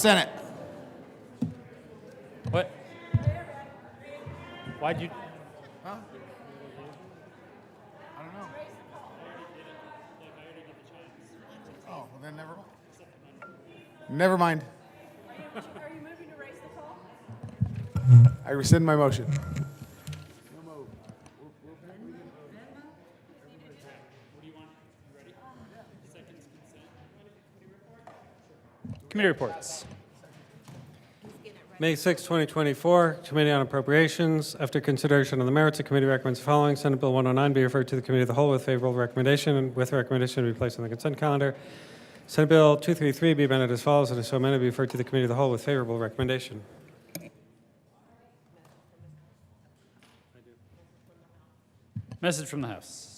Senate. What? Why'd you? Huh? I don't know. Oh, well then never mind. Never mind. Are you moving to raise the call? I rescind my motion. Committee reports. May 6, 2024, Committee on Appropriations. After consideration of the merits, the committee recommends the following. Senate Bill 109 be referred to the Committee of the Whole with favorable recommendation, and with recommendation to be placed on the consent calendar. Senate Bill 233 be amended as follows, and is so amended be referred to the Committee of the Whole with favorable recommendation. Message from the House.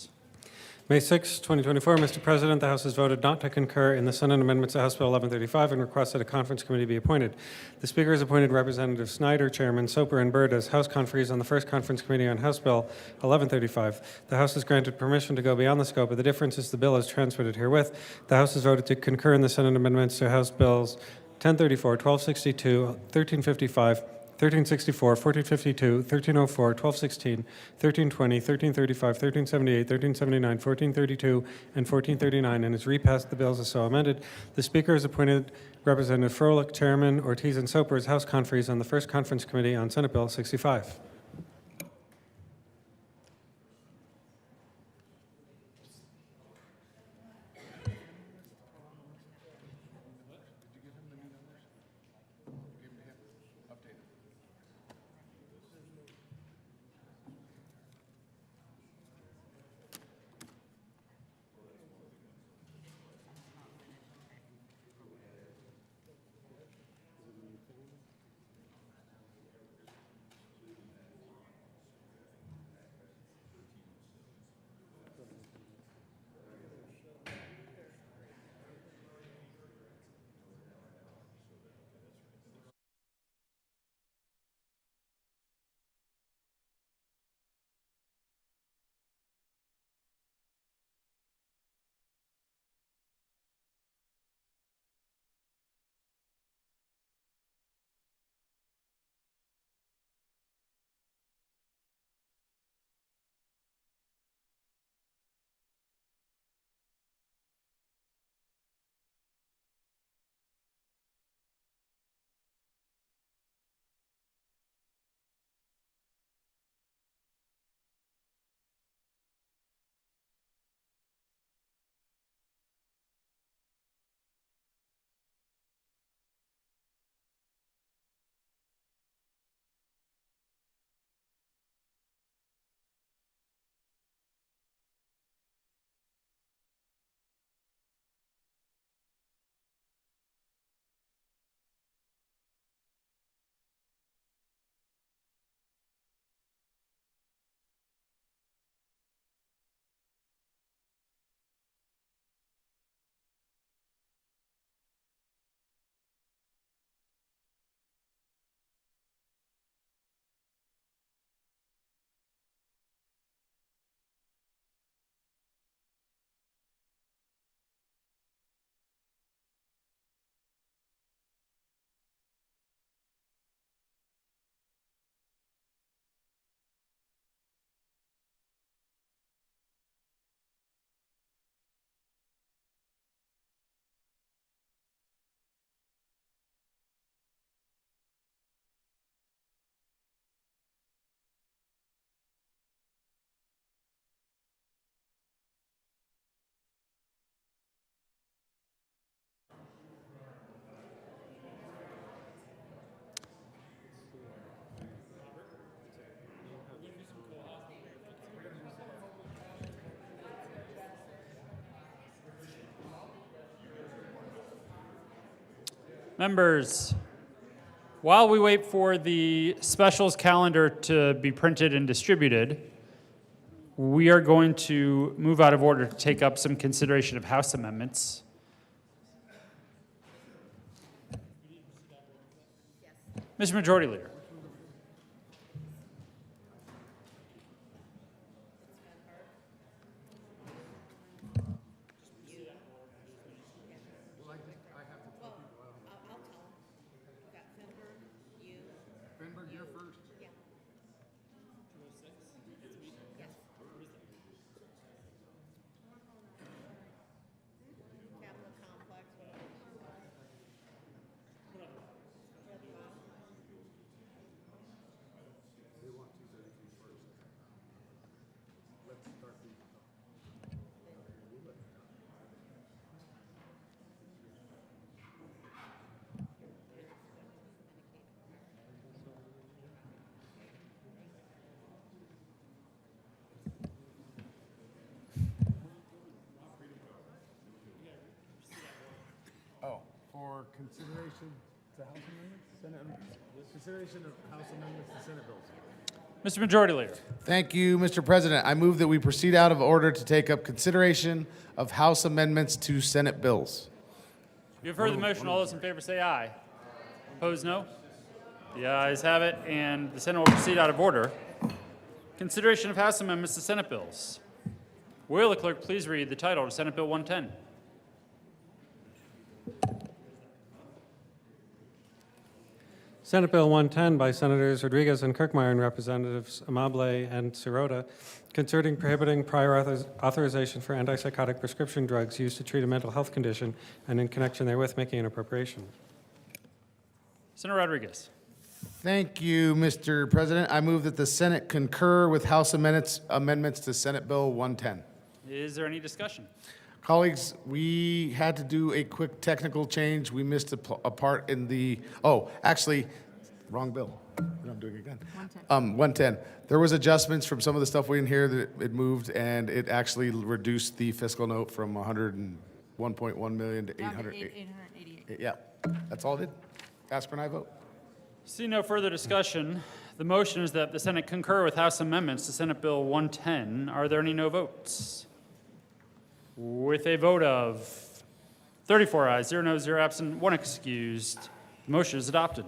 May 6, 2024, Mr. President, the House has voted not to concur in the Senate amendments to House Bill 1135 and requested a conference committee be appointed. The Speaker has appointed Representative Snyder, Chairman Soper, and Byrd as House conferees on the first conference committee on House Bill 1135. The House has granted permission to go beyond the scope, but the difference is the bill is transmitted herewith. The House has voted to concur in the Senate amendments to House Bills 1034, 1262, 1355, 1364, 1452, 1304, 1216, 1320, 1335, 1378, 1379, 1432, and 1439, and has repassed the bills as so amended. The Speaker has appointed Representative Froelich, Chairman Ortiz, and Soper as House conferees on the first conference committee on Senate Bill 65. Members, while we wait for the specials calendar to be printed and distributed, we are going to move out of order to take up some consideration of House amendments. Mr. Majority Leader. for consideration to House amendments, consideration of House amendments to Senate bills. Mr. Majority Leader. Thank you, Mr. President. I move that we proceed out of order to take up consideration of House amendments to Senate bills. You have heard the motion. All those in favor say aye. Opposed, no. The ayes have it, and the Senate will proceed out of order. Consideration of House amendments to Senate bills. Will the clerk please read the title of Senate Bill 110? Senate Bill 110 by Senators Rodriguez and Kirkmeyer and Representatives Amable and Sirota, concerning prohibiting prior authorization for antipsychotic prescription drugs used to treat a mental health condition and in connection therewith making an appropriation. Senator Rodriguez. Thank you, Mr. President. I move that the Senate concur with House amendments to Senate Bill 110. Is there any discussion? Colleagues, we had to do a quick technical change. We missed a part in the, actually, wrong bill. I'm doing it again. 110. There was adjustments from some of the stuff we didn't hear that it moved, and it actually reduced the fiscal note from 101.1 million to 888. Yeah, that's all it did. Ask for an aye vote. See no further discussion. The motion is that the Senate concur with House amendments to Senate Bill 110. Are there any no votes? With a vote of 34 ayes, 0 noes, 0 absent, 1 excused, the motion is adopted.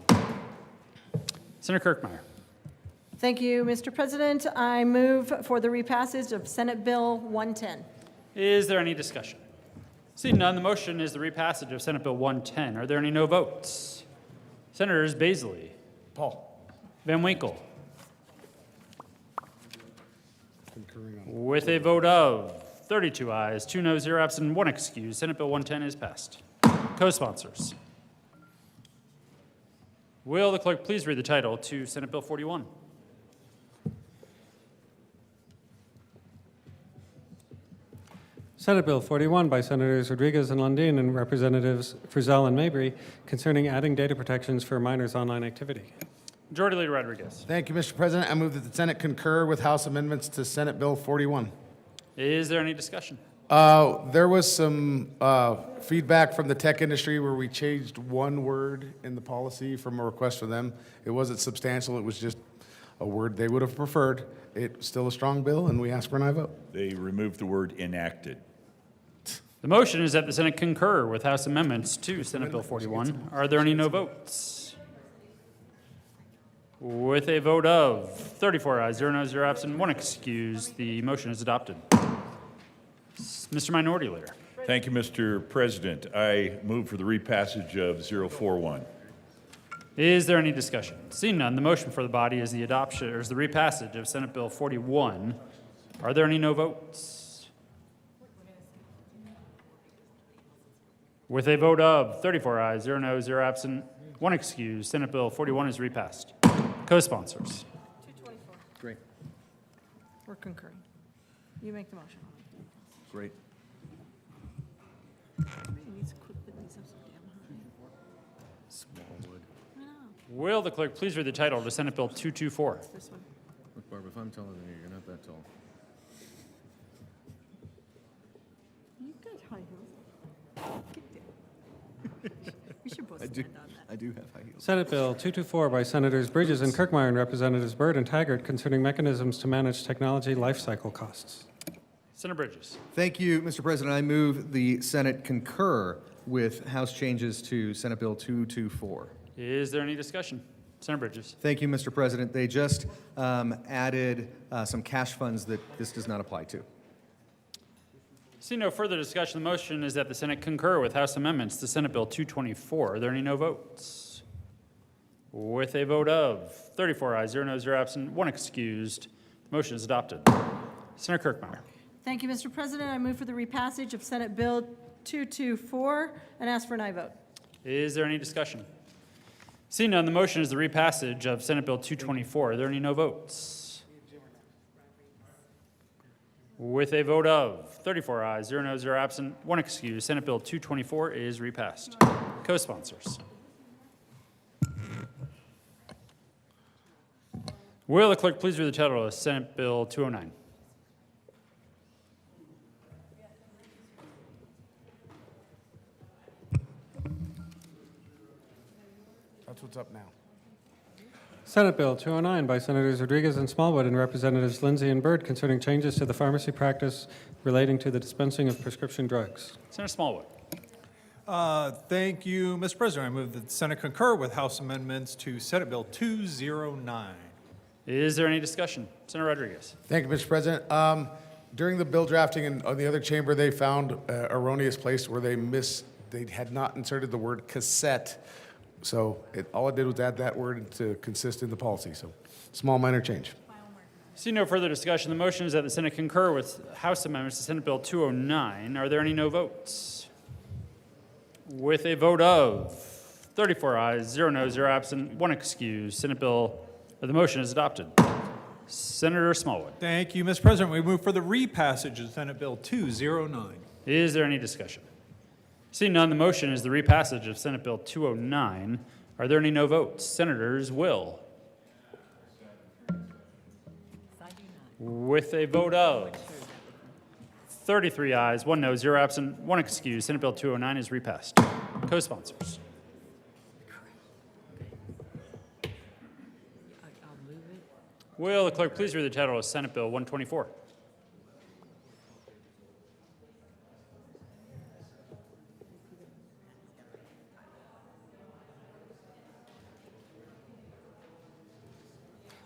Senator Kirkmeyer. Thank you, Mr. President. I move for the repassage of Senate Bill 110. Is there any discussion? Seeing none, the motion is the repassage of Senate Bill 110. Are there any no votes? Senators Baisley, Paul. Van Winkle. With a vote of 32 ayes, 2 noes, 0 absent, 1 excused, Senate Bill 110 is passed. Co-sponsors. Will the clerk please read the title to Senate Bill 41? Senate Bill 41 by Senators Rodriguez and Lundin and Representatives Frizzell and Mabry, concerning adding data protections for minors' online activity. Majority Leader Rodriguez. Thank you, Mr. President. I move that the Senate concur with House amendments to Senate Bill 41. Is there any discussion? There was some feedback from the tech industry where we changed one word in the policy from a request for them. It wasn't substantial. It was just a word they would have preferred. It's still a strong bill, and we ask for an aye vote. They removed the word enacted. The motion is that the Senate concur with House amendments to Senate Bill 41. Are there any no votes? With a vote of 34 ayes, 0 noes, 0 absent, 1 excused, the motion is adopted. Mr. Minority Leader. Thank you, Mr. President. I move for the repassage of 041. Is there any discussion? Seeing none, the motion for the body is the adoption, or is the repassage of Senate Bill 41. Are there any no votes? With a vote of 34 ayes, 0 noes, 0 absent, 1 excused, Senate Bill 41 is repassed. Co-sponsors. 224. Great, We're concurring. You make the motion. great. It needs to quit putting these up so damn high. Smallwood. I know. Will the clerk please read the title to Senate Bill 224? This one. Look, Barb, if I'm taller than you, you're not that tall. You got high heels. Get there. We should both I do, stand on that. I do have high heels. Senate Bill 224 by Senators Bridges and Kirkmeyer and Representatives Byrd and Taggart, concerning mechanisms to manage technology life cycle costs. Senator Bridges. Thank you, Mr. President. I move the Senate concur with House changes to Senate Bill 224. Is there any discussion? Senator Bridges. Thank you, Mr. President. They just added some cash funds that this does not apply to. See no further discussion. The motion is that the Senate concur with House amendments to Senate Bill 224. Are there any no votes? With a vote of 34 ayes, 0 noes, 0 absent, 1 excused, the motion is adopted. Senator Kirkmeyer. Thank you, Mr. President. I move for the repassage of Senate Bill 224 and ask for an aye vote. Is there any discussion? Seeing none, the motion is the repassage of Senate Bill 224. Are there any no votes? With a vote of 34 ayes, 0 noes, 0 absent, 1 excused, Senate Bill 224 is repassed. Co-sponsors. Will the clerk please read the title of Senate Bill 209? That's what's up now. Senate Bill 209 by Senators Rodriguez and Smallwood and Representatives Lindsay and Byrd concerning changes to the pharmacy practice relating to the dispensing of prescription drugs. Senator Smallwood. Thank you, Mr. President. I move that the Senate concur with House amendments to Senate Bill 209. Is there any discussion? Senator Rodriguez. Thank you, Mr. President. During the bill drafting and on the other chamber, they found erroneous place where they had not inserted the word cassette. So all it did was add that word to consist in the policy. So small minor change. See no further discussion. The motion is that the Senate concur with House amendments to Senate Bill 209. Are there any no votes? With a vote of 34 ayes, 0 noes, 0 absent, 1 excused, the motion is adopted. Senator Smallwood. Thank you, Mr. President. We move for the repassage of Senate Bill 209. Is there any discussion? Seeing none, the motion is the repassage of Senate Bill 209. Are there any no votes? Senators will. With a vote of 33 ayes, 1 no, 0 absent, 1 excused, Senate Bill 209 is repassed. Co-sponsors. Will the clerk please read the title of Senate Bill 124?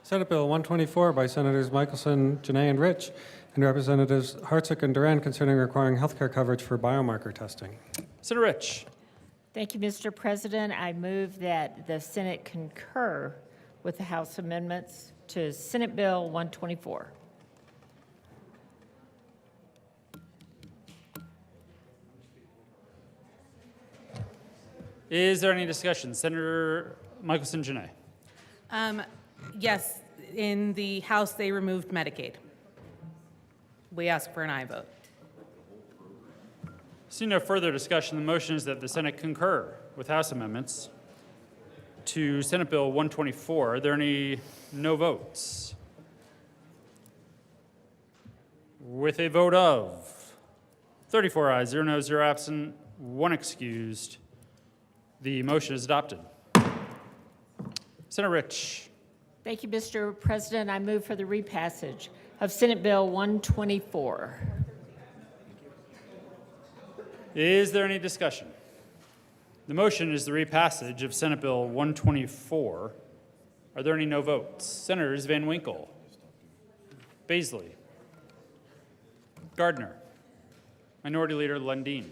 Senate Bill 124 by Senators Michelson, Janae, and Rich, and Representatives Hartsick and Duran concerning requiring healthcare coverage for biomarker testing. Senator Rich. Thank you, Mr. President. I move that the Senate concur with the House amendments to Senate Bill 124. Is there any discussion? Senator Michelson, Janae. Yes, in the House, they removed Medicaid. We ask for an aye vote. Seeing no further discussion, the motion is that the Senate concur with House amendments to Senate Bill 124. Are there any no votes? With a vote of 34 ayes, 0 noes, 0 absent, 1 excused, the motion is adopted. Senator Rich. Thank you, Mr. President. I move for the repassage of Senate Bill 124. Is there any discussion? The motion is the repassage of Senate Bill 124. Are there any no votes? Senators Van Winkle, Baisley, Gardner, Minority Leader Lundin.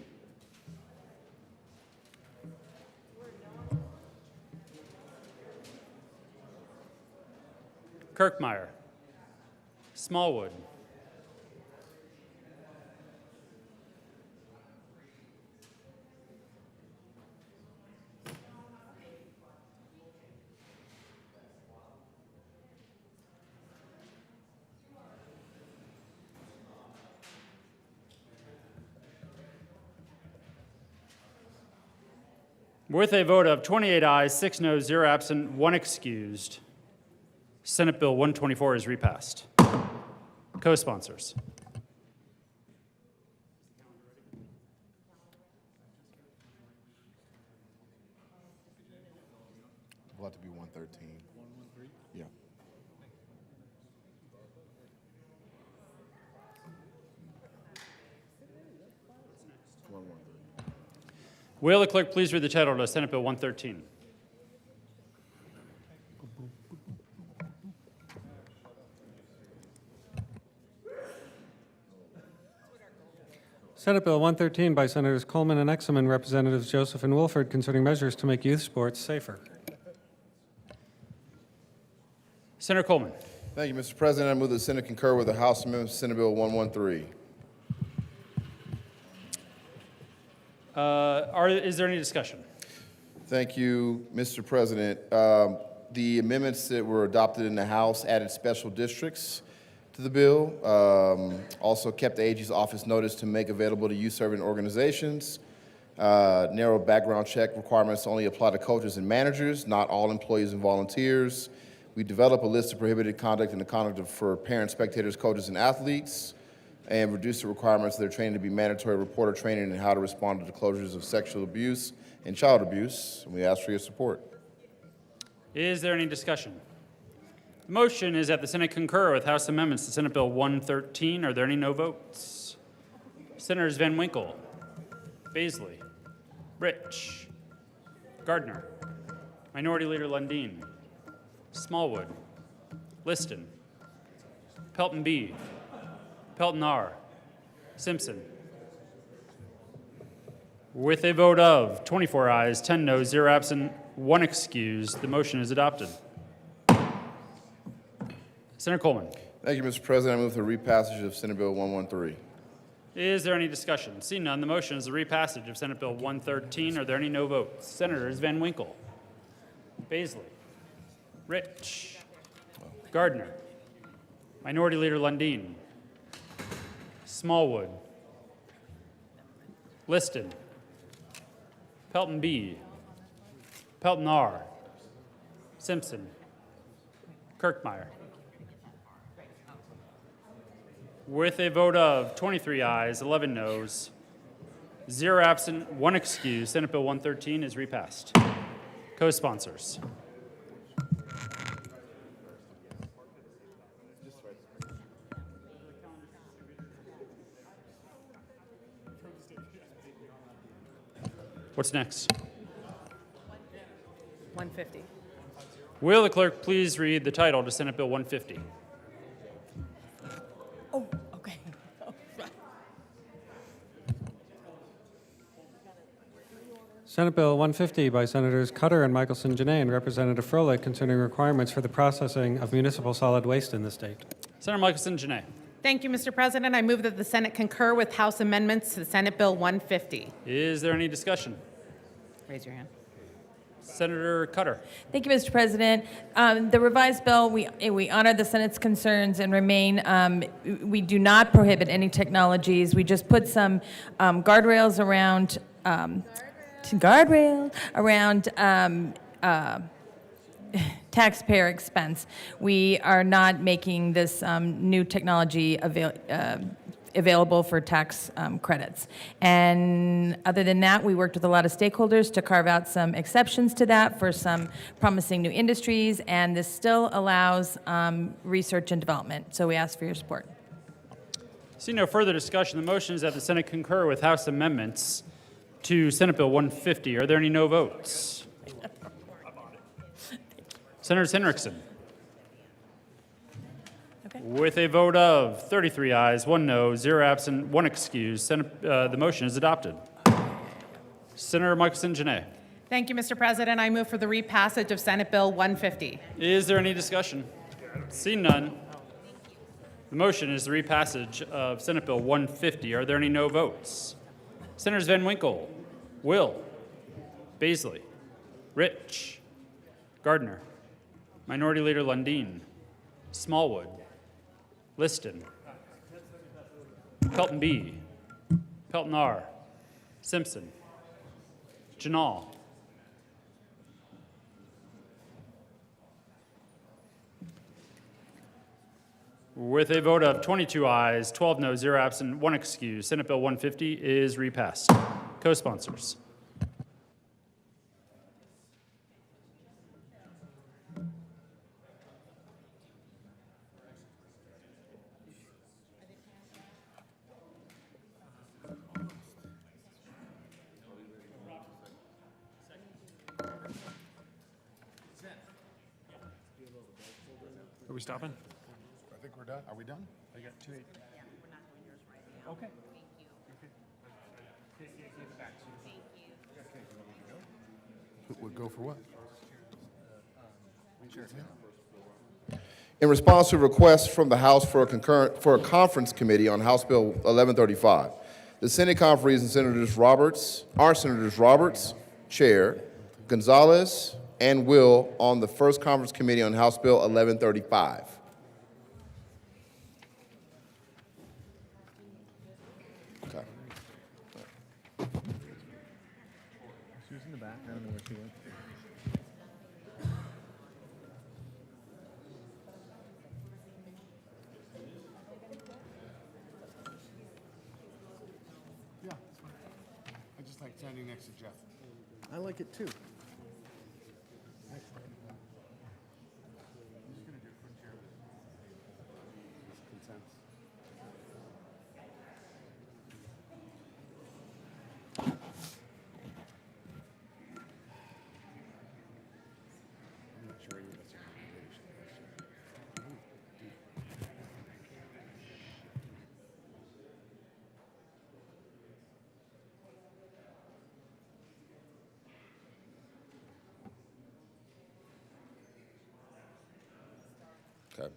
Kirkmeyer, Smallwood, with a vote of 28 ayes, 6 noes, 0 absent, 1 excused, Senate Bill 124 is repassed. Co-sponsors. Will have to be 113. 113? Yeah. Will the clerk please read the title of Senate Bill 113? Senate Bill 113 by Senators Coleman and Exum and Representatives Joseph and Wolford concerning measures to make youth sports safer. Senator Coleman. Thank you, Mr. President. I move that the Senate concur with the House amendment to Senate Bill 113. Is there any discussion? Thank you, Mr. President. The amendments that were adopted in the House added special districts to the bill, also kept the AG's office notice to make available to youth-serving organizations, narrow background check requirements only apply to coaches and managers, not all employees and volunteers. We develop a list of prohibited conduct and the conduct for parents, spectators, coaches, and athletes, and reduce the requirements of their training to be mandatory reporter training and how to respond to disclosures of sexual abuse and child abuse. And we ask for your support. Is there any discussion? The motion is that the Senate concur with House amendments to Senate Bill 113. Are there any no votes? Senators Van Winkle, Baisley, Rich, Gardner, Minority Leader Lundin, Smallwood, Liston, Pelton B, Pelton R, Simpson. With a vote of 24 ayes, 10 noes, 0 absent, 1 excused, the motion is adopted. Senator Coleman. Thank you, Mr. President. I move for the repassage of Senate Bill 113. Is there any discussion? Seeing none, the motion is the repassage of Senate Bill 113. Are there any no votes? Senators Van Winkle, Baisley, Rich, Gardner, Minority Leader Lundin, Smallwood, Liston, Pelton B, Pelton R, Simpson, Kirkmeyer. With a vote of 23 ayes, 11 noes, 0 absent, 1 excused, Senate Bill 113 is repassed. Co-sponsors. What's next? 150. Will the clerk please read the title to Senate Bill 150? Oh, okay. Senate Bill 150 by Senators Cutter and Michelson Janay and Representative Froelich concerning requirements for the processing of municipal solid waste in the state. Senator Michelson Janay. Thank you, Mr. President. I move that the Senate concur with House amendments to Senate Bill 150. Is there any discussion? Raise your hand. Senator Cutter. Thank you, Mr. President. The revised bill, we honor the Senate's concerns and remain, we do not prohibit any technologies. We just put some guardrails around, taxpayer expense. We are not making this new technology available for tax credits. And other than that, we worked with a lot of stakeholders to carve out some exceptions to that for some promising new industries, and this still allows research and development. So we ask for your support. See no further discussion. The motion is that the Senate concur with House amendments to Senate Bill 150. Are there any no votes? Senator Hinrichsen. Okay. With a vote of 33 ayes, 1 no, 0 absent, 1 excused, the motion is adopted. Senator Michelson Janay. Thank you, Mr. President. I move for the repassage of Senate Bill 150. Is there any discussion? Seeing none, the motion is the repassage of Senate Bill 150. Are there any no votes? Senators Van Winkle, Will, Baisley, Rich, Gardner, Minority Leader Lundin, Smallwood, Liston, Pelton B, Pelton R, Simpson, Janal, with a vote of 22 ayes, 12 no, 0 absent, 1 excused, Senate Bill 150 is repassed. Co-sponsors. Are we stopping? I think we're done. Are we done? I got 280. Okay. Would go for what? In response to a request from the House for a conference committee on House Bill 1135, the Senate conferees and Senators Roberts, Chair, Gonzalez, and Will on the first conference committee on House Bill 1135. Okay. She was in the back. I don't know where she went. Yeah, it's fine. I just like standing next to Jeff. I like it too. Okay.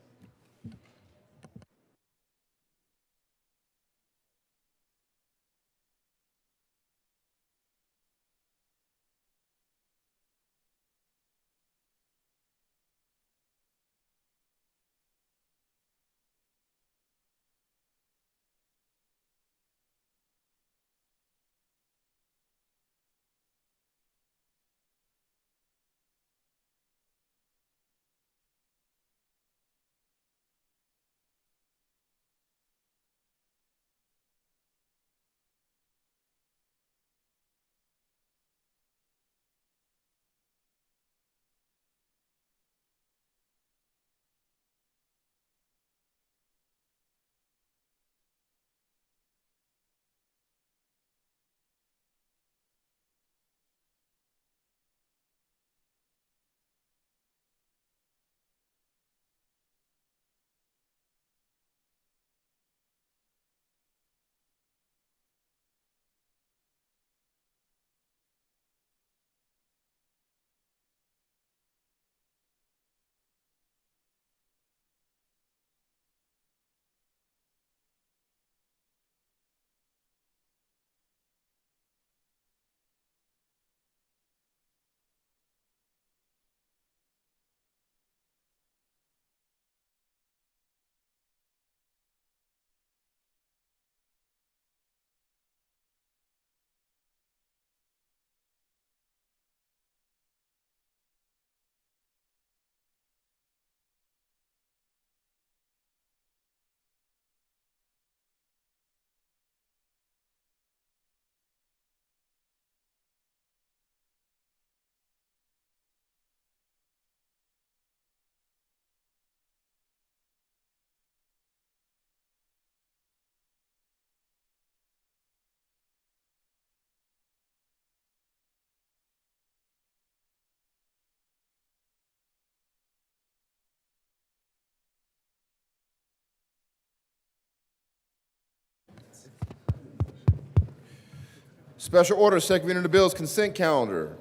Special order, second reading of the bill's consent calendar.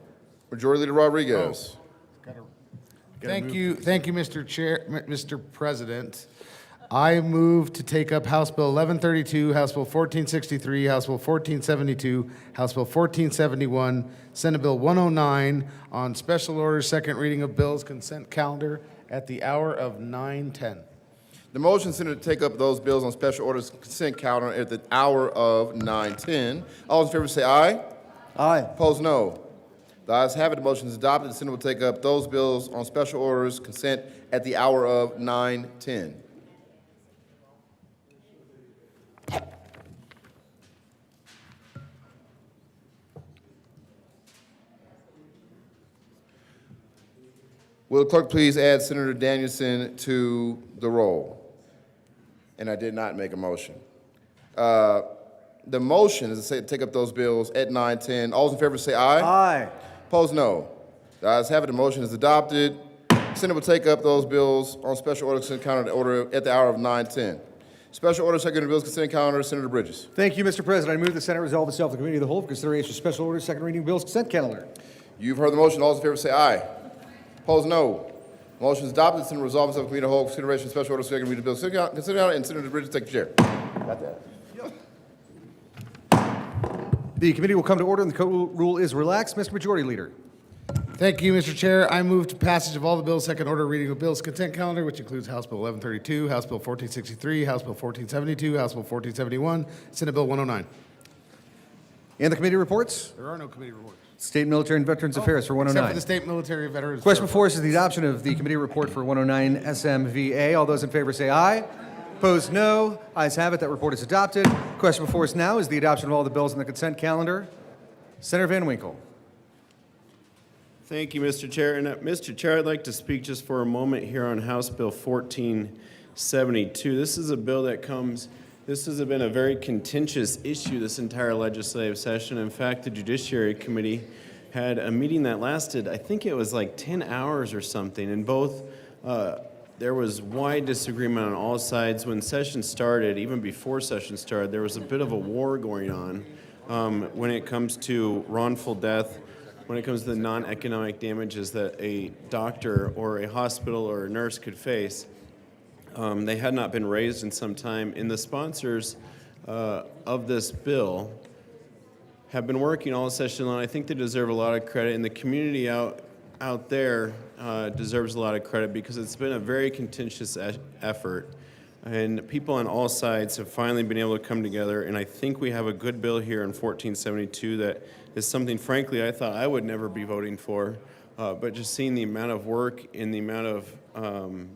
Majority Leader Rodriguez. Thank you, Mr. Chair, Mr. President. I move to take up House Bill 1132, House Bill 1463, House Bill 1472, House Bill 1471, Senate Bill 109 on special order, second reading of bills, consent calendar at the hour of 9:10. The motion is to take up those bills on special orders consent calendar at the hour of 9:10. All in favor say aye. Aye. Opposed, no. The ayes have it. The motion is adopted. The Senate will take up those bills on special orders consent at the hour of 9:10. Will the clerk please add Senator Danielson to the roll? And I did not make a motion. The motion is to say, take up those bills at 9:10. All those in favor say aye. Aye. Opposed, no. The ayes have it. The motion is adopted. The Senate will take up those bills on special order consent calendar at the hour of 9:10. Special order second reading bills consent calendar, Senator Bridges. Thank you, Mr. President. I move the Senate resolve itself, the Committee of the Whole, for consideration of special orders, second reading bills, consent calendar. You've heard the motion. All those in favor say aye. Opposed, no. Motion is adopted. Senate resolves itself, Committee of the Whole, consideration of special order second reading bills, consent calendar, and Senator Bridges, take the chair. Got that. The committee will come to order and the co-rule is relaxed. Mr. Majority Leader. Thank you, Mr. Chair. I move to passage of all the bills, second order reading of bills, consent calendar, which includes House Bill 1132, House Bill 1463, House Bill 1472, House Bill 1471, Senate Bill 109. And the committee reports? There are no committee reports. State, Military, and Veterans Affairs for 109. Except for the State Military Veterans. Question before us is the adoption of the committee report for 109 SMVA. All those in favor say aye. Opposed, no. Ayes have it. That report is adopted. Question before us now is the adoption of all the bills on the consent calendar. Senator Van Winkle. Thank you, Mr. Chair. And Mr. Chair, I'd like to speak just for a moment here on House Bill 1472. This is a bill that this has been a very contentious issue this entire legislative session. In fact, the Judiciary Committee had a meeting that lasted, I think it was like 10 hours or something, and there was wide disagreement on all sides. When session started, even before session started, there was a bit of a war going on when it comes to wrongful death, when it comes to the non-economic damages that a doctor or a hospital or a nurse could face. They had not been raised in some time, and the sponsors of this bill have been working all session long. I think they deserve a lot of credit, and the community out there deserves a lot of credit because it's been a very contentious effort, and people on all sides have finally been able to come together, and I think we have a good bill here in 1472 that is something, frankly, I thought I would never be voting for, but just seeing the amount of work and the amount of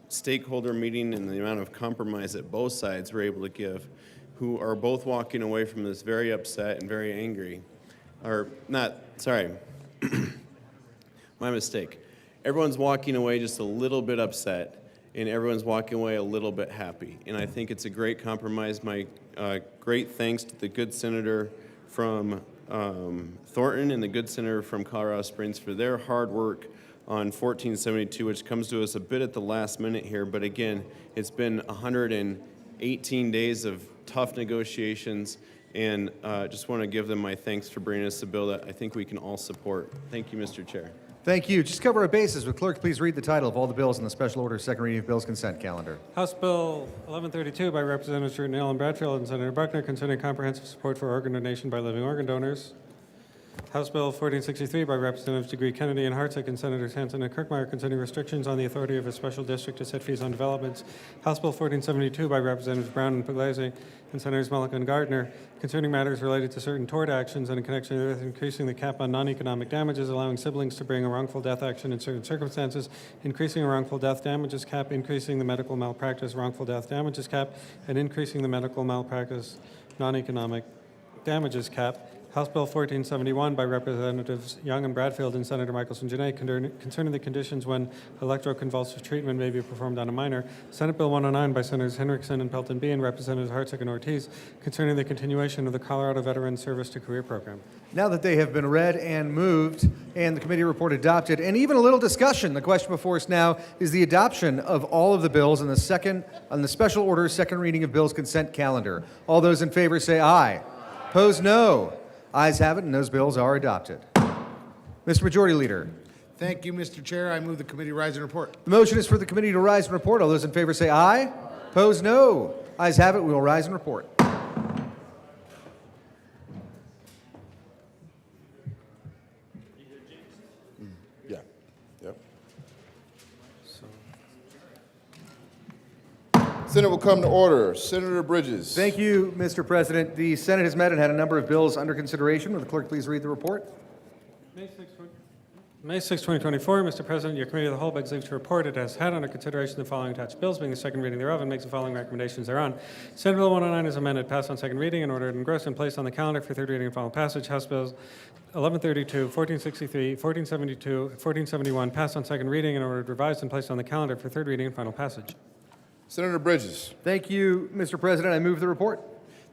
stakeholder meeting and the amount of compromise that both sides were able to give, who are both walking away from this very upset and very angry. Or not, sorry, my mistake. Everyone's walking away just a little bit upset, and everyone's walking away a little bit happy. And I think it's a great compromise. My great thanks to the good senator from Thornton and the good senator from Colorado Springs for their hard work on 1472, which comes to us a bit at the last minute here. But again, it's been 118 days of tough negotiations, and just want to give them my thanks for bringing us a bill that I think we can all support. Thank you, Mr. Chair. Thank you. Just cover our bases. Would clerk please read the title of all the bills in the special order second reading of bills consent calendar? House Bill 1132 by Representatives Jordan Allen Bradfield and Senator Buckner concerning comprehensive support for organ donation by living organ donors. House Bill 1463 by Representatives Degree, Kennedy, and Hartsick and Senators Hansen and Kirkmeyer concerning restrictions on the authority of a special district to set fees on developments. House Bill 1472 by Representatives Brown and Pugliese and Senators Mulligan and Gardner concerning matters related to certain tort actions and in connection with increasing the cap on non-economic damages, allowing siblings to bring a wrongful death action in certain circumstances, increasing a wrongful death damages cap, increasing the medical malpractice wrongful death damages cap, and increasing the medical malpractice non-economic damages cap. House Bill 1471 by Representatives Young and Bradfield and Senator Michelson Janae concerning the conditions when electroconvulsive treatment may be performed on a minor. Senate Bill 109 by Senators Henriksen and Pelton B and Representatives Hartsick and Ortiz concerning the continuation of the Colorado Veteran Service to Career Program. Now that they have been read and moved and the committee report adopted and even a little discussion, the question before us now is the adoption of all of the bills on the special order second reading of bills consent calendar. All those in favor say aye. Opposed, no. Ayes have it, and those bills are adopted. Mr. Majority Leader. Thank you, Mr. Chair. I move the committee rise and report. The motion is for the committee to rise and report. All those in favor say aye. Opposed, no. Ayes have it, we will rise and report. Yeah. Yep. Senate will come to order. Senator Bridges. Thank you, Mr. President. The Senate has met and had a number of bills under consideration. Will the clerk please read the report? May 6, 2024, Mr. President, your committee of the whole begs leave to report it has had under consideration the following attached bills, being the second reading thereof, and makes the following recommendations thereon. Senate Bill 109 is amended, passed on second reading, and ordered engrossed and placed on the calendar for third reading and final passage. House Bills 1132, 1463, 1472, 1471, passed on second reading, and ordered revised and placed on the calendar for third reading and final passage. Senator Bridges. Thank you, Mr. President. I move the report.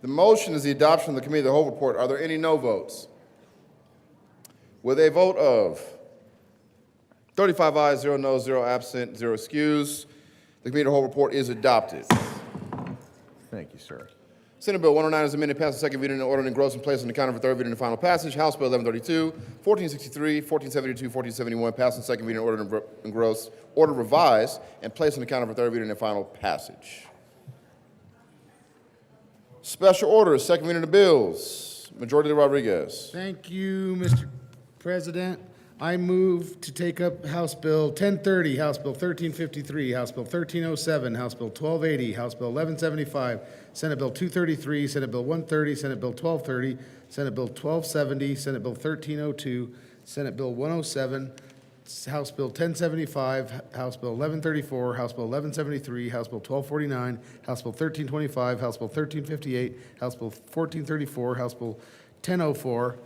The motion is the adoption of the committee of the whole report. Are there any no votes? With a vote of 35 ayes, 0 noes, 0 absent, 0 excused, the committee of the whole report is adopted. Thank you, sir. Senate Bill 109 is amended, passed on second reading, and ordered engrossed and placed on the calendar for third reading and final passage. House Bill 1132, 1463, 1472, 1471, passed on second reading, ordered engrossed, ordered revised, and placed on the calendar for third reading and final passage. Special orders, second reading of bills. Majority Leader Rodriguez. Thank you, Mr. President. I move to take up House Bill 1030, House Bill 1353, House Bill 1307, House Bill 1280, House Bill 1175, Senate Bill 233, Senate Bill 130, Senate Bill 1230, Senate Bill 1270, Senate Bill 1302, Senate Bill 107, House Bill 1075, House Bill 1134, House Bill 1173, House Bill 1249, House Bill 1325, House Bill 1358, House Bill 1434, House Bill 1004,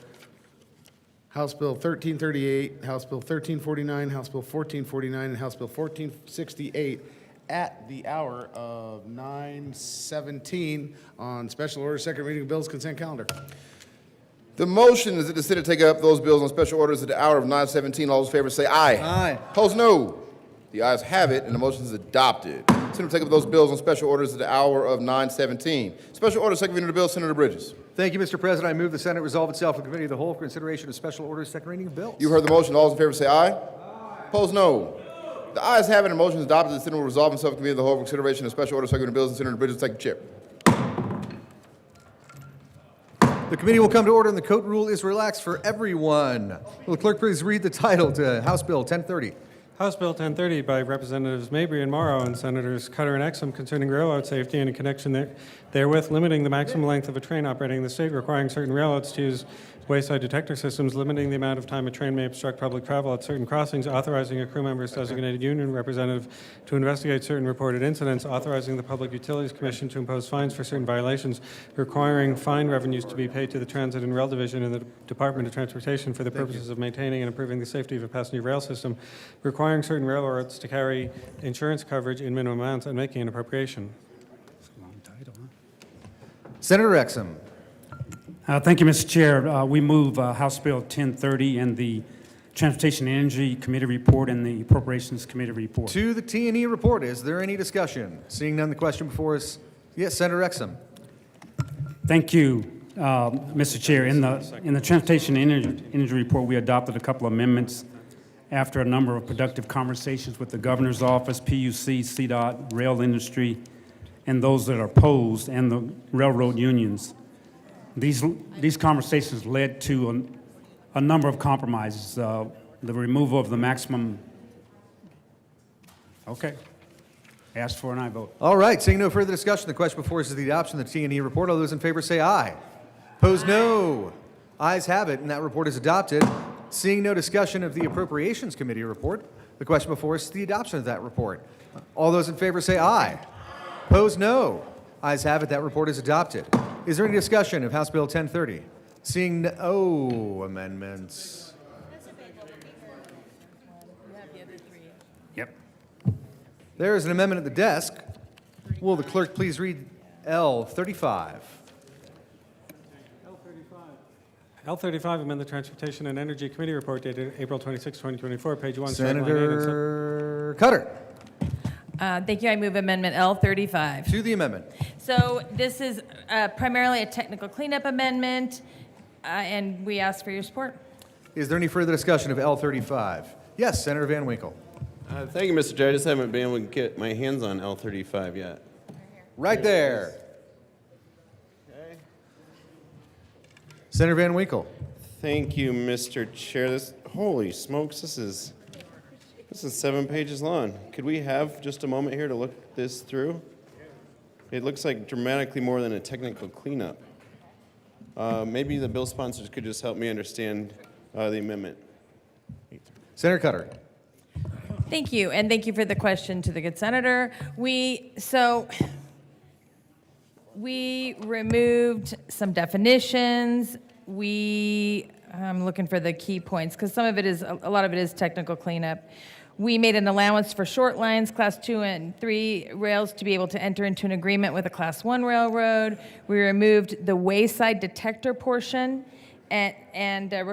House Bill 1338, House Bill 1349, House Bill 1449, and House Bill 1468 at the hour of 9:17 on special order, second reading of bills, consent calendar. The motion is that the Senate take up those bills on special orders at the hour of 9:17. All those in favor say aye. Aye. Opposed, no. The ayes have it, and the motion is adopted. Senate will take up those bills on special orders at the hour of 9:17. Special order, second reading of the bill, Senator Bridges. Thank you, Mr. President. I move the Senate resolve itself in committee of the whole for consideration of special orders second reading of bills. You heard the motion. All those in favor say aye. Opposed, no. The ayes have it, and the motion is adopted. The Senate will resolve itself in committee of the whole for consideration of special order circulating bills and Senator Bridges, second chair. The committee will come to order and the court rule is relaxed for everyone. Will the clerk please read the title to House Bill 1030? House Bill 1030 by Representatives Mabry and Morrow and Senators Cutter and Exum concerning railroad safety and in connection therewith limiting the maximum length of a train operating in the state, requiring certain railroads to use wayside detector systems, limiting the amount of time a train may obstruct public travel at certain crossings, authorizing a crew member's designated union representative to investigate certain reported incidents, authorizing the Public Utilities Commission to impose fines for certain violations, requiring fine revenues to be paid to the Transit and Rail Division in the Department of Transportation for the purposes of maintaining and improving the safety of a passenger rail system, requiring certain railroads to carry insurance coverage in minimum amounts, and making an appropriation. Senator Exum. Thank you, Mr. Chair. We move House Bill 1030 and the Transportation and Energy Committee report and the Appropriations Committee report. To the T&E report, is there any discussion? Seeing none, the question before us. Yes, Senator Exum. Thank you, Mr. Chair. In the Transportation and Energy report, we adopted a couple amendments after a number of productive conversations with the Governor's Office, PUC, CDOT, rail industry, and those that are opposed, and the railroad unions. These conversations led to a number of compromises. The removal of the maximum. Okay. Ask for an aye vote. All right, seeing no further discussion, the question before us is the adoption of the T&E report. All those in favor say aye. Opposed, no. Ayes have it, and that report is adopted. Seeing no discussion of the Appropriations Committee report, the question before us is the adoption of that report. All those in favor say aye. Opposed, no. Ayes have it, that report is adopted. Is there any discussion of House Bill 1030? Seeing no amendments. Yep. There is an amendment at the desk. Will the clerk please read L35? L35, amend the Transportation and Energy Committee report dated April 26, 2024, page 1, strike line 8 and Senator Cutter. Thank you. I move Amendment L35. To the amendment. So this is primarily a technical cleanup amendment, and we ask for your support. Is there any further discussion of L35? Yes, Senator Van Winkle. Thank you, Mr. Chair. I just haven't been able to get my hands on L35 yet. Right there. Senator Van Winkle. Thank you, Mr. Chair. Holy smokes, this is 7 pages long. Could we have just a moment here to look this through? It looks like dramatically more than a technical cleanup. Maybe the bill sponsors could just help me understand the amendment. Senator Cutter. Thank you, and thank you for the question to the good senator. We removed some definitions. I'm looking for the key points because a lot of it is technical cleanup. We made an allowance for short lines, Class 2 and 3 rails, to be able to enter into an agreement with a Class 1 railroad. We removed the wayside detector portion and are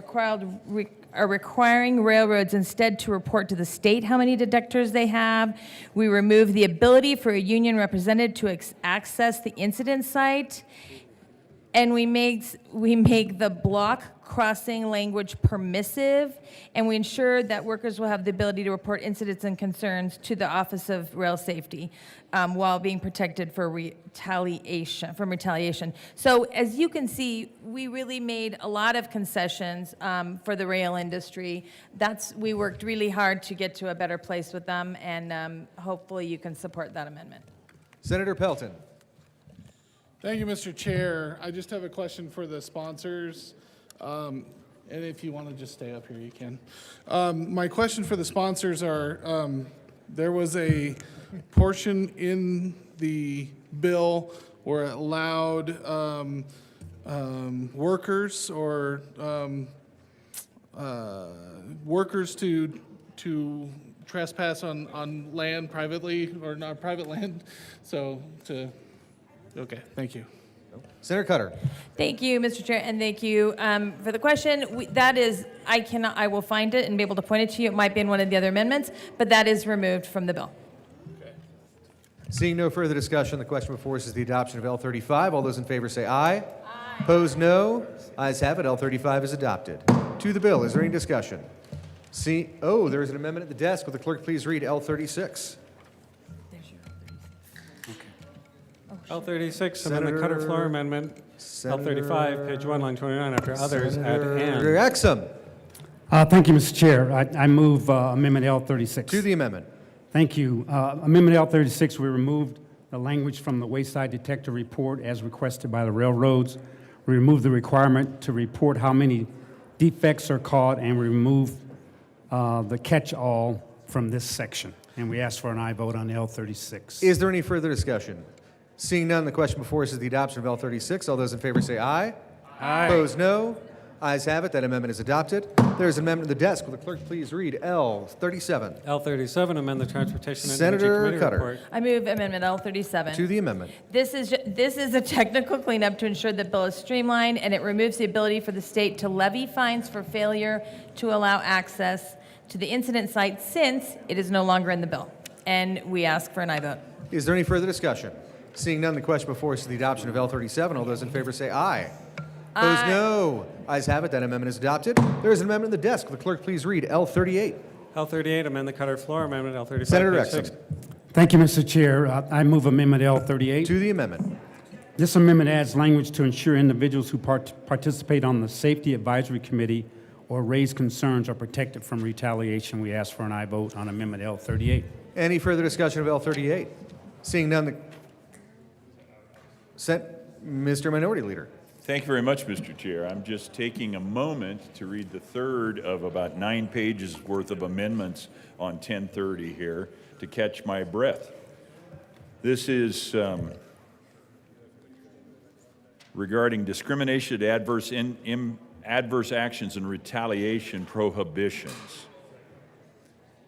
requiring railroads instead to report to the state how many detectors they have. We removed the ability for a union representative to access the incident site. And we make the block crossing language permissive, and we ensure that workers will have the ability to report incidents and concerns to the Office of Rail Safety while being protected from retaliation. So as you can see, we really made a lot of concessions for the rail industry. We worked really hard to get to a better place with them, and hopefully you can support that amendment. Senator Pelton. Thank you, Mr. Chair. I just have a question for the sponsors. And if you want to just stay up here, you can. My question for the sponsors are, there was a portion in the bill where it allowed workers or workers to trespass on land privately or not private land. Okay, thank you. Senator Cutter. Thank you, Mr. Chair, and thank you for the question. I will find it and be able to point it to you. It might be in one of the other amendments, but that is removed from the bill. Okay. Seeing no further discussion, the question before us is the adoption of L35. All those in favor say aye. Aye. Opposed, no. Ayes have it. L35 is adopted. To the bill, is there any discussion? There's an amendment at the desk. Will the clerk please read L36? L36, amend the Cutter Floor Amendment. L35, page 1, line 29, after others, add Senator and. Exum, Thank you, Mr. Chair. I move Amendment L36. to the amendment. Thank you. Amendment L36, we removed the language from the wayside detector report as requested by the railroads. We removed the requirement to report how many defects are caught, and we removed the catch-all from this section. And we ask for an aye vote on L36. Is there any further discussion? Seeing none, the question before us is the adoption of L36. All those in favor say aye. Aye. Opposed, no. Ayes have it. That amendment is adopted. There is an amendment at the desk. Will the clerk please read L37? L37, amend the Transportation and Senator Energy Committee Cutter. report. I move Amendment L37. To the amendment. This is a technical cleanup to ensure the bill is streamlined, and it removes the ability for the state to levy fines for failure to allow access to the incident site since it is no longer in the bill. And we ask for an aye vote. Is there any further discussion? Seeing none, the question before us is the adoption of L37. All those in favor say aye. Opposed, no. Ayes have it. That amendment is adopted. There is an amendment at the desk. Will the clerk please read L38? L38, amend the Cutter Floor Amendment. L35, Senator page Exum. 6. Thank you, Mr. Chair. I move Amendment L38. To the amendment. This amendment adds language to ensure individuals who participate on the Safety Advisory Committee or raise concerns are protected from retaliation. We ask for an aye vote on Amendment L38. Any further discussion of L38? Seeing none, Mr. Minority Leader. Thank you very much, Mr. Chair. I'm just taking a moment to read the third of about 9 pages worth of amendments on 1030 here to catch my breath. This is regarding discrimination, adverse actions, and retaliation prohibitions.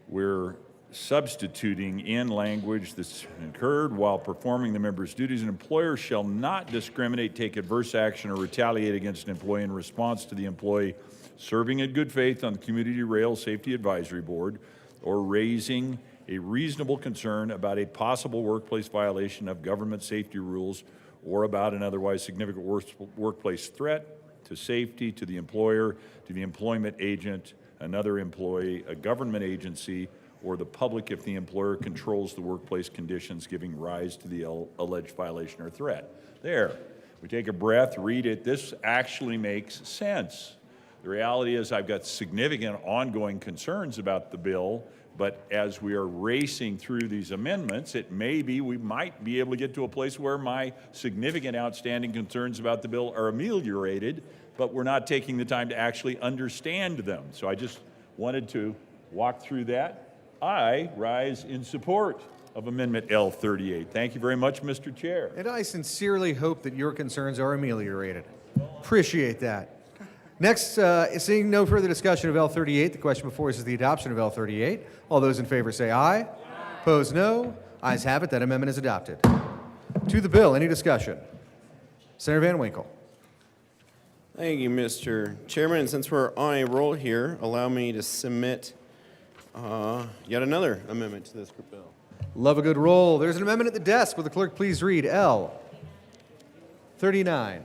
We're substituting in language that's incurred while performing the member's duties. An employer shall not discriminate, take adverse action, or retaliate against an employee in response to the employee serving in good faith on the Community Rail Safety Advisory Board or raising a reasonable concern about a possible workplace violation of government safety rules or about an otherwise significant workplace threat to safety, to the employer, to the employment agent, another employee, a government agency, or the public if the employer controls the workplace conditions giving rise to the alleged violation or threat. There, we take a breath, read it. This actually makes sense. The reality is I've got significant ongoing concerns about the bill, but as we are racing through these amendments, it may be we might be able to get to a place where my significant outstanding concerns about the bill are ameliorated, but we're not taking the time to actually understand them. So I just wanted to walk through that. I rise in support of Amendment L38. Thank you very much, Mr. Chair. And I sincerely hope that your concerns are ameliorated. Appreciate that. Next, seeing no further discussion of L38, the question before us is the adoption of L38. All those in favor say aye. Opposed, no. Ayes have it. That amendment is adopted. To the bill, any discussion? Senator Van Winkle. Thank you, Mr. Chairman. And since we're on a roll here, allow me to submit yet another amendment to this bill. Love a good roll. There's an amendment at the desk. Will the clerk please read L39?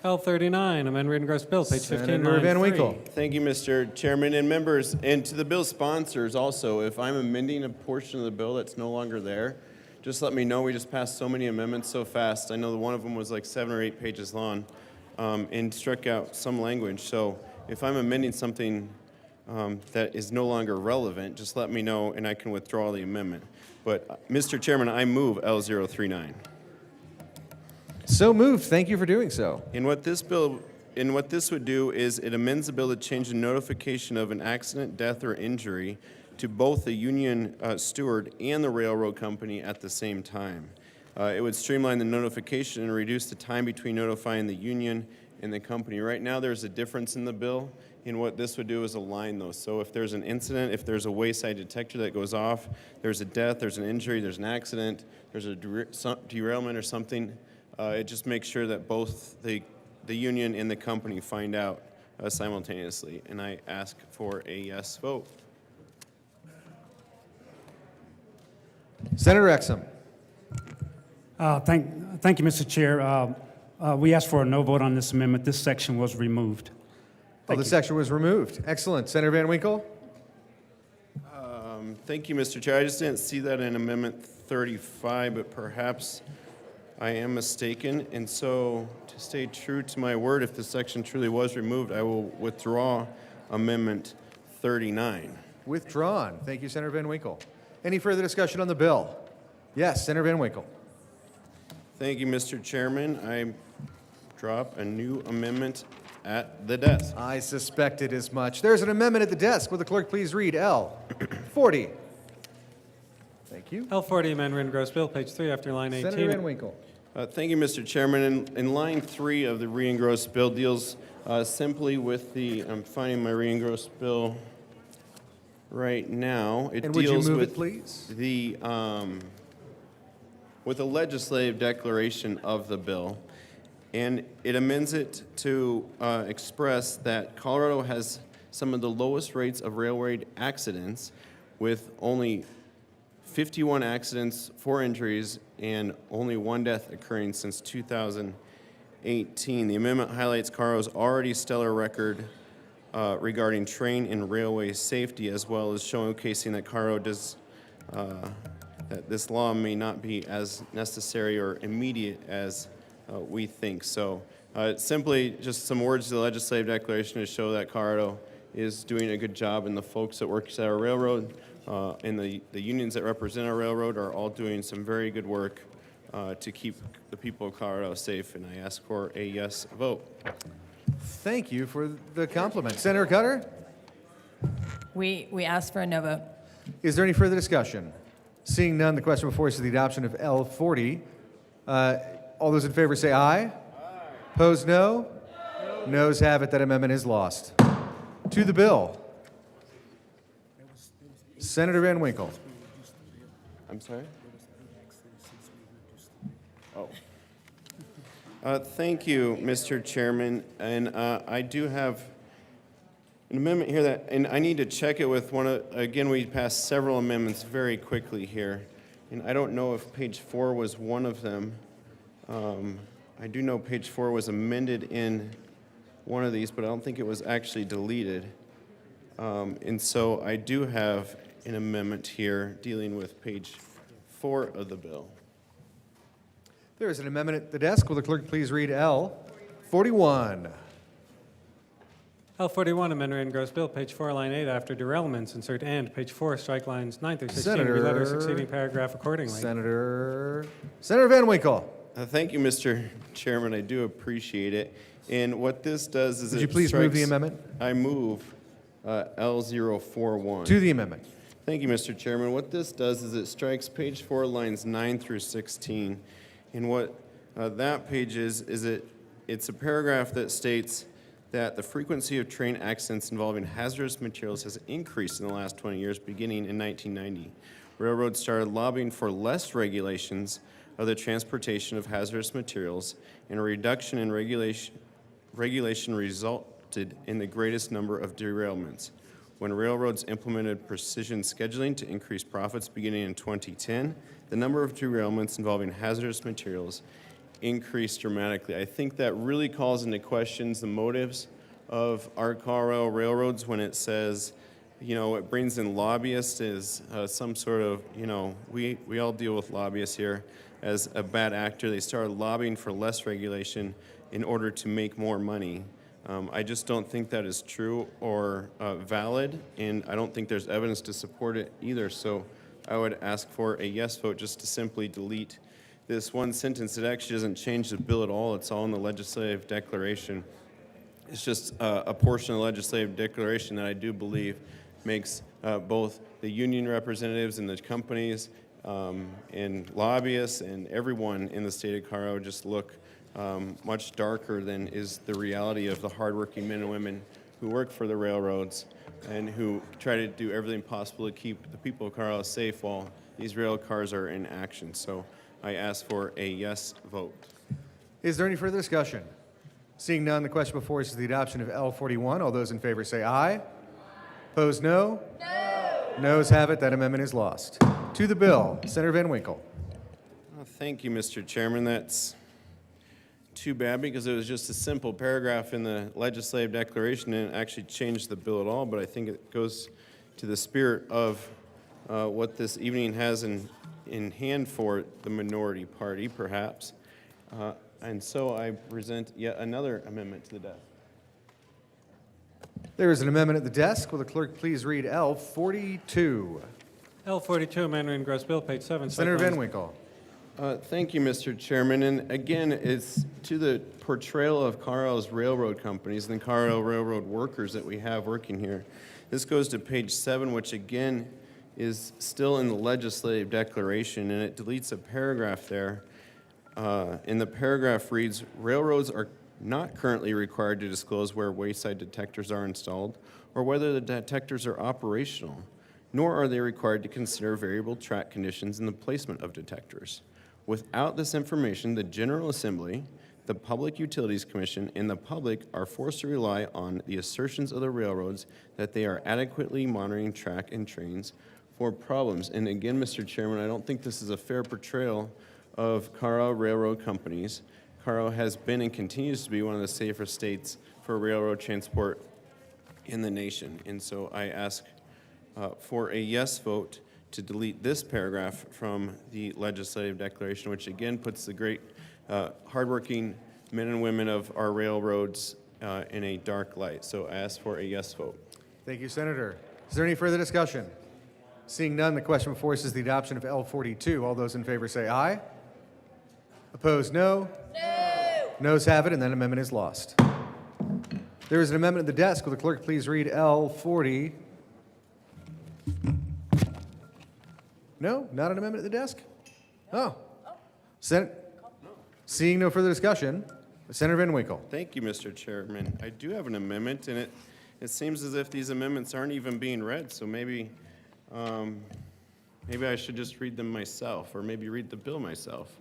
L39, amend read and gross bill, page 15, Senator line Van 3. Winkle. Thank you, Mr. Chairman and members, and to the bill sponsors also. If I'm amending a portion of the bill that's no longer there, just let me know. We just passed so many amendments so fast. I know that one of them was like 7 or 8 pages long and struck out some language. So if I'm amending something that is no longer relevant, just let me know and I can withdraw the amendment. But, Mr. Chairman, I move L039. So moved. Thank you for doing so. And what this would do is it amends the bill to change the notification of an accident, death, or injury to both the union steward and the railroad company at the same time. It would streamline the notification and reduce the time between notifying the union and the company. Right now, there's a difference in the bill, and what this would do is align those. So if there's an incident, if there's a wayside detector that goes off, there's a death, there's an injury, there's an accident, there's a derailment or something, it just makes sure that both the union and the company find out simultaneously. And I ask for a yes vote. Senator Exum. Thank you, Mr. Chair. We ask for a no vote on this amendment. This section was removed. This section was removed. Excellent. Senator Van Winkle? Thank you, Mr. Chair. I just didn't see that in Amendment 35, but perhaps I am mistaken. And so, to stay true to my word, if this section truly was removed, I will withdraw Amendment 39. Withdrawn. Thank you, Senator Van Winkle. Any further discussion on the bill? Yes, Senator Van Winkle. Thank you, Mr. Chairman. I drop a new amendment at the desk. I suspected as much. There's an amendment at the desk. Will the clerk please read L 40? Thank you. L40, amend re-engrossed bill, page 3, after line 18. Senator Van Winkle. Thank you, Mr. Chairman. In line 3 of the re-engrossed bill deals simply with the, I'm finding my re-engrossed bill right now. It And would you deals move with it, please? the with a legislative declaration of the bill, and it amends it to express that Colorado has some of the lowest rates of railroad accidents, with only 51 accidents, 4 injuries, and only 1 death occurring since 2018. The amendment highlights Colorado's already stellar record regarding train and railway safety, as well as showcasing that Colorado does that this law may not be as necessary or immediate as we think. So simply just some words to the legislative declaration to show that Colorado is doing a good job, and the folks that work at our railroad and the unions that represent our railroad are all doing some very good work to keep the people of Colorado safe, and I ask for a yes vote. Thank you for the compliment. Senator Cutter, We ask for a no vote. is there any further discussion? Seeing none, the question before us is the adoption of L 40. All those in favor say aye. Opposed, no. Noes have it. That amendment is lost. To the bill. Senator Van Winkle. I'm sorry? Oh. Thank you, Mr. Chairman. And I do have an amendment here that, and I need to check it with one of, again, we passed several amendments very quickly here. And I don't know if page 4 was one of them. I do know page 4 was amended in one of these, but I don't think it was actually deleted. And so I do have an amendment here dealing with page 4 of the bill. There is an amendment at the desk. Will the clerk please read L 41? L41, amend re-engrossed bill, page 4, line 8, after derailments, insert and, page 4, strike lines 9 through 16, Senator- read letter succeeding paragraph accordingly. Senator Van Winkle. Thank you, Mr. Chairman. I do appreciate it. And what this does is Would it you please move the strikes- amendment? I move L041. To the amendment. Thank you, Mr. Chairman. What this does is it strikes page 4, lines 9 through 16. And what that page is it's a paragraph that states that the frequency of train accidents involving hazardous materials has increased in the last 20 years, beginning in 1990. Railroads started lobbying for less regulations of the transportation of hazardous materials, and a reduction in regulation resulted in the greatest number of derailments. When railroads implemented precision scheduling to increase profits beginning in 2010, the number of derailments involving hazardous materials increased dramatically. I think that really calls into questions the motives of our Colorado railroads when it says, you know, it brings in lobbyists as some sort of, you know, we all deal with lobbyists here as a bad actor. They started lobbying for less regulation in order to make more money. I just don't think that is true or valid, and I don't think there's evidence to support it either. So I would ask for a yes vote just to simply delete this one sentence. It actually doesn't change the bill at all. It's all in the legislative declaration. It's just a portion of the legislative declaration that I do believe makes both the union representatives and the companies and lobbyists and everyone in the state of Colorado just look much darker than is the reality of the hardworking men and women who work for the railroads and who try to do everything possible to keep the people of Colorado safe while these rail cars are in action. So I ask for a yes vote. Is there any further discussion? Seeing none, the question before us is the adoption of L41. All those in favor say aye. Opposed, no. Noes have it. That amendment is lost. To the bill, Senator Van Winkle. Thank you, Mr. Chairman. That's too bad because it was just a simple paragraph in the legislative declaration and it actually changed the bill at all, but I think it goes to the spirit of what this evening has in hand for the minority party, perhaps. And so I present yet another amendment to the desk. There is an amendment at the desk. Will the clerk please read L42? L42, amendment in gross bill, page 7. Senator Sight Van lines. Winkle. Thank you, Mr. Chairman. And again, it's to the portrayal of Carlisle's railroad companies and the Carlisle Railroad workers that we have working here. This goes to page 7, which again is still in the legislative declaration, and it deletes a paragraph there. And the paragraph reads, railroads are not currently required to disclose where wayside detectors are installed or whether the detectors are operational, nor are they required to consider variable track conditions in the placement of detectors. Without this information, the General Assembly, the Public Utilities Commission, and the public are forced to rely on the assertions of the railroads that they are adequately monitoring track and trains for problems. And again, Mr. Chairman, I don't think this is a fair portrayal of Carlisle Railroad companies. Carlisle has been and continues to be one of the safer states for railroad transport in the nation. And so I ask for a yes vote to delete this paragraph from the legislative declaration, which again puts the great hardworking men and women of our railroads in a dark light. So I ask for a yes vote. Thank you, Senator. Is there any further discussion? Seeing none, the question before us is the adoption of L42. All those in favor say aye. Opposed, no. No. Noes have it, and that amendment is lost. There is an amendment at the desk. Will the clerk please read L40? No, not an amendment at the desk? Oh. Seeing no further discussion, Senator Van Winkle. Thank you, Mr. Chairman. I do have an amendment, and it seems as if these amendments aren't even being read, so maybe I should just read them myself, or maybe read the bill myself,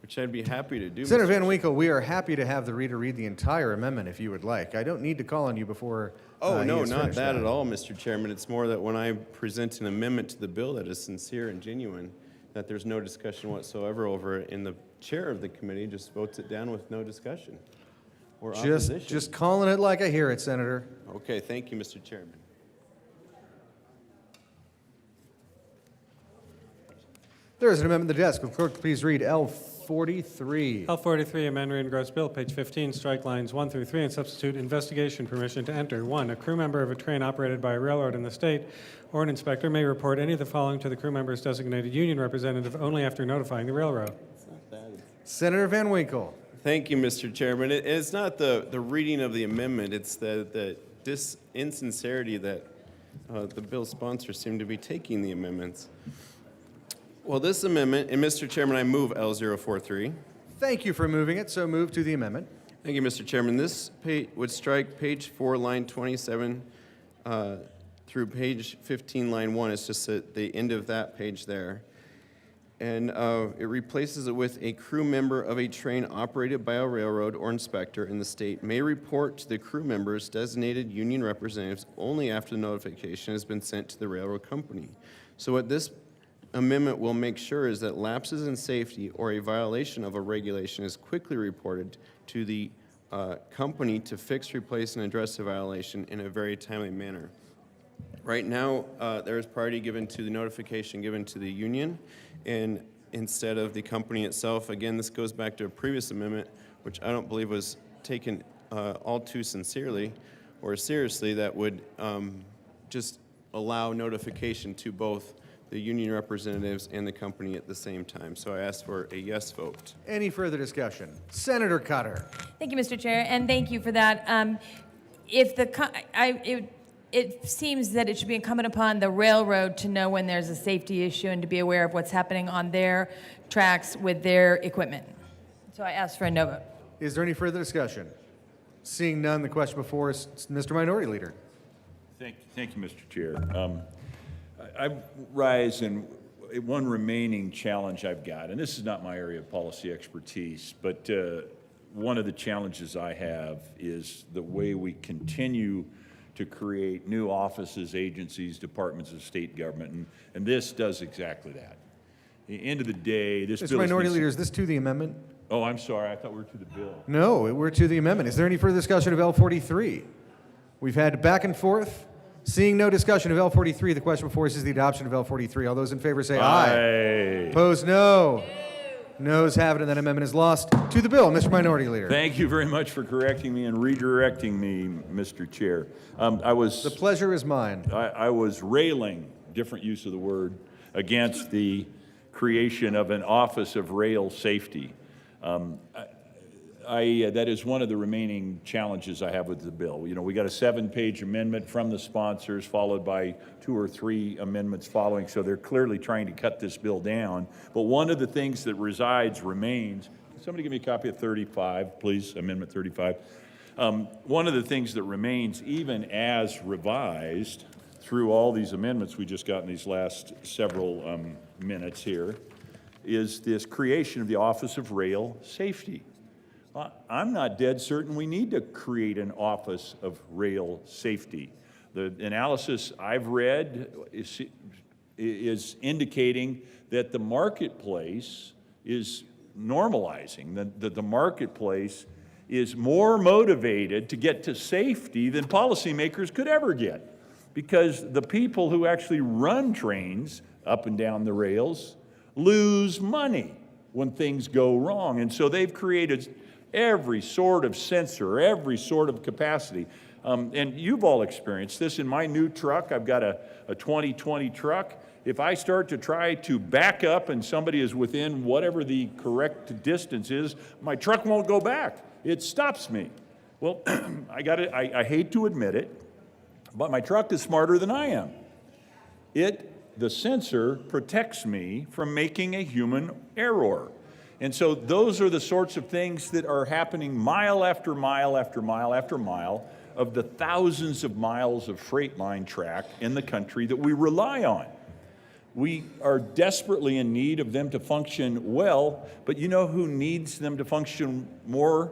which I'd be happy to do. Senator Mr. Van Winkle, we are happy to have the reader read the entire amendment if you would like. I don't need to call on you before Oh, he no, has not finished that at all, Mr. Chairman. It's more that when I present an amendment to the bill that is sincere and genuine, that there's no discussion whatsoever over it, and the chair of the committee just votes it down with no discussion or opposition. Just calling it like I hear it, Senator. Okay, thank you, Mr. Chairman. There is an amendment at the desk. Will the clerk please read L43? L43, amendment in gross bill, page 15, strike lines 1 through 3, and substitute investigation permission to enter. 1, a crew member of a train operated by a railroad in the state or an inspector may report any of the following to the crew member's designated union representative only after notifying the railroad. Senator Van Winkle. Thank you, Mr. Chairman. It's not the reading of the amendment, it's the insincerity that the bill sponsors seem to be taking the amendments. Well, this amendment, and Mr. Chairman, I move L043. Thank you for moving it. So move to the amendment. Thank you, Mr. Chairman. This would strike page 4, line 27 through page 15, line 1. It's just at the end of that page there. And it replaces it with a crew member of a train operated by a railroad or inspector in the state may report to the crew members designated union representatives only after the notification has been sent to the railroad company. So what this amendment will make sure is that lapses in safety or a violation of a regulation is quickly reported to the company to fix, replace, and address the violation in a very timely manner. Right now, there is priority given to the notification given to the union, and instead of the company itself. Again, this goes back to a previous amendment, which I don't believe was taken all too sincerely or seriously, that would just allow notification to both the union representatives and the company at the same time. So I ask for a yes vote. Any further discussion? Senator Cutter. Thank you, Mr. Chair, and thank you for that. It seems that it should be incumbent upon the railroad to know when there's a safety issue and to be aware of what's happening on their tracks with their equipment. So I ask for a no vote. Is there any further discussion? Seeing none, the question before us, Mr. Minority Leader. Thank you, Mr. Chair. I rise in one remaining challenge I've got, and this is not my area of policy expertise, but one of the challenges I have is the way we continue to create new offices, agencies, departments of state government, and this does exactly that. At the end of the day, this bill Mr. Minority Leader, is this to the amendment? Oh, I'm sorry. I thought we were to the bill. No, we're to the amendment. Is there any further discussion of L43? We've had back and forth. Seeing no discussion of L43, the question before us is the adoption of L43. All those in favor say aye. Aye. Opposed, no. Noes have it, and that amendment is lost to the bill. Mr. Minority Leader. Thank you very much for correcting me and redirecting me, Mr. Chair. The pleasure is mine. I was railing, different use of the word, against the creation of an Office of Rail Safety. That is one of the remaining challenges I have with the bill. You know, we got a 7-page amendment from the sponsors, followed by 2 or 3 amendments following, so they're clearly trying to cut this bill down. But one of the things that remains, can somebody give me a copy of 35, please, Amendment 35? One of the things that remains, even as revised through all these amendments we just got in these last several minutes here, is this creation of the Office of Rail Safety. I'm not dead certain we need to create an Office of Rail Safety. The analysis I've read is indicating that the marketplace is normalizing, that the marketplace is more motivated to get to safety than policymakers could ever get. Because the people who actually run trains up and down the rails lose money when things go wrong. And so they've created every sort of sensor, every sort of capacity. And you've all experienced this. In my new truck, I've got a 2020 truck. If I start to try to back up and somebody is within whatever the correct distance is, my truck won't go back. It stops me. Well, I hate to admit it, but my truck is smarter than I am. The sensor protects me from making a human error. And so those are the sorts of things that are happening mile after mile after mile after mile of the thousands of miles of freight line track in the country that we rely on. We are desperately in need of them to function well, but you know who needs them to function more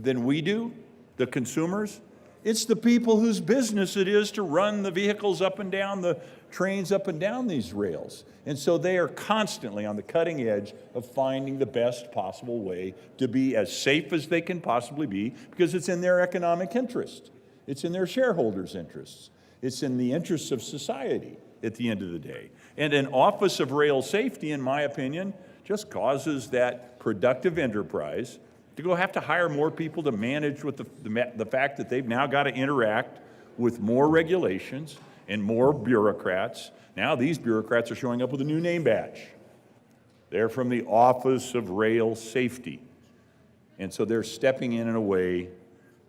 than we do? The consumers. It's the people whose business it is to run the vehicles up and down, the trains up and down these rails. And so they are constantly on the cutting edge of finding the best possible way to be as safe as they can possibly be, because it's in their economic interest. It's in their shareholders' interests. It's in the interests of society at the end of the day. And an Office of Rail Safety, in my opinion, just causes that productive enterprise to go have to hire more people to manage with the fact that they've now got to interact with more regulations and more bureaucrats. Now these bureaucrats are showing up with a new name badge. They're from the Office of Rail Safety. And so they're stepping in a way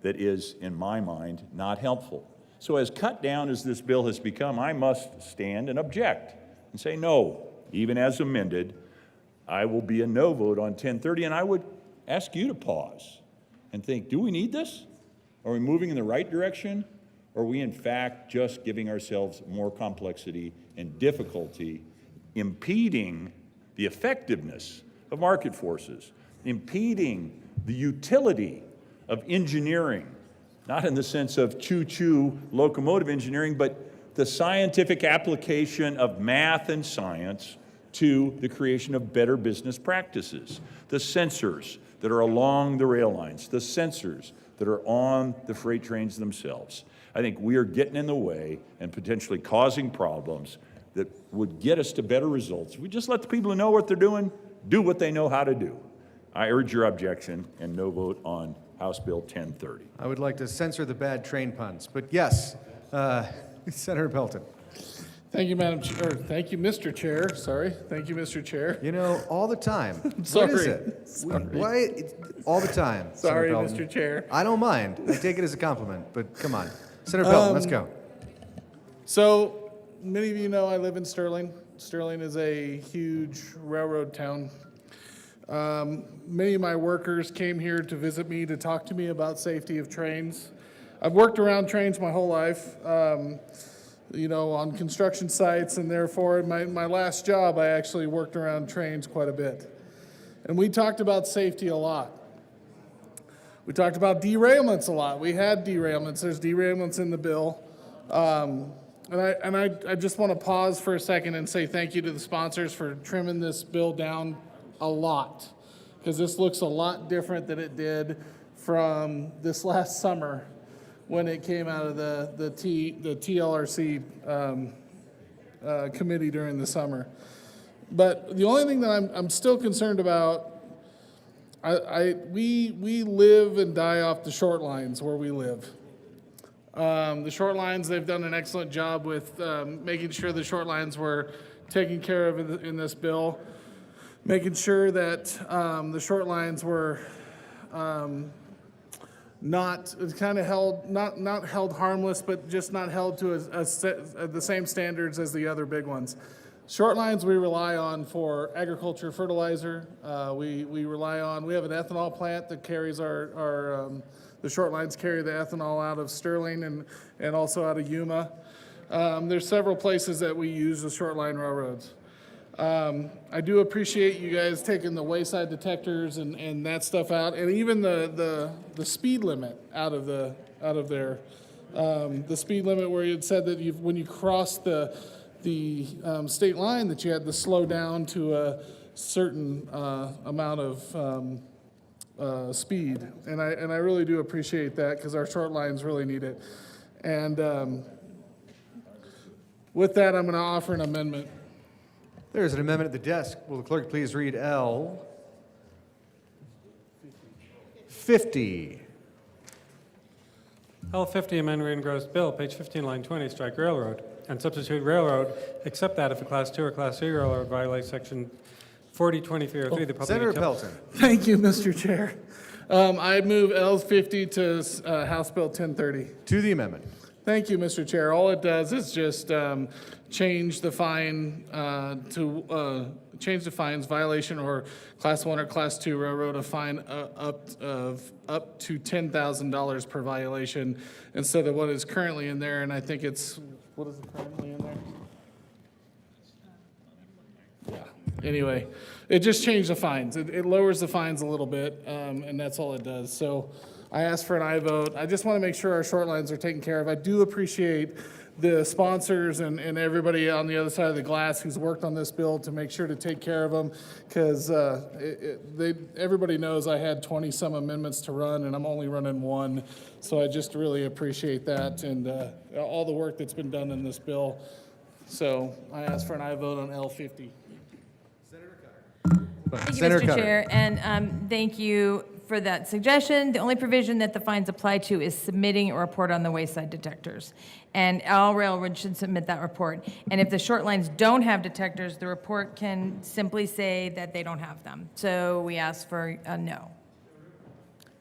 that is, in my mind, not helpful. So as cut down as this bill has become, I must stand and object and say no. Even as amended, I will be a no vote on 1030, and I would ask you to pause and think, do we need this? Are we moving in the right direction? Or are we in fact just giving ourselves more complexity and difficulty, impeding the effectiveness of market forces, impeding the utility of engineering, not in the sense of choo-choo locomotive engineering, but the scientific application of math and science to the creation of better business practices, the sensors that are along the rail lines, the sensors that are on the freight trains themselves. I think we are getting in the way and potentially causing problems that would get us to better results. If we just let the people who know what they're doing do what they know how to do. I urge your objection and no vote on House Bill 1030. I would like to censor the bad train puns, but yes, Senator Pelton. Thank you, Madam Chair. Thank you, Mr. Chair. Sorry. Thank you, Mr. Chair. You know, all the time. Sorry. What is it? Sorry. Why? All the time. Sorry, Senator Pelton. Mr. Chair. I don't mind. I take it as a compliment, but come on. Senator Pelton, let's go. So, many of you know I live in Sterling. Sterling is a huge railroad town. Many of my workers came here to visit me, to talk to me about safety of trains. I've worked around trains my whole life, you know, on construction sites, and therefore in my last job I actually worked around trains quite a bit. And we talked about safety a lot. We talked about derailments a lot. We had derailments. There's derailments in the bill. And I just want to pause for a second and say thank you to the sponsors for trimming this bill down a lot, because this looks a lot different than it did from this last summer when it came out of the TLRC committee during the summer. But the only thing that I'm still concerned about, we live and die off the short lines where we live. The short lines, they've done an excellent job with making sure the short lines were taken care of in this bill, making sure that the short lines were not kind of held, not held harmless, but just not held to the same standards as the other big ones. Short lines we rely on for agriculture fertilizer. We have an ethanol plant that carries the short lines carry the ethanol out of Sterling and also out of Yuma. There's several places that we use the short line railroads. I do appreciate you guys taking the wayside detectors and that stuff out, and even the speed limit out of there. The speed limit where you had said that when you crossed the state line that you had to slow down to a certain amount of speed, and I really do appreciate that because our short lines really need it. And with that, I'm going to offer an amendment. There's an amendment at the desk. Will the clerk please read L 50? L50, amend re-engrossed bill, page 15, line 20, strike railroad, and substitute railroad, except that if a Class 2 or Class 3 railroad violates Section 402303, the public... Senator Pelton. Thank you, Mr. Chair. I move L50 to House Bill 1030. To the amendment. Thank you, Mr. Chair. All it does is just change the fine change the fines violation or Class 1 or Class 2 railroad a fine up to $10,000 per violation instead of what is currently in there. And I think it's, what is it currently in there? Yeah. Anyway, it just changed the fines. It lowers the fines a little bit, and that's all it does. So I asked for an aye vote. I just want to make sure our short lines are taken care of. I do appreciate the sponsors and everybody on the other side of the glass who's worked on this bill to make sure to take care of them, because everybody knows I had 20-some amendments to run, and I'm only running one. So I just really appreciate that and all the work that's been done in this bill. So I ask for an aye vote on L50. Thank you, Senator Mr. Cutter. Chair, and thank you for that suggestion. The only provision that the fines apply to is submitting a report on the wayside detectors. And all railroads should submit that report. And if the short lines don't have detectors, the report can simply say that they don't have them. So we ask for a no.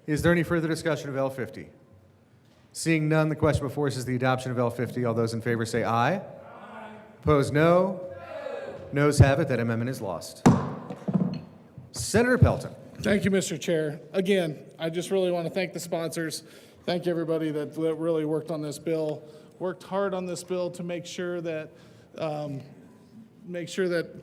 Is there any further discussion of L50? Seeing none, the question before us is the adoption of L50. All those in favor say aye. Aye. Opposed, no. Noes have it. That amendment is lost. Senator Pelton. Thank you, Mr. Chair. Again, I just really want to thank the sponsors. Thank everybody that really worked on this bill, worked hard on this bill to make sure that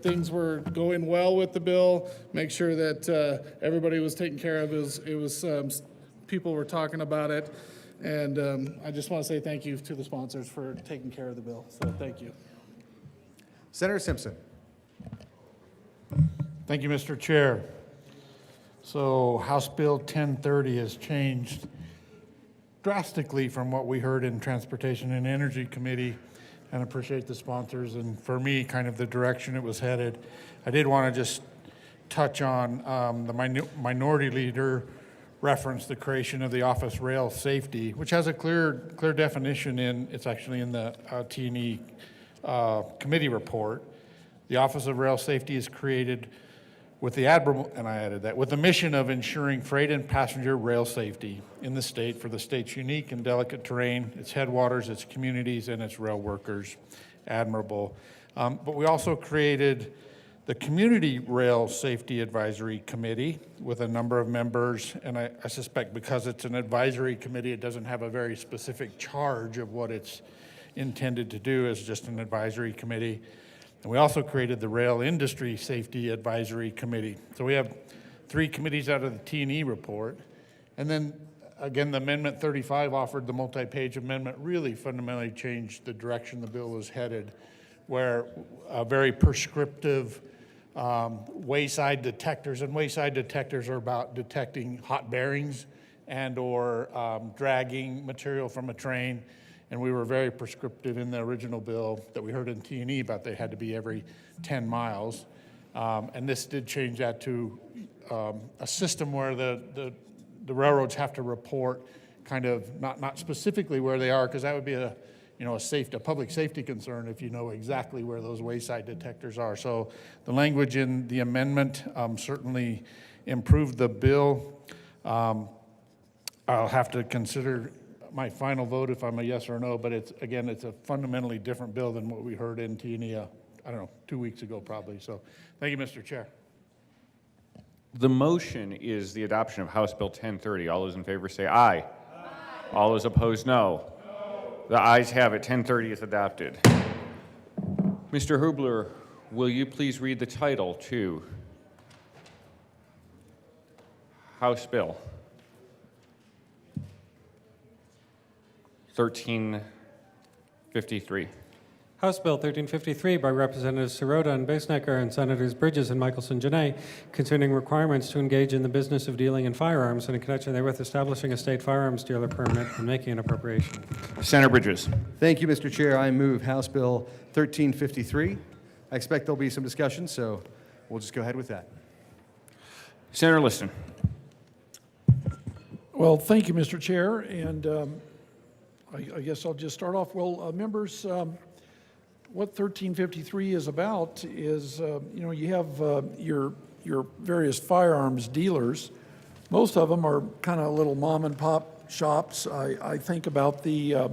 things were going well with the bill, make sure that everybody was taken care of. It was people were talking about it, and I just want to say thank you to the sponsors for taking care of the bill. So thank you. Senator Simpson. Thank you, Mr. Chair. So House Bill 1030 has changed drastically from what we heard in Transportation and Energy Committee, and appreciate the sponsors and, for me, kind of the direction it was headed. I did want to just touch on the minority leader referenced the creation of the Office Rail Safety, which has a clear definition it's actually in the T&E committee report. The Office of Rail Safety is created with the with the mission of ensuring freight and passenger rail safety in the state for the state's unique and delicate terrain, its headwaters, its communities, and its rail workers. Admirable. But we also created the Community Rail Safety Advisory Committee with a number of members, and I suspect because it's an advisory committee, it doesn't have a very specific charge of what it's intended to do as just an advisory committee. And we also created the Rail Industry Safety Advisory Committee. So we have 3 committees out of the T&E report. And then, again, the Amendment 35 offered the multi-page amendment, really fundamentally changed the direction the bill was headed, where a very prescriptive wayside detectors, and wayside detectors are about detecting hot bearings and/or dragging material from a train. And we were very prescriptive in the original bill that we heard in T&E about they had to be every 10 miles. And this did change that to a system where the railroads have to report kind of not specifically where they are, because that would be a public safety concern if you know exactly where those wayside detectors are. So the language in the amendment certainly improved the bill. I'll have to consider my final vote if I'm a yes or no, but it's a fundamentally different bill than what we heard in T&E, I don't know, 2 weeks ago probably. So thank you, Mr. Chair. The motion is the adoption of House Bill 1030. All those in favor say aye. Aye. All those opposed, no. The ayes have it. 1030 is adopted. Mr. Hubler, will you please read the title to House Bill 1353? House Bill 1353 by Representatives Sirota and Basenecker and Senators Bridges and Michelson-Janay concerning requirements to engage in the business of dealing in firearms and in connection therewith establishing a state firearms dealer permit and making an appropriation. Senator Bridges. Thank you, Mr. Chair. I move House Bill 1353. I expect there'll be some discussion, so we'll just go ahead with that. Senator Liston. Well, thank you, Mr. Chair, and I guess I'll just start off. Well, members, what 1353 is about is, you have your various firearms dealers. Most of them are kind of little mom and pop shops. I think about the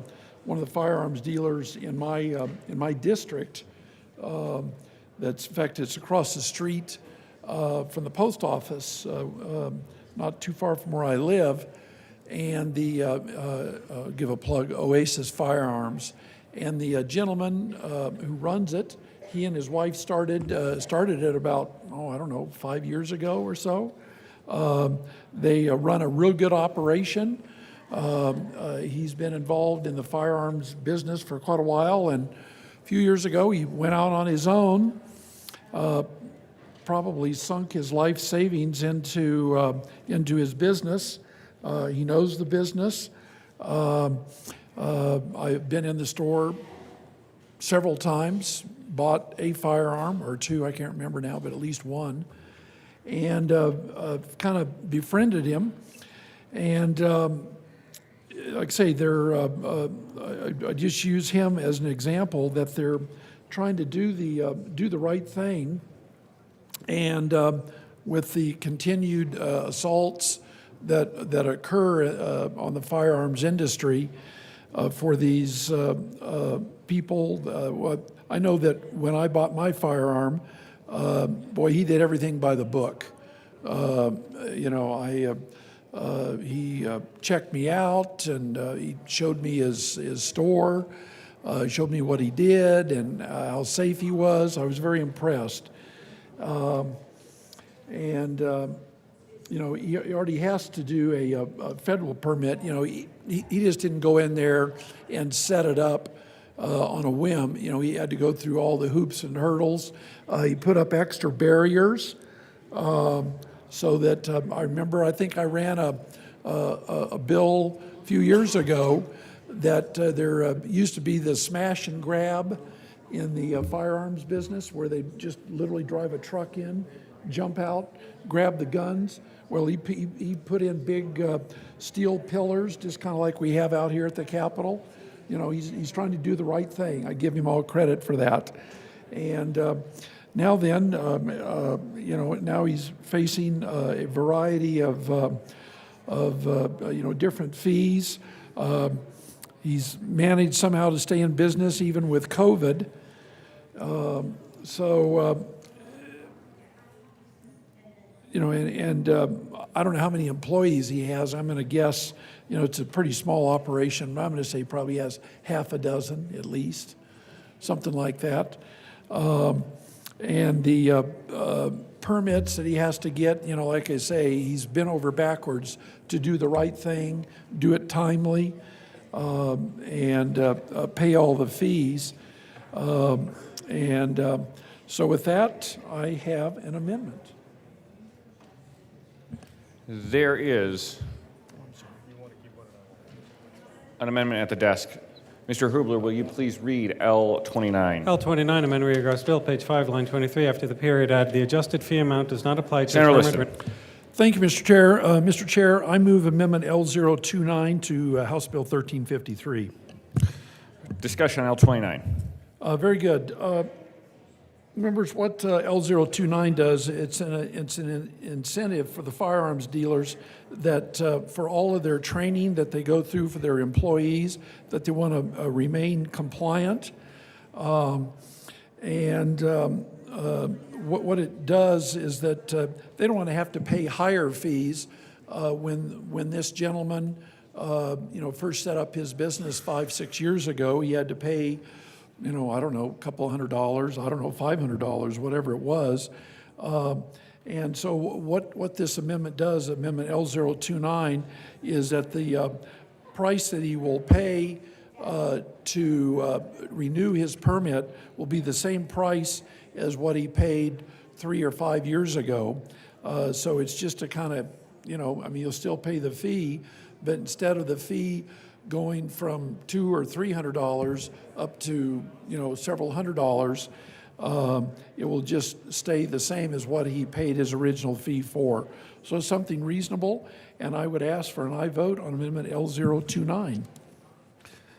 one of the firearms dealers in my district. That's, in fact, it's across the street from the post office, not too far from where I live, and give a plug, Oasis Firearms. And the gentleman who runs it, he and his wife started it about, 5 years ago or so. They run a real good operation. He's been involved in the firearms business for quite a while, and a few years ago he went out on his own, probably sunk his life savings into his business. He knows the business. I've been in the store several times, bought a firearm or two, I can't remember now, but at least one, and kind of befriended him. And like I say, I just use him as an example that they're trying to do the right thing, and with the continued assaults that occur on the firearms industry. For these people, I know that when I bought my firearm, he did everything by the book. He checked me out, and he showed me his store, showed me what he did and how safe he was. I was very impressed. He already has to do a federal permit. He just didn't go in there and set it up on a whim. He had to go through all the hoops and hurdles. He put up extra barriers so that I think I ran a bill a few years ago that there used to be the smash and grab in the firearms business where they just literally drive a truck in, jump out, grab the guns. Well, he put in big steel pillars, just kind of like we have out here at the Capitol. He's trying to do the right thing. I give him all credit for that. And now he's facing a variety of different fees. He's managed somehow to stay in business even with COVID. I don't know how many employees he has. I'm going to guess, it's a pretty small operation, but I'm going to say he probably has half a dozen at least, something like that. And the permits that he has to get, like I say, he's bent over backwards to do the right thing, do it timely, and pay all the fees. So with that, I have an amendment. There is an amendment at the desk. Mr. Hubler, will you please read L29? L29, amendment regards bill, page 5, line 23, after the period, add the adjusted fee amount does not apply to Senator permit Lister. Thank you, Mr. Chair. Mr. Chair, I move Amendment L029 to House Bill 1353. Discussion on L29. Very good. Members, what L029 does, it's an incentive for the firearms dealers that for all of their training that they go through for their employees, that they want to remain compliant. What it does is that they don't want to have to pay higher fees when this gentleman first set up his business 5-6 years ago. He had to pay, I don't know, a couple $100, I don't know, $500, whatever it was. And so what this amendment does, Amendment L029, is that the price that he will pay to renew his permit will be the same price as what he paid 3 or 5 years ago. So it's just a kind of, you'll still pay the fee, but instead of the fee going from $200 or $300 up to, several $100s, it will just stay the same as what he paid his original fee for. So something reasonable, and I would ask for an aye vote on Amendment L029.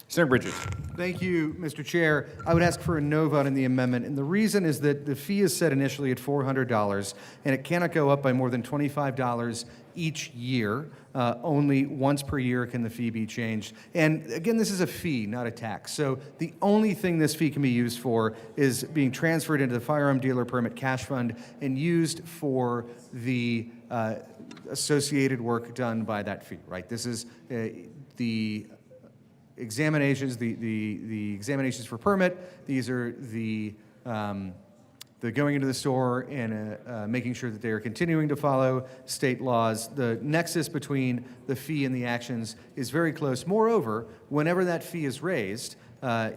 Senator Bridges. Thank you, Mr. Chair. I would ask for a no vote on the amendment, and the reason is that the fee is set initially at $400, and it cannot go up by more than $25 each year. Only once per year can the fee be changed. And again, this is a fee, not a tax. So the only thing this fee can be used for is being transferred into the firearm dealer permit cash fund and used for the associated work done by that fee, right? This is the examinations, the examinations for permit. These are the going into the store and making sure that they are continuing to follow state laws. The nexus between the fee and the actions is very close. Moreover, whenever that fee is raised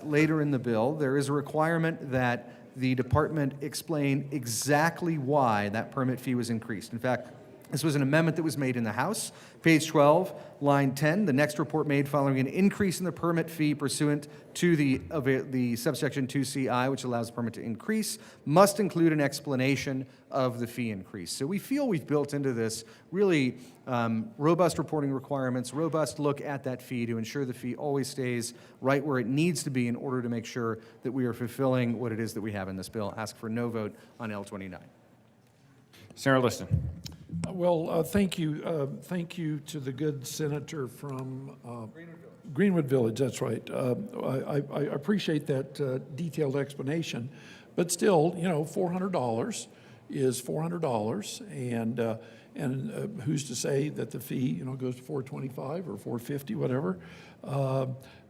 later in the bill, there is a requirement that the department explain exactly why that permit fee was increased. In fact, this was an amendment that was made in the House. Page 12, line 10, the next report made following an increase in the permit fee pursuant to the subsection 2CI, which allows the permit to increase, must include an explanation of the fee increase. So we feel we've built into this really robust reporting requirements, robust look at that fee to ensure the fee always stays right where it needs to be in order to make sure that we are fulfilling what it is that we have in this bill. Ask for no vote on L29. Senator Liston. Well, thank you. Thank you to the good senator from Greenwood Village, that's right. I appreciate that detailed explanation, but still, $400 is $400, and who's to say that the fee, goes to $425 or $450, whatever.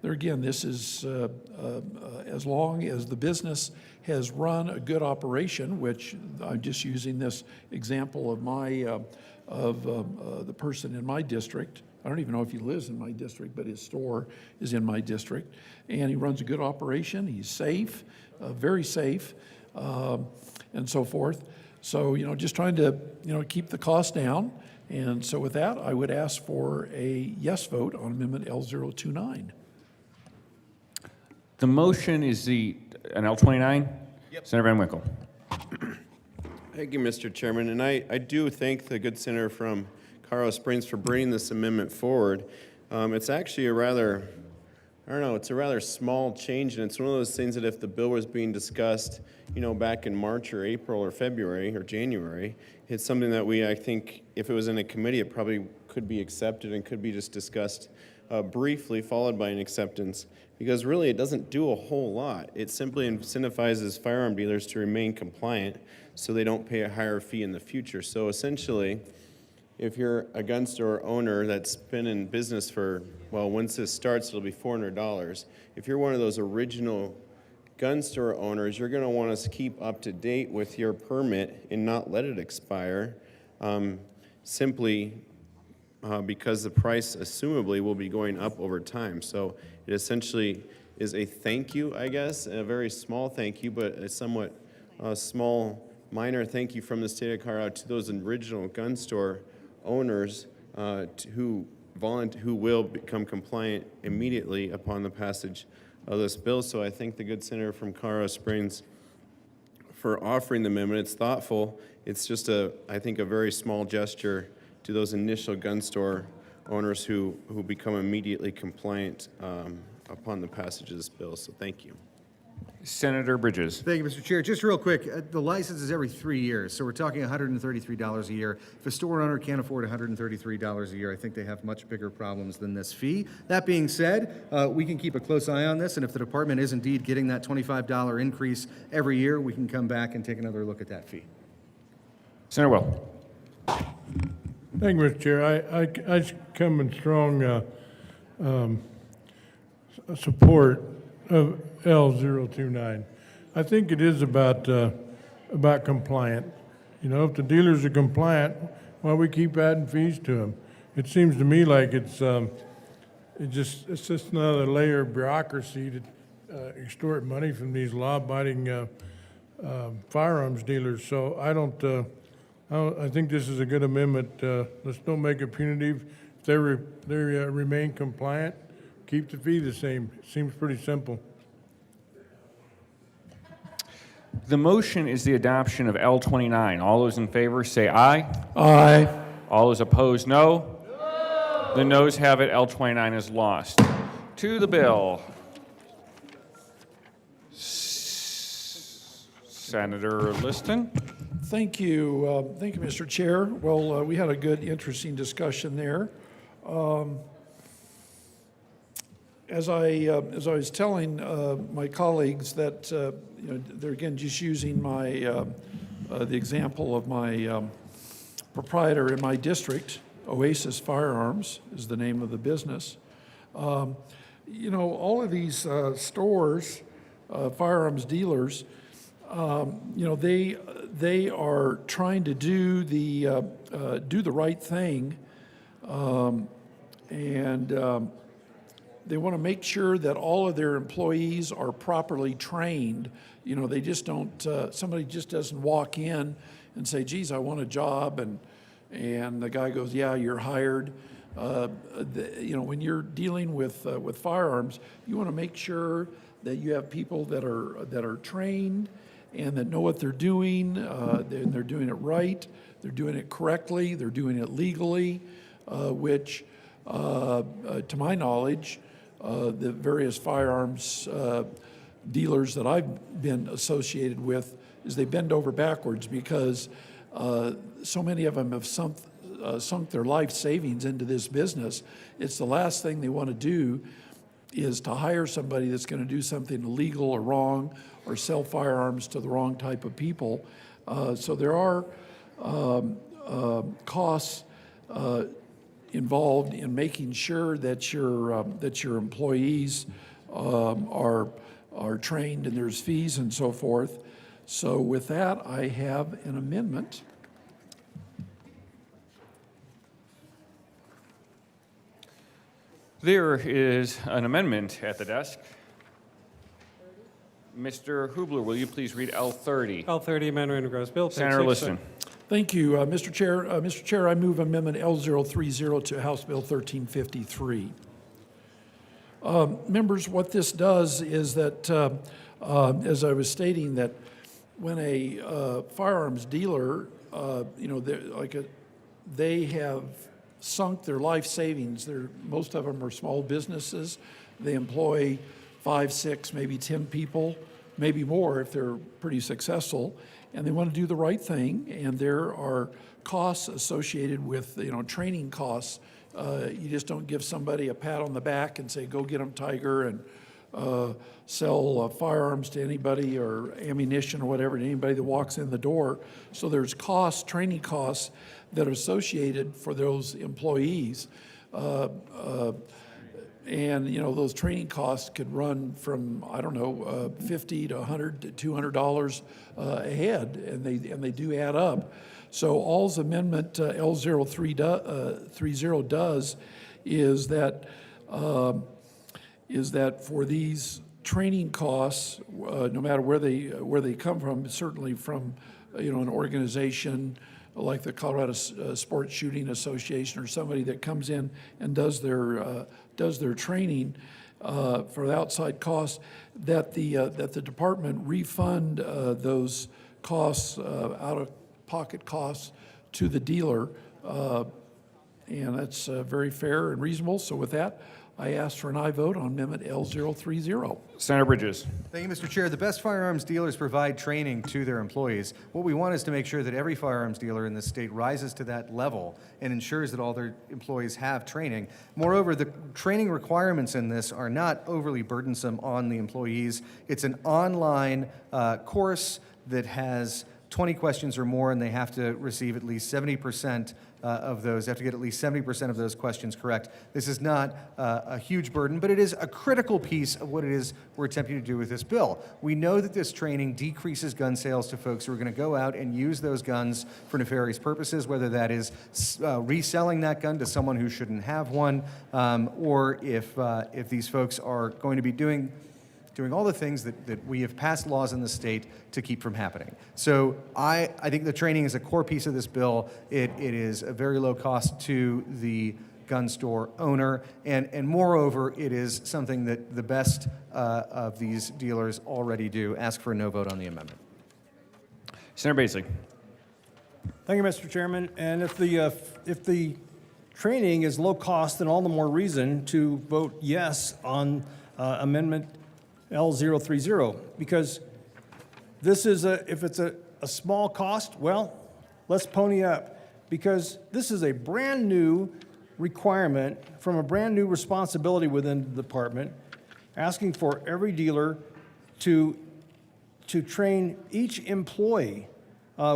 There again, this is as long as the business has run a good operation, which I'm just using this example of the person in my district. I don't even know if he lives in my district, but his store is in my district, and he runs a good operation. He's safe, very safe, and so forth. So, just trying to, keep the cost down. And so with that, I would ask for a yes vote on Amendment L029. The motion is an L29? Yep. Senator Van Winkle. Thank you, Mr. Chairman. And I do thank the good senator from Colorado Springs for bringing this amendment forward. It's actually a rather small change, and it's one of those things that if the bill was being discussed, back in March or April or February or January, it's something that I think, if it was in a committee, it probably could be accepted and could be just discussed briefly, followed by an acceptance, because really it doesn't do a whole lot. It simply incentivizes firearm dealers to remain compliant so they don't pay a higher fee in the future. So essentially, if you're a gun store owner that's been in business for, once this starts, it'll be $400. If you're one of those original gun store owners, you're going to want to keep up to date with your permit and not let it expire, simply because the price, assumably, will be going up over time. So it essentially is a thank you, I guess, a very small thank you, but a somewhat small, minor thank you from the state of Colorado to those original gun store owners who who will become compliant immediately upon the passage of this bill. So I thank the good senator from Colorado Springs for offering the amendment. It's thoughtful. It's just I think a very small gesture to those initial gun store owners who become immediately compliant upon the passage of this bill. So thank you. Senator Bridges. Thank you, Mr. Chair. Just real quick, the license is every 3 years, so we're talking $133 a year. If a store owner can't afford $133 a year, I think they have much bigger problems than this fee. That being said, we can keep a close eye on this, and if the department is indeed getting that $25 increase every year, we can come back and take another look at that fee. Senator Will. Thank you, Mr. Chair. I come in strong support of L029. I think it is about compliant. You know, if the dealers are compliant, why we keep adding fees to them? It seems to me like it's just another layer of bureaucracy to extort money from these law-abiding firearms dealers. So I think this is a good amendment. Let's don't make it punitive. If they remain compliant, keep the fee the same. Seems pretty simple. The motion is the adoption of L29. All those in favor say aye. Aye. All those opposed, no. The noes have it. L29 is lost. To the bill. Senator Liston. Thank you. Thank you, Mr. Chair. Well, we had a good, interesting discussion there. As I was telling my colleagues that, they're again just using the example of my proprietor in my district, Oasis Firearms is the name of the business. All of these stores, firearms dealers, they are trying to do the right thing, and they want to make sure that all of their employees are properly trained. They just don't. Somebody just doesn't walk in and say, "Geez, I want a job," and the guy goes, "Yeah, you're hired." When you're dealing with firearms, you want to make sure that you have people that are trained and that know what they're doing, and they're doing it right, they're doing it correctly, they're doing it legally, which, to my knowledge, the various firearms dealers that I've been associated with, is they bend over backwards because so many of them have sunk their life savings into this business. It's the last thing they want to do is to hire somebody that's going to do something illegal or wrong or sell firearms to the wrong type of people. So there are costs involved in making sure that your employees are trained, and there's fees and so forth. So with that, I have an amendment. There is an amendment at the desk. Mr. Hubler, will you please read L30? L30, amendment of gross bill. page Senator 6, Liston. Thank you, Mr. Chair. Mr. Chair, I move Amendment L030 to House Bill 1353. Members, what this does is that, as I was stating, that when a firearms dealer, they have sunk their life savings. Most of them are small businesses. They employ 5, 6, maybe 10 people, maybe more if they're pretty successful, and they want to do the right thing, and there are costs associated with, training costs. You just don't give somebody a pat on the back and say, go get them, Tiger, and sell firearms to anybody or ammunition or whatever to anybody that walks in the door. So there's costs, training costs that are associated for those employees. And those training costs could run from, $50 to $100 to $200 a head, and they do add up. So all's Amendment L030 does is that for these training costs, no matter where they come from, certainly from an organization like the Colorado Sports Shooting Association or somebody that comes in and does their training for the outside costs, that the department refund those costs, out-of-pocket costs, to the dealer, and that's very fair and reasonable. So with that, I ask for an aye vote on Amendment L030. Senator Bridges. Thank you, Mr. Chair. The best firearms dealers provide training to their employees. What we want is to make sure that every firearms dealer in this state rises to that level and ensures that all their employees have training. Moreover, the training requirements in this are not overly burdensome on the employees. It's an online course that has 20 questions or more, and they have to receive at least 70% of those. They have to get at least 70% of those questions correct. This is not a huge burden, but it is a critical piece of what it is we're attempting to do with this bill. We know that this training decreases gun sales to folks who are going to go out and use those guns for nefarious purposes, whether that is reselling that gun to someone who shouldn't have one, or if these folks are going to be doing all the things that we have passed laws in the state to keep from happening. So I think the training is a core piece of this bill. It is a very low cost to the gun store owner, and moreover, it is something that the best of these dealers already do. Ask for a no vote on the amendment. Senator Basley. Thank you, Mr. Chairman. And if the training is low cost, then all the more reason to vote yes on Amendment L030, because this is if it's a small cost, well, let's pony up, because this is a brand new requirement from a brand new responsibility within the department, asking for every dealer to train each employee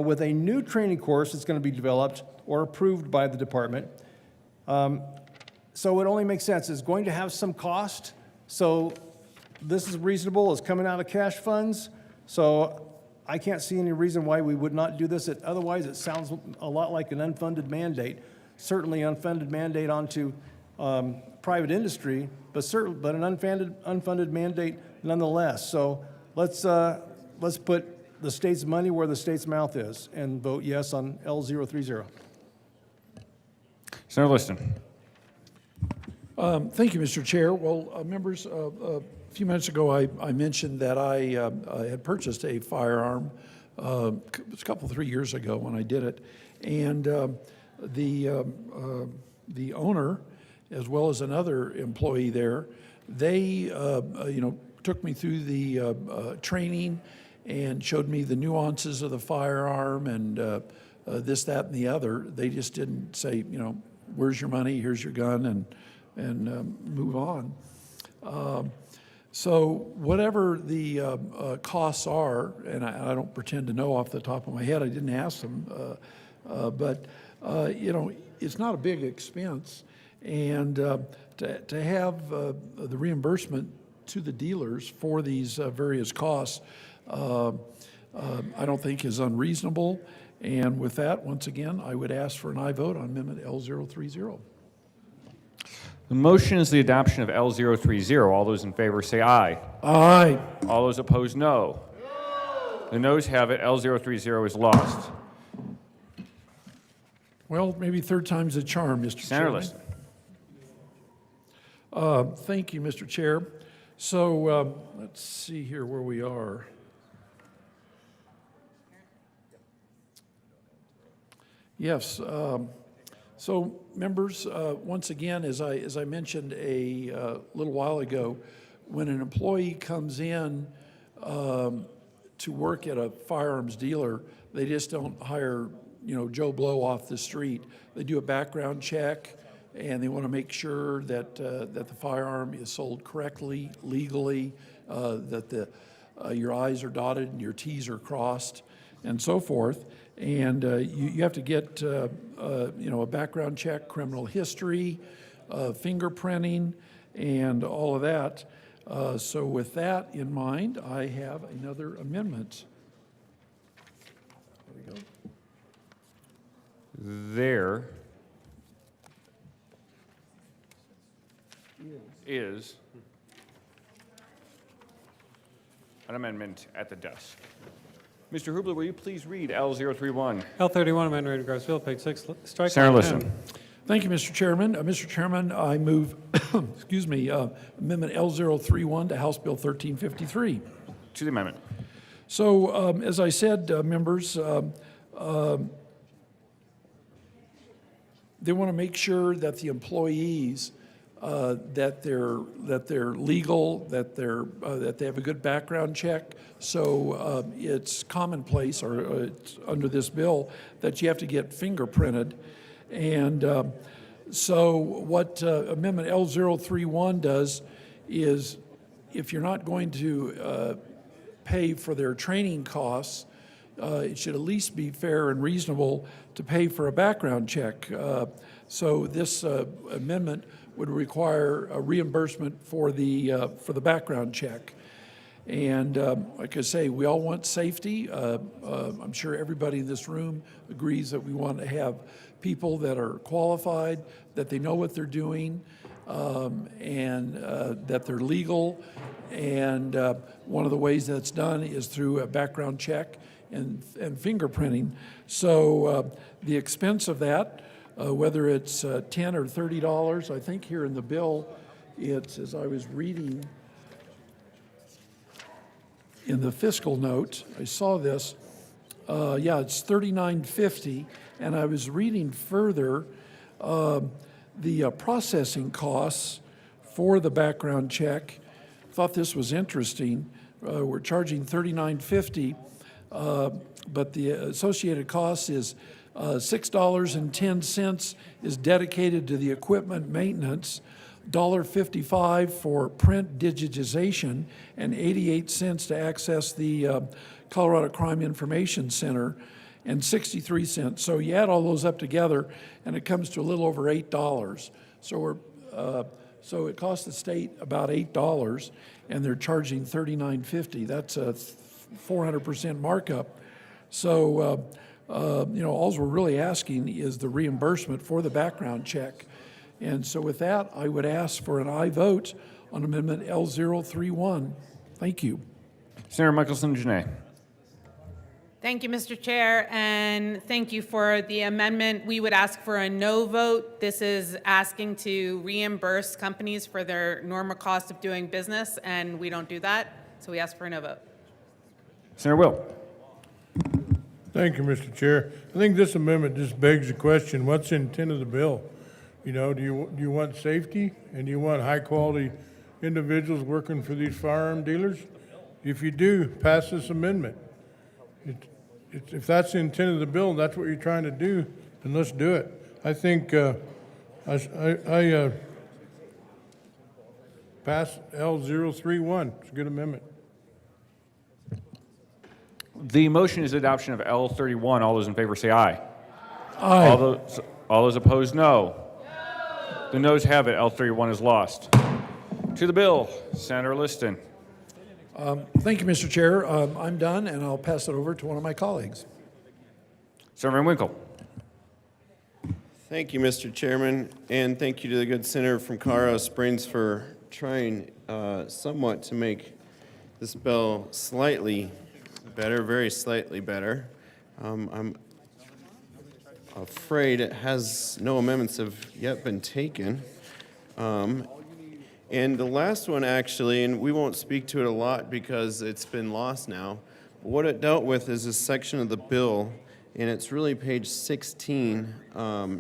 with a new training course that's going to be developed or approved by the department. So it only makes sense. It's going to have some cost, so this is reasonable. It's coming out of cash funds, so I can't see any reason why we would not do this. Otherwise, it sounds a lot like an unfunded mandate. Certainly unfunded mandate onto private industry, but an unfunded mandate nonetheless. So let's put the state's money where the state's mouth is and vote yes on L030. Senator Liston. Thank you, Mr. Chair. Well, members, a few minutes ago, I mentioned that I had purchased a firearm. It was a couple, 3 years ago when I did it, and the owner, as well as another employee there, they took me through the training and showed me the nuances of the firearm and this, that, and the other. They just didn't say, where's your money, here's your gun, and move on. So whatever the costs are, and I don't pretend to know off the top of my head, I didn't ask them, but it's not a big expense, and to have the reimbursement to the dealers for these various costs, I don't think is unreasonable. And with that, once again, I would ask for an aye vote on Amendment L030. The motion is the adoption of L030. All those in favor say aye. Aye. All those opposed, no. The noes have it. L030 is lost. Well, maybe third time's a charm, Mr. Senator Chairman. Liston. Thank you, Mr. Chair. So let's see here where we are. Yes. So, members, once again, as I mentioned a little while ago, when an employee comes in to work at a firearms dealer, they just don't hire, Joe Blow off the street. They do a background check, and they want to make sure that that the firearm is sold correctly, legally, that your I's are dotted and your T's are crossed, and so forth. And you have to get a background check, criminal history, fingerprinting, and all of that. So with that in mind, I have another amendment. There we go. There is an amendment at the desk. Mr. Hubler, will you please read L031? L31, amendment reading across bill, page 6, strike Senator line Liston. 10. Thank you, Mr. Chairman. Mr. Chairman, I move, excuse me, Amendment L031 to House Bill 1353. To the amendment. So, as I said, members, they want to make sure that the employees that they're legal, that they have a good background check. So it's commonplace, or it's under this bill, that you have to get fingerprinted. And so what Amendment L031 does is, if you're not going to pay for their training costs, it should at least be fair and reasonable to pay for a background check. So this amendment would require a reimbursement for the background check. And like I say, we all want safety. I'm sure everybody in this room agrees that we want to have people that are qualified, that they know what they're doing, and that they're legal. And one of the ways that's done is through a background check and fingerprinting. So the expense of that, whether it's $10 or $30, I think here in the bill, it's, as I was reading in the fiscal note, I saw this, yeah, it's $39.50, and I was reading further, the processing costs for the background check. Thought this was interesting. We're charging $39.50, but the associated cost is $6.10 is dedicated to the equipment maintenance, $1.55 for print digitization, and 88 cents to access the Colorado Crime Information Center, and 63 cents. So you add all those up together, and it comes to a little over $8. So it costs the state about $8, and they're charging $39.50. That's a 400% markup. So all we're really asking is the reimbursement for the background check. And so with that, I would ask for an aye vote on Amendment L031. Thank you. Senator Michelson Janae. Thank you, Mr. Chair, and thank you for the amendment. We would ask for a no vote. This is asking to reimburse companies for their normal cost of doing business, and we don't do that, so we ask for a no vote. Senator Will. Thank you, Mr. Chair. I think this amendment just begs the question, what's the intent of the bill? You know, do you want safety, and do you want high-quality individuals working for these firearm dealers? If you do, pass this amendment. If that's the intent of the bill, and that's what you're trying to do, then let's do it. I think I pass L031. It's a good amendment. The motion is adoption of L31. All those in favor say aye. Aye. All those opposed, no. The noes have it. L31 is lost. To the bill, Senator Liston. Thank you, Mr. Chair. I'm done, and I'll pass it over to one of my colleagues. Senator Van Winkle. Thank you, Mr. Chairman, and thank you to the good senator from Colorado Springs for trying somewhat to make this bill slightly better, very slightly better. I'm afraid it has no amendments have yet been taken. And the last one, actually, and we won't speak to it a lot because it's been lost now, but what it dealt with is a section of the bill, and it's really page 16,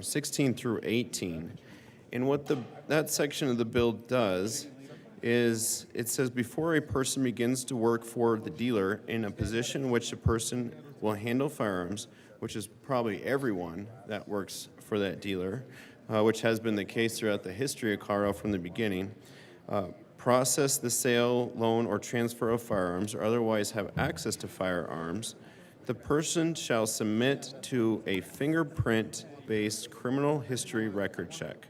16 through 18. And what that section of the bill does is it says, before a person begins to work for the dealer in a position in which the person will handle firearms, which is probably everyone that works for that dealer, which has been the case throughout the history of Colorado from the beginning, process the sale, loan, or transfer of firearms, or otherwise have access to firearms, the person shall submit to a fingerprint-based criminal history record check.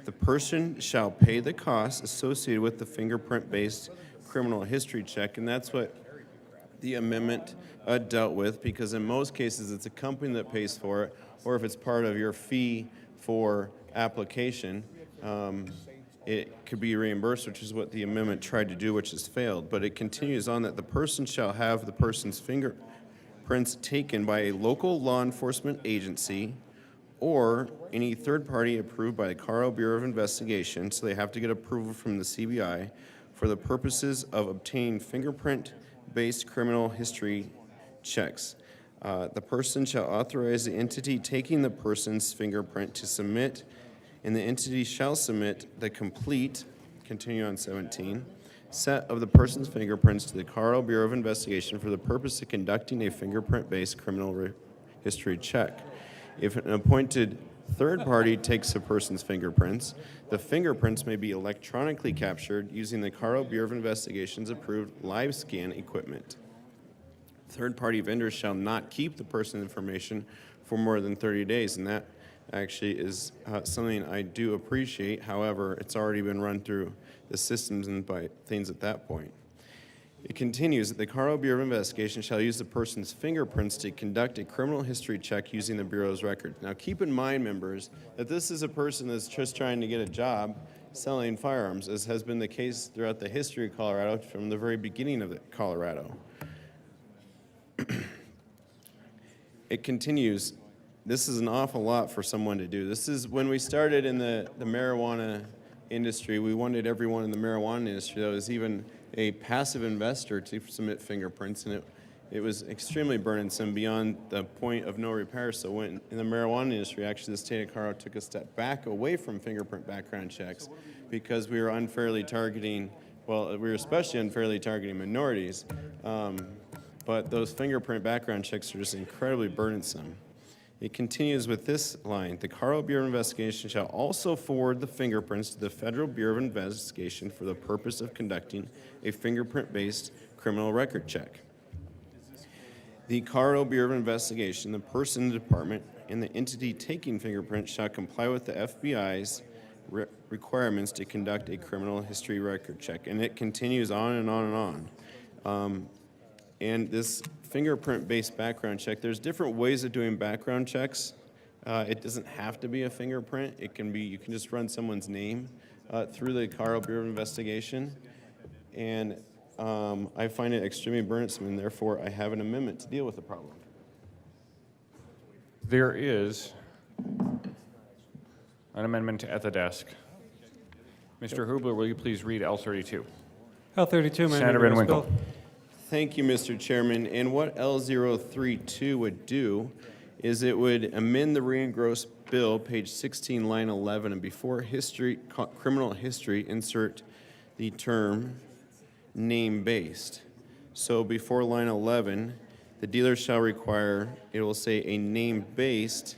The person shall pay the costs associated with the fingerprint-based criminal history check, and that's what the amendment dealt with, because in most cases it's a company that pays for it, or if it's part of your fee for application, it could be reimbursed, which is what the amendment tried to do, which has failed. But it continues on that the person shall have the person's fingerprints taken by a local law enforcement agency or any third party approved by the Colorado Bureau of Investigation, so they have to get approval from the CBI for the purposes of obtaining fingerprint-based criminal history checks. The person shall authorize the entity taking the person's fingerprint to submit, and the entity shall submit the complete, continue on 17, set of the person's fingerprints to the Colorado Bureau of Investigation for the purpose of conducting a fingerprint-based criminal history check. If an appointed third party takes a person's fingerprints, the fingerprints may be electronically captured using the Colorado Bureau of Investigation's approved live scan equipment. Third-party vendors shall not keep the person's information for more than 30 days, and that actually is something I do appreciate. However, it's already been run through the systems and by things at that point. It continues that the Colorado Bureau of Investigation shall use the person's fingerprints to conduct a criminal history check using the Bureau's records. Now, keep in mind, members, that this is a person that's just trying to get a job selling firearms, as has been the case throughout the history of Colorado from the very beginning of Colorado. It continues, this is an awful lot for someone to do. This is when we started in the marijuana industry, we wanted everyone in the marijuana industry that was even a passive investor to submit fingerprints, and it was extremely burdensome beyond the point of no repair. So when in the marijuana industry, actually the state of Colorado took a step back away from fingerprint background checks because we were unfairly targeting, well, we were especially unfairly targeting minorities. But those fingerprint background checks are just incredibly burdensome. It continues with this line, the Colorado Bureau of Investigation shall also forward the fingerprints to the Federal Bureau of Investigation for the purpose of conducting a fingerprint-based criminal record check. The Colorado Bureau of Investigation, the person in the department, and the entity taking fingerprints shall comply with the FBI's requirements to conduct a criminal history record check. And it continues on and on and on. And this fingerprint-based background check, there's different ways of doing background checks. It doesn't have to be a fingerprint. It can be, you can just run someone's name through the Colorado Bureau of Investigation. And I find it extremely burdensome, and therefore I have an amendment to deal with the problem. There is an amendment at the desk. Mr. Hubler, will you please read L32? L32, Senator Van Winkle. Thank you, Mr. Chairman. And what L032 would do is it would amend the re-engrossed bill, page 16, line 11, and before history, criminal history, insert the term name-based. So before line 11, the dealer shall require, it will say a name-based,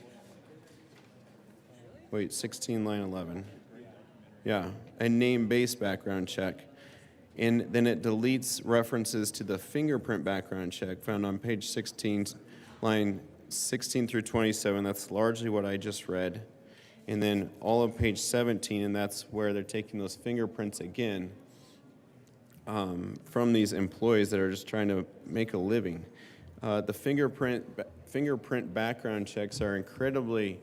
wait, 16, line 11. Yeah, a name-based background check. And then it deletes references to the fingerprint background check found on page 16, line 16 through 27. That's largely what I just read. And then all of page 17, and that's where they're taking those fingerprints again from these employees that are just trying to make a living. The fingerprint background checks are incredibly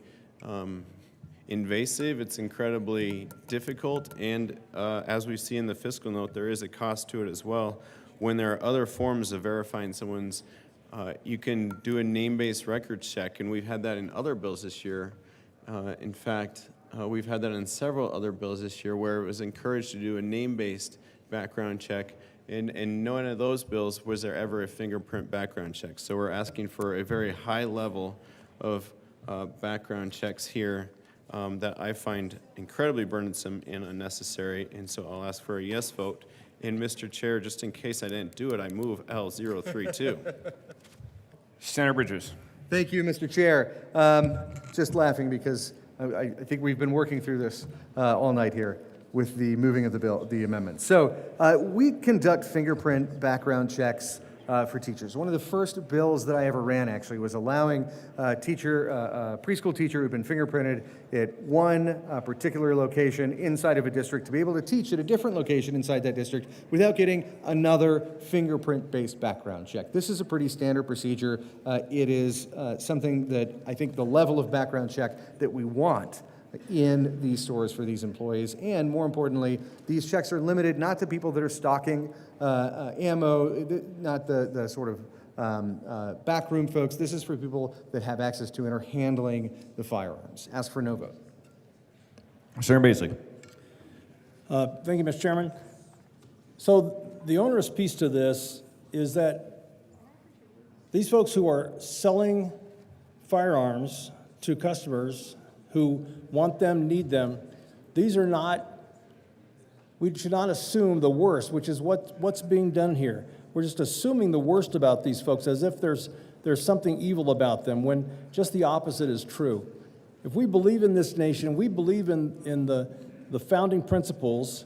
invasive, it's incredibly difficult, and as we see in the fiscal note, there is a cost to it as well. When there are other forms of verifying someone's, you can do a name-based record check, and we've had that in other bills this year. In fact, we've had that in several other bills this year where it was encouraged to do a name-based background check, and in none of those bills was there ever a fingerprint background check. So we're asking for a very high level of background checks here that I find incredibly burdensome and unnecessary, and so I'll ask for a yes vote. And Mr. Chair, just in case I didn't do it, I move L032. Senator Bridges. Thank you, Mr. Chair. Just laughing because I think we've been working through this all night here with the moving of the bill, the amendment. So we conduct fingerprint background checks for teachers. One of the first bills that I ever ran actually was allowing a preschool teacher who'd been fingerprinted at one particular location inside of a district to be able to teach at a different location inside that district without getting another fingerprint-based background check. This is a pretty standard procedure. It is something that I think the level of background check that we want in these stores for these employees. And more importantly, these checks are limited not to people that are stocking ammo, not the sort of backroom folks. This is for people that have access to and are handling the firearms. Ask for no vote. Senator Baisley. Thank you, Mr. Chairman. So the onerous piece to this is that these folks who are selling firearms to customers who want them, need them, these are not, we should not assume the worst, which is what's being done here. We're just assuming the worst about these folks as if there's something evil about them when just the opposite is true. If we believe in this nation, we believe in the founding principles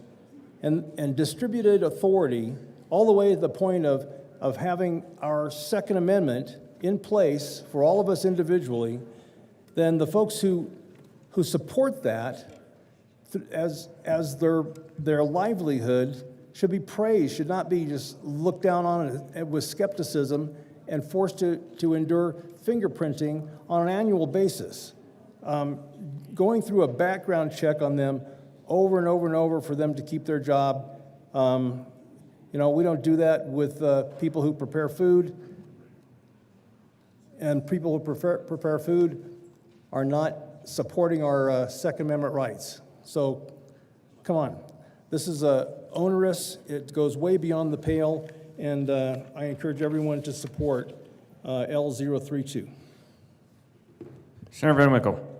and distributed authority all the way to the point of having our Second Amendment in place for all of us individually, then the folks who support that as their livelihood should be praised, should not be just looked down on with skepticism and forced to endure fingerprinting on an annual basis. Going through a background check on them over and over and over for them to keep their job. We don't do that with people who prepare food, and people who prepare food are not supporting our Second Amendment rights. So, come on. This is onerous. It goes way beyond the pale, and I encourage everyone to support L032. Senator Van Winkle.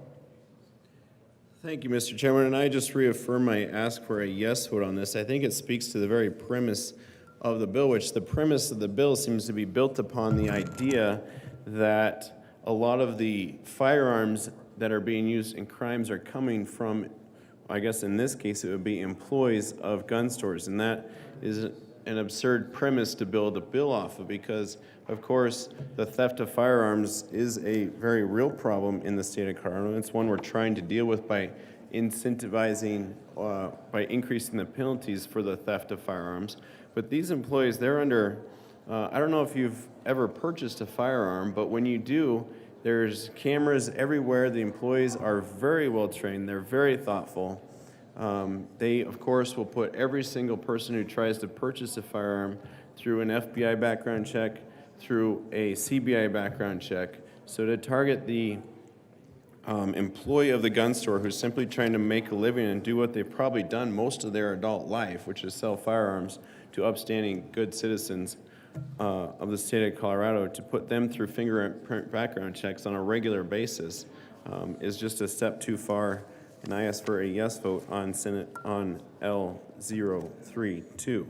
Thank you, Mr. Chairman, and I just reaffirm my ask for a yes vote on this. I think it speaks to the very premise of the bill, which the premise of the bill seems to be built upon the idea that a lot of the firearms that are being used in crimes are coming from, I guess in this case it would be employees of gun stores, and that is an absurd premise to build a bill off of because, of course, the theft of firearms is a very real problem in the state of Colorado. It's one we're trying to deal with by incentivizing, by increasing the penalties for the theft of firearms. But these employees, they're under, I don't know if you've ever purchased a firearm, but when you do, there's cameras everywhere. The employees are very well trained. They're very thoughtful. They, of course, will put every single person who tries to purchase a firearm through an FBI background check, through a CBI background check. So to target the employee of the gun store who's simply trying to make a living and do what they've probably done most of their adult life, which is sell firearms to upstanding good citizens of the state of Colorado, to put them through fingerprint background checks on a regular basis is just a step too far. And I ask for a yes vote on Senate on L032.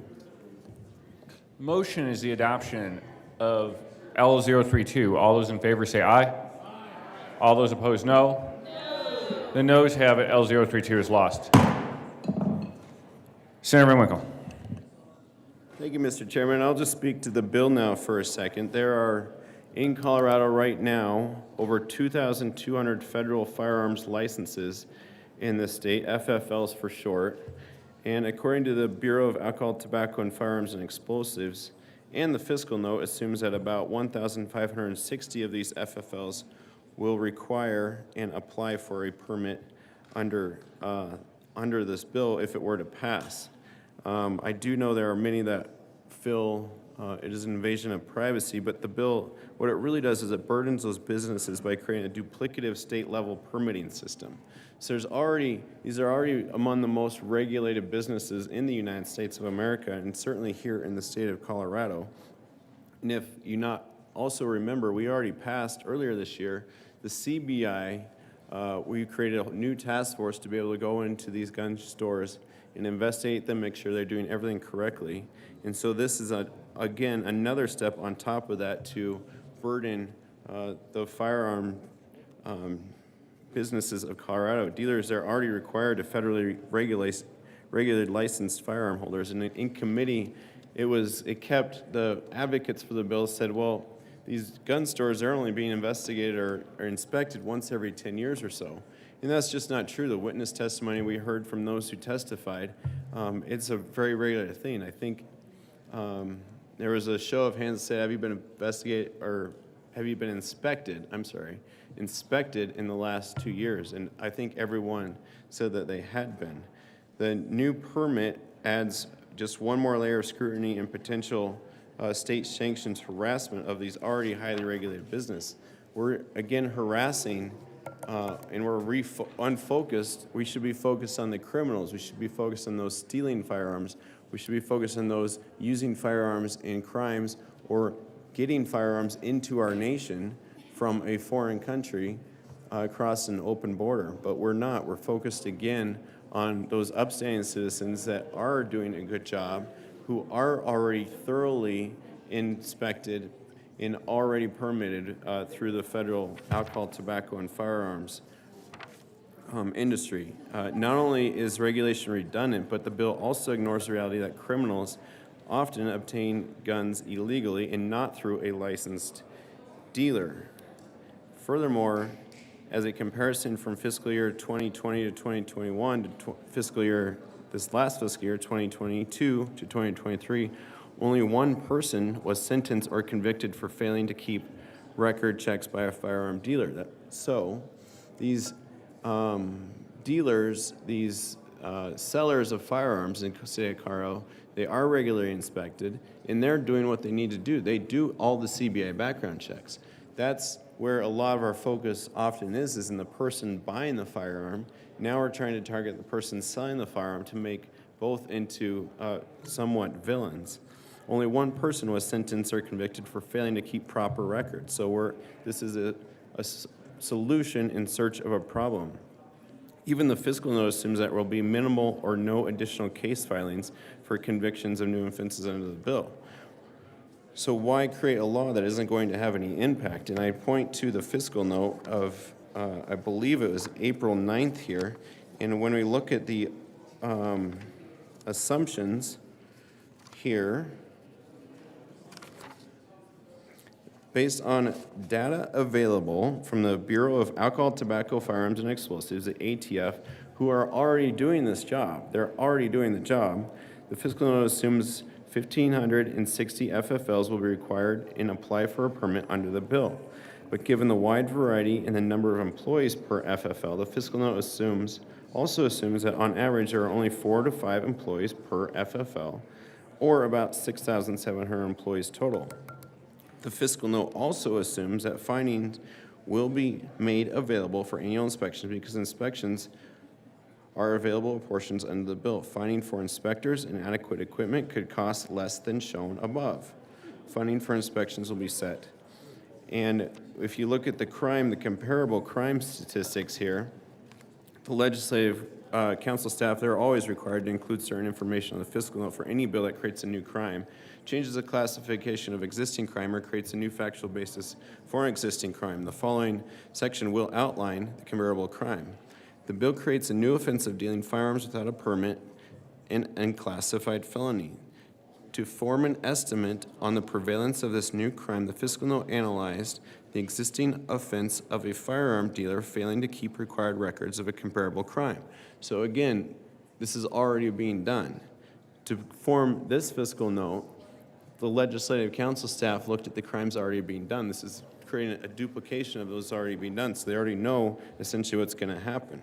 Motion is the adoption of L032. All those in favor say aye. All those opposed, no. The noes have it. L032 is lost. Senator Van Winkle. Thank you, Mr. Chairman. I'll just speak to the bill now for a second. There are, in Colorado right now, over 2,200 federal firearms licenses in the state, FFLs for short. And according to the Bureau of Alcohol, Tobacco, and Firearms and Explosives, and the fiscal note assumes that about 1,560 of these FFLs will require and apply for a permit under this bill if it were to pass. I do know there are many that feel it is an invasion of privacy, but the bill, what it really does is it burdens those businesses by creating a duplicative state-level permitting system. So these are already among the most regulated businesses in the United States of America, and certainly here in the state of Colorado. And if you not also remember, we already passed earlier this year the CBI. We created a new task force to be able to go into these gun stores and investigate them, make sure they're doing everything correctly. And so this is, again, another step on top of that to burden the firearm businesses of Colorado. Dealers are already required to federally regulated licensed firearm holders. And in committee, it kept, the advocates for the bill said, well, these gun stores are only being investigated or inspected once every 10 years or so. And that's just not true. The witness testimony we heard from those who testified, it's a very regular thing. I think there was a show of hands that said, have you been investigated, or have you been inspected in the last 2 years? And I think everyone said that they had been. The new permit adds just one more layer of scrutiny and potential state-sanctioned harassment of these already highly regulated business. We're, again, harassing, and we're unfocused. We should be focused on the criminals. We should be focused on those stealing firearms. We should be focused on those using firearms in crimes or getting firearms into our nation from a foreign country across an open border. But we're not. We're focused, again, on those upstanding citizens that are doing a good job, who are already thoroughly inspected and already permitted through the federal alcohol, tobacco, and firearms industry. Not only is regulation redundant, but the bill also ignores the reality that criminals often obtain guns illegally and not through a licensed dealer. Furthermore, as a comparison from fiscal year 2020 to 2021 to this last fiscal year, 2022 to 2023, only one person was sentenced or convicted for failing to keep record checks by a firearm dealer. So these dealers, these sellers of firearms in the city of Caro, they are regularly inspected, and they're doing what they need to do. They do all the CBI background checks. That's where a lot of our focus often is in the person buying the firearm. Now we're trying to target the person selling the firearm to make both into somewhat villains. Only one person was sentenced or convicted for failing to keep proper records. So this is a solution in search of a problem. Even the fiscal note assumes that there will be minimal or no additional case filings for convictions of new offenses under the bill. So why create a law that isn't going to have any impact? And I point to the fiscal note of, I believe it was April 9th here, and when we look at the assumptions here, based on data available from the Bureau of Alcohol, Tobacco, Firearms, and Explosives, the ATF, who are already doing this job. They're already doing the job. The fiscal note assumes 1,560 FFLs will be required and apply for a permit under the bill. But given the wide variety and the number of employees per FFL, the fiscal note also assumes that on average there are only 4 to 5 employees per FFL, or about 6,700 employees total. The fiscal note also assumes that findings will be made available for annual inspections because inspections are available portions under the bill. Funding for inspectors and adequate equipment could cost less than shown above. Funding for inspections will be set. And if you look at the comparable crime statistics here, the legislative council staff, they're always required to include certain information on the fiscal note for any bill that creates a new crime, changes the classification of existing crime, or creates a new factual basis for an existing crime. The following section will outline the comparable crime. The bill creates a new offense of dealing firearms without a permit and unclassified felony. To form an estimate on the prevalence of this new crime, the fiscal note analyzed the existing offense of a firearm dealer failing to keep required records of a comparable crime. So again, this is already being done. To form this fiscal note, the legislative council staff looked at the crimes already being done. This is creating a duplication of those already being done, so they already know essentially what's going to happen.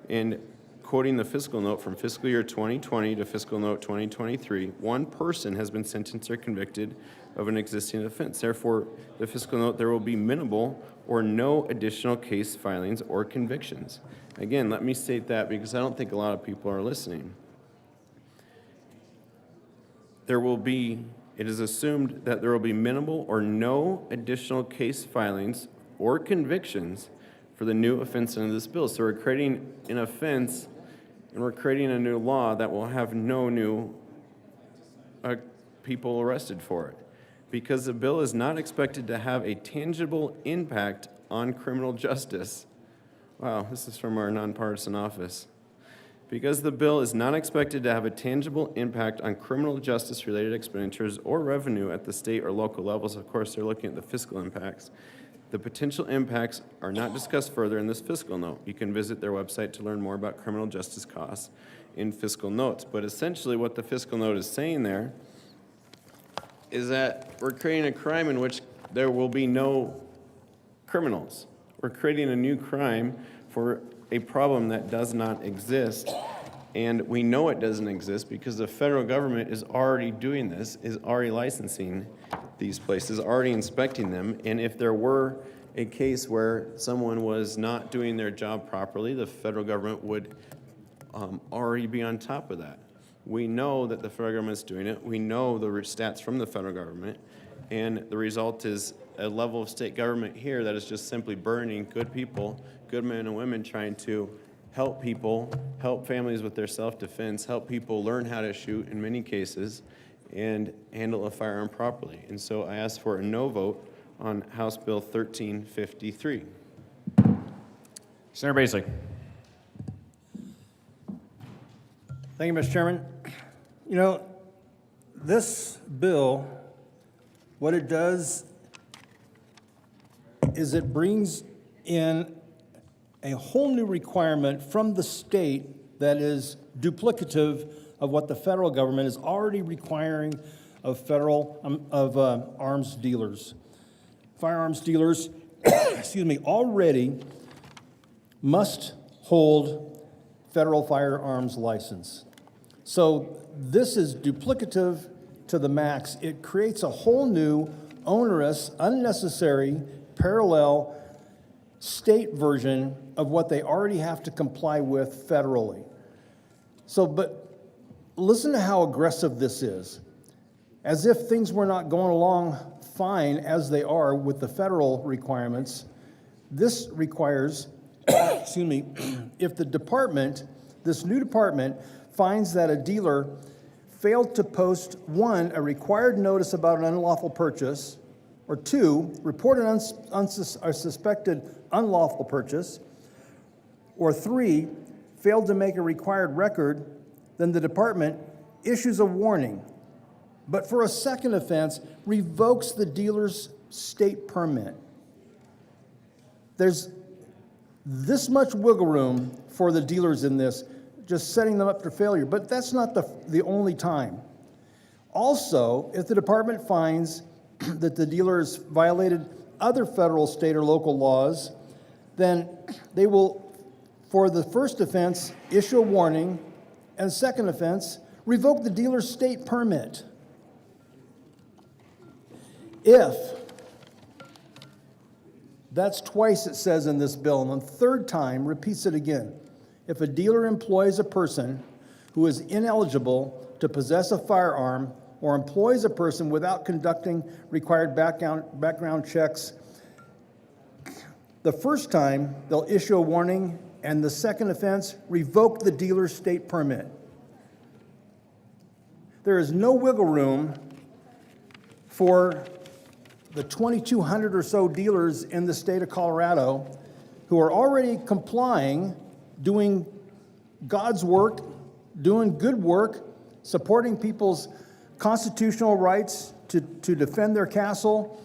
And quoting the fiscal note from fiscal year 2020 to fiscal note 2023, one person has been sentenced or convicted of an existing offense. Therefore, the fiscal note, there will be minimal or no additional case filings or convictions. Again, let me state that because I don't think a lot of people are listening. It is assumed that there will be minimal or no additional case filings or convictions for the new offense under this bill. So we're creating an offense and we're creating a new law that will have no new people arrested for it. Because the bill is not expected to have a tangible impact on criminal justice. Wow, this is from our nonpartisan office. Because the bill is not expected to have a tangible impact on criminal justice-related expenditures or revenue at the state or local levels, of course, they're looking at the fiscal impacts. The potential impacts are not discussed further in this fiscal note. You can visit their website to learn more about criminal justice costs in fiscal notes. But essentially what the fiscal note is saying there is that we're creating a crime in which there will be no criminals. We're creating a new crime for a problem that does not exist And we know it doesn't exist because the federal government is already doing this, is already licensing these places, already inspecting them. And if there were a case where someone was not doing their job properly, the federal government would already be on top of that. We know that the federal government's doing it. We know the stats from the federal government. And the result is a level of state government here that is just simply burning good people, good men and women trying to help people, help families with their self-defense, help people learn how to shoot in many cases, and handle a firearm properly. And so I ask for a no vote on House Bill 1353. Senator Baisley. Thank you, Mr. Chairman. You know, this bill, what it does is it brings in a whole new requirement from the state that is duplicative of what the federal government is already requiring of arms dealers. Firearms dealers, excuse me, already must hold federal firearms license. So this is duplicative to the max. It creates a whole new, onerous, unnecessary, parallel state version of what they already have to comply with federally. So, but listen to how aggressive this is. As if things were not going along fine as they are with the federal requirements, this requires, excuse me, if the department, this new department, finds that a dealer failed to post, 1, a required notice about an unlawful purchase, or 2, report a suspected unlawful purchase, or 3, failed to make a required record, then the department issues a warning, but for a second offense, revokes the dealer's state permit. There's this much wiggle room for the dealers in this, just setting them up for failure, but that's not the only time. Also, if the department finds that the dealer has violated other federal, state, or local laws, then they will, for the first offense, issue a warning, and second offense, revoke the dealer's state permit. If, that's twice it says in this bill, and the third time repeats it again. If a dealer employs a person who is ineligible to possess a firearm or employs a person without conducting required background checks, the first time they'll issue a warning, and the second offense, revoke the dealer's state permit. There is no wiggle room for the 2,200 or so dealers in the state of Colorado who are already complying, doing God's work, doing good work, supporting people's constitutional rights to defend their castle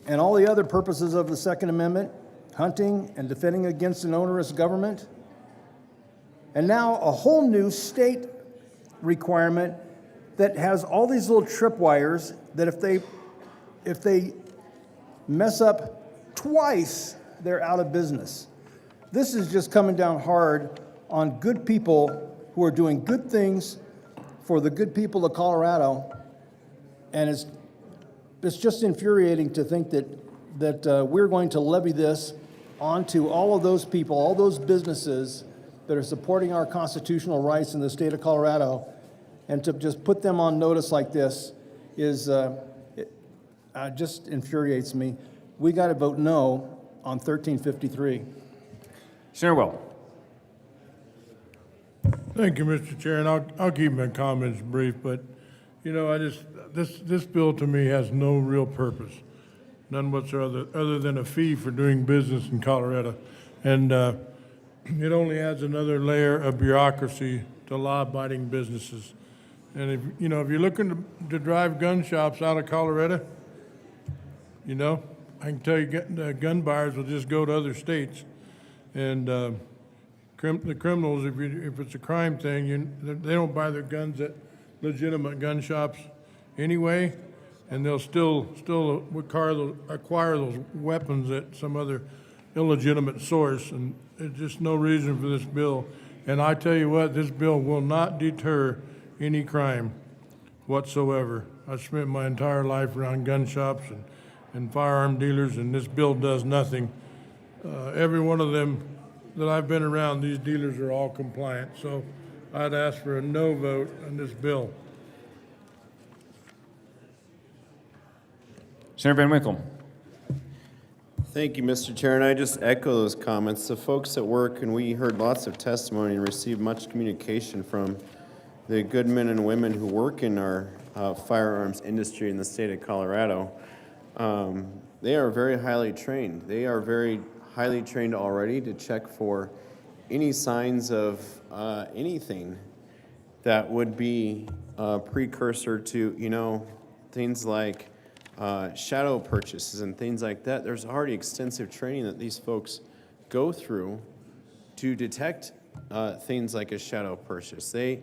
and all the other purposes of the Second Amendment, hunting and defending against an onerous government. And now a whole new state requirement that has all these little tripwires that if they mess up twice, they're out of business. This is just coming down hard on good people who are doing good things for the good people of Colorado, and it's just infuriating to think that we're going to levy this onto all of those people, all those businesses that are supporting our constitutional rights in the state of Colorado, and to just put them on notice like this is just infuriates me. We got to vote no on 1353. Senator Will. Thank you, Mr. Chair, and I'll keep my comments brief, but, you know, this bill to me has no real purpose, none whatsoever, other than a fee for doing business in Colorado. And it only adds another layer of bureaucracy to law-abiding businesses. And if you're looking to drive gun shops out of Colorado, I can tell you gun buyers will just go to other states. And the criminals, if it's a crime thing, they don't buy their guns at legitimate gun shops anyway, and they'll still acquire those weapons at some other illegitimate source. And there's just no reason for this bill And I tell you what, this bill will not deter any crime whatsoever. I spent my entire life around gun shops and firearm dealers, and this bill does nothing. Every one of them that I've been around, these dealers are all compliant. So I'd ask for a no vote on this bill. Senator Van Winkle. Thank you, Mr. Chair, and I just echo those comments. The folks at work, and we heard lots of testimony and received much communication from the good men and women who work in our firearms industry in the state of Colorado. They are very highly trained. They are very highly trained already to check for any signs of anything that would be a precursor to, things like shadow purchases and things like that. There's already extensive training that these folks go through to detect things like a shadow purchase. They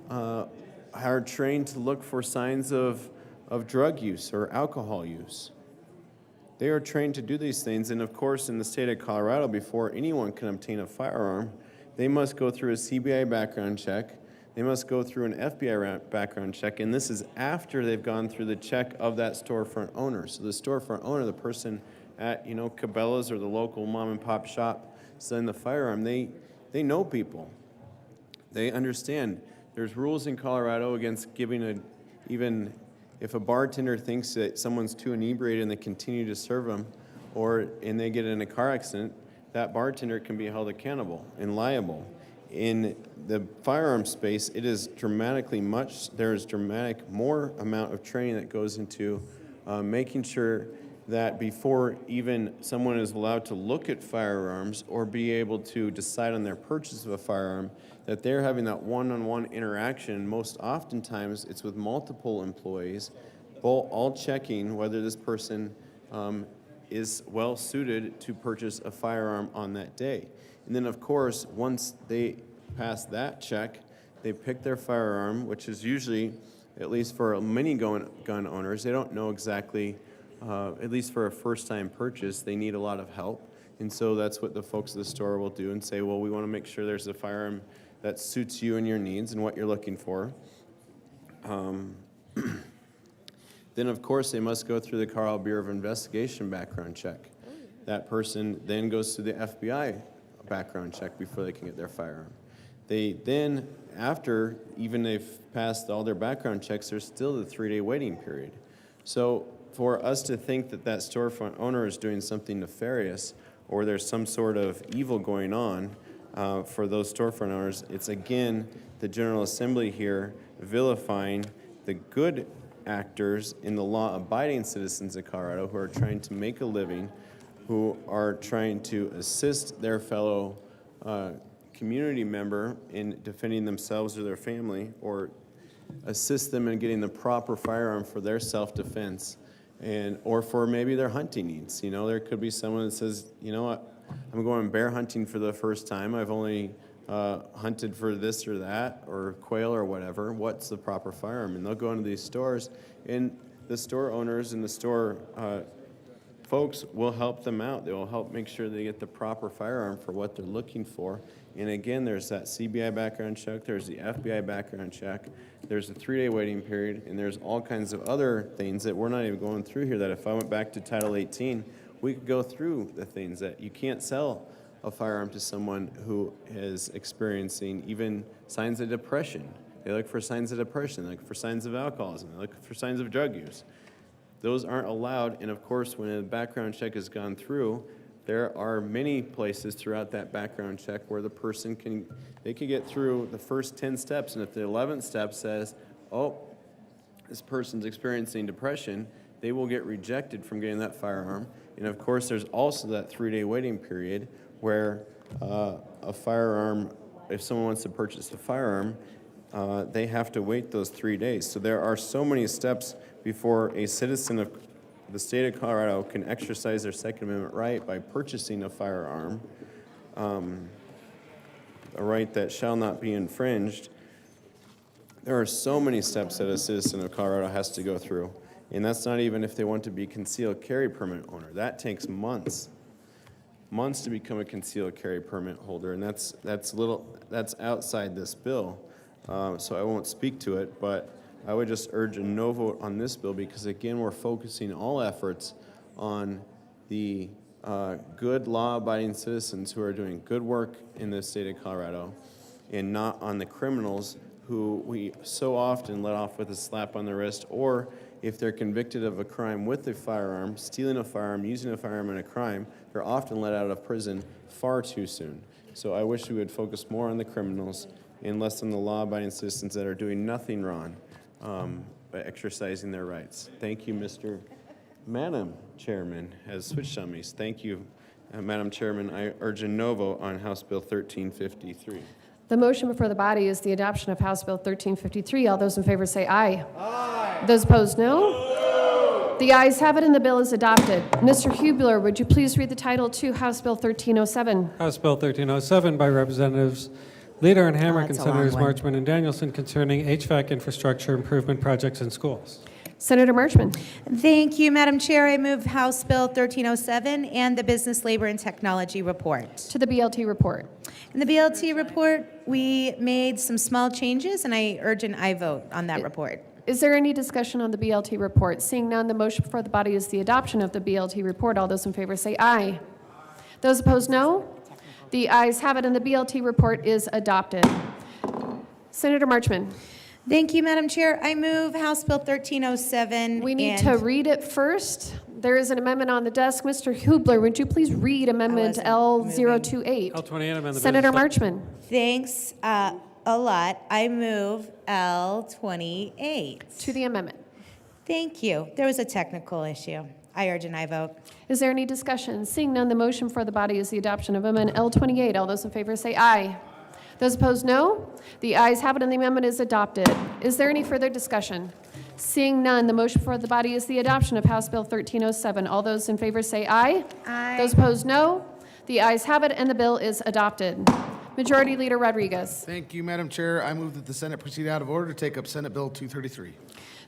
are trained to look for signs of drug use or alcohol use. They are trained to do these things, and of course, in the state of Colorado, before anyone can obtain a firearm, they must go through a CBI background check. They must go through an FBI background check, and this is after they've gone through the check of that storefront owner. So the storefront owner, the person at, Cabela's or the local mom and pop shop selling the firearm, they know people. They understand. There's rules in Colorado against giving even if a bartender thinks that someone's too inebriated and they continue to serve them, and they get in a car accident, that bartender can be held accountable and liable. In the firearm space, it is there's dramatic more amount of training that goes into making sure that before even someone is allowed to look at firearms or be able to decide on their purchase of a firearm, that they're having that one-on-one interaction. Most oftentimes, it's with multiple employees, all checking whether this person is well-suited to purchase a firearm on that day. And then, of course, once they pass that check, they pick their firearm, which is usually, at least for many gun owners, they don't know exactly, at least for a first-time purchase, they need a lot of help. And so that's what the folks at the store will do and say, well, we want to make sure there's a firearm that suits you and your needs and what you're looking for. Then, of course, they must go through the Colorado Bureau of Investigation background check. That person then goes through the FBI background check before they can get their firearm. They then, after even they've passed all their background checks, there's still the 3-day waiting period. So for us to think that that storefront owner is doing something nefarious or there's some sort of evil going on for those storefront owners, it's again the General Assembly here vilifying the good actors in the law-abiding citizens of Colorado who are trying to make a living, who are trying to assist their fellow community member in defending themselves or their family, or assist them in getting the proper firearm for their self-defense, or for maybe their hunting needs. There could be someone that says, I'm going bear hunting for the first time. I've only hunted for this or that, or quail or whatever. What's the proper firearm? And they'll go into these stores, and the store owners and the store folks will help them out. They will help make sure they get the proper firearm for what they're looking for. And again, there's that CBI background check, there's the FBI background check, there's a 3-day waiting period, and there's all kinds of other things that we're not even going through here, that if I went back to Title 18, we could go through the things that you can't sell a firearm to someone who is experiencing even signs of depression. They look for signs of depression, they look for signs of alcoholism, they look for signs of drug use. Those aren't allowed, and of course, when a background check has gone through, there are many places throughout that background check where the person can get through the first 10 steps, and if the 11th step says, oh, this person's experiencing depression, they will get rejected from getting that firearm. And of course, there's also that 3-day waiting period where a firearm, if someone wants to purchase a firearm, they have to wait those 3 days. So there are so many steps before a citizen of the state of Colorado can exercise their Second Amendment right by purchasing a firearm, a right that shall not be infringed. There are so many steps that a citizen of Colorado has to go through, and that's not even if they want to be concealed carry permit owner. That takes months months to become a concealed carry permit holder, and that's outside this bill. So I won't speak to it, but I would just urge a no vote on this bill because, again, we're focusing all efforts on the good law-abiding citizens who are doing good work in the state of Colorado and not on the criminals who we so often let off with a slap on the wrist, or if they're convicted of a crime with a firearm, stealing a firearm, using a firearm in a crime, they're often let out of prison far too soon. So I wish we would focus more on the criminals and less on the law-abiding citizens that are doing nothing wrong by exercising their rights. Thank you, Madam Chairman has switched on me. Thank you, Madam Chairman. I urge a no vote on House Bill 1353. The motion before the body is the adoption of House Bill 1353. All those in favor say aye. Aye. Those opposed, no. The ayes have it and the bill is adopted. Mr. Hubler, would you please read the title to House Bill 1307? House Bill 1307 by Representatives Leader and Hamrick and that's a long Senators one. Marchman and Danielson concerning HVAC infrastructure improvement projects in schools. Senator Marchman. Thank you, Madam Chair. I move House Bill 1307 and the Business, Labor, and Technology Report. To the BLT report. In the BLT report, we made some small changes, and I urge an aye vote on that report. Is there any discussion on the BLT report? Seeing none, the motion before the body is the adoption of the BLT report. All those in favor say aye. Those opposed, no. The ayes have it and the BLT report is adopted. Senator Marchman. Thank you, Madam Chair. I move House Bill 1307. We need to read it first. There is an amendment on the desk. Mr. Hubler, would you please read Amendment L028? L28 amend the Senator business- Marchman. Thanks a lot. I move L28. To the amendment. Thank you. There was a technical issue. I urge an aye vote. Is there any discussion? Seeing none, the motion for the body is the adoption of Amendment L28. All those in favor say aye. Those opposed, no. The ayes have it and the amendment is adopted. Is there any further discussion? Seeing none, the motion for the body is the adoption of House Bill 1307. All those in favor say aye. Aye. Those opposed, no. The ayes have it and the bill is adopted. Majority Leader Rodriguez. Thank you, Madam Chair. I move that the Senate proceed out of order to take up Senate Bill 233.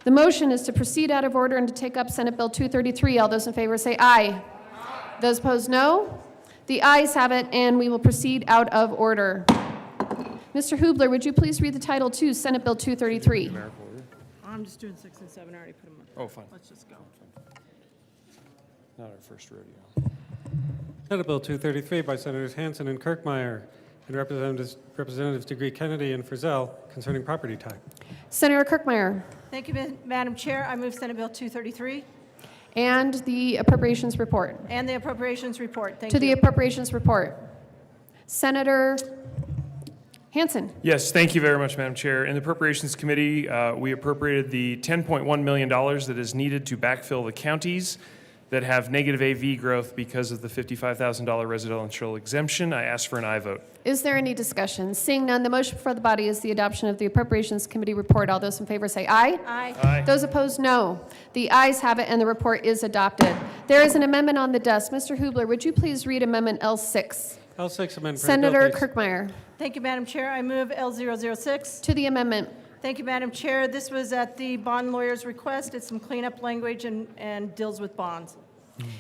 The motion is to proceed out of order and to take up Senate Bill 233. All those in favor say aye. Those opposed, no. The ayes have it, and we will proceed out of order. Mr. Hubler, would you please read the title to Senate Bill 233? I'm just doing 6 and 7. I already put them up. Oh, fine. Let's just go. Not our first rodeo. Senate Bill 233 by Senators Hansen and Kirkmeyer and Representatives Degree Kennedy and Frizzell concerning property type. Senator Kirkmeyer. Thank you, Madam Chair. I move Senate Bill 233 And the appropriations report. and the appropriations report. Thank To you. the appropriations report. Senator Hansen. Yes, thank you very much, Madam Chair. In the Appropriations Committee, we appropriated the $10.1 million that is needed to backfill the counties that have negative AV growth because of the $55,000 residential exemption. I ask for an aye vote. Is there any discussion? Seeing none, the motion before the body is the adoption of the Appropriations Committee report. All those in favor say aye. Aye. Aye. Those opposed, no. The ayes have it, and the report is adopted. There is an amendment on the desk. Mr. Hubler, would you please read Amendment L6? L6 amendment. Senator Kirkmeyer. Thank you, Madam Chair. I move L006. To the amendment. Thank you, Madam Chair. This was at the bond lawyer's request. It's some cleanup language and deals with bonds.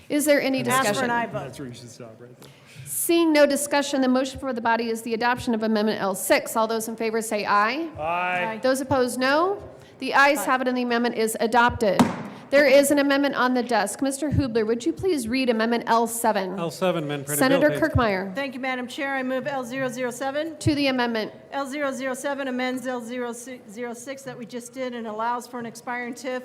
Is there any discussion? Ask for an aye vote. That's where you should stop right there. Seeing no discussion, the motion for the body is the adoption of Amendment L6. All those in favor say aye. Aye. Those opposed, no. The ayes have it, and the amendment is adopted. There is an amendment on the desk. Mr. Hubler, would you please read Amendment L7? L7 amend printed Senator bill page. Kirkmeyer. Thank you, Madam Chair. I move L007. To the amendment. L007 amends L006 that we just did and allows for an expiring TIF,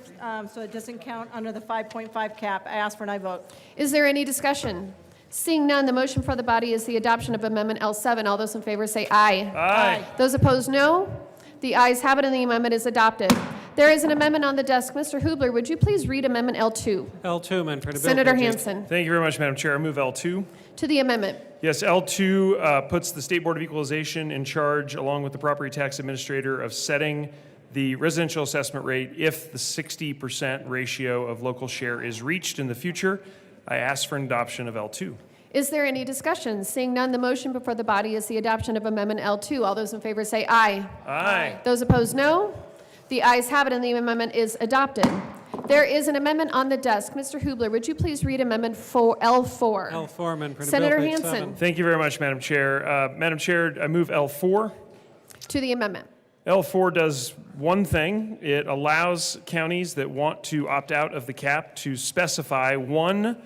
so it doesn't count under the 5.5 cap. I ask for an aye vote. Is there any discussion? Seeing none, the motion for the body is the adoption of Amendment L7. All those in favor say aye. Aye. Those opposed, no. The ayes have it, and the amendment is adopted. There is an amendment on the desk. Mr. Hubler, would you please read Amendment L2? L2 amend printed bill Senator page. Hansen. Thank you very much, Madam Chair. I move L2. To the amendment. Yes, L2 puts the State Board of Equalization in charge, along with the Property Tax Administrator, of setting the residential assessment rate if the 60% ratio of local share is reached in the future. I ask for an adoption of L2. Is there any discussion? Seeing none, the motion before the body is the adoption of Amendment L2. All those in favor say aye. Aye. Those opposed, no. The ayes have it, and the amendment is adopted. There is an amendment on the desk. Mr. Hubler, would you please read Amendment L4? L4, amend printed Senator bill, page Hansen. 7. Thank you very much, Madam Chair. Madam Chair, I move L4. To the amendment. L4 does one thing. It allows counties that want to opt out of the cap to specify 1,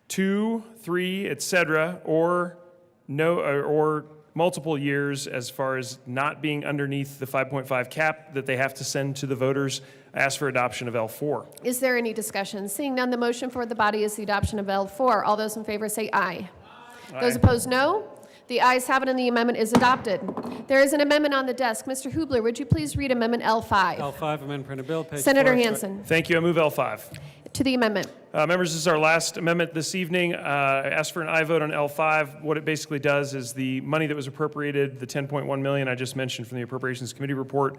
2, 3, et cetera, or multiple years as far as not being underneath the 5.5 cap that they have to send to the voters. I ask for adoption of L4. Is there any discussion? Seeing none, the motion for the body is the adoption of L4. All those in favor say aye. Those opposed, no. The ayes have it, and the amendment is adopted. There is an amendment on the desk. Mr. Hubler, would you please read Amendment L5? L5, amend printed bill, page Senator 4. Hansen. Thank you. I move L5. To the amendment. Members, this is our last amendment this evening. I asked for an aye vote on L5. What it basically does is the money that was appropriated, the $10.1 million I just mentioned from the Appropriations Committee report,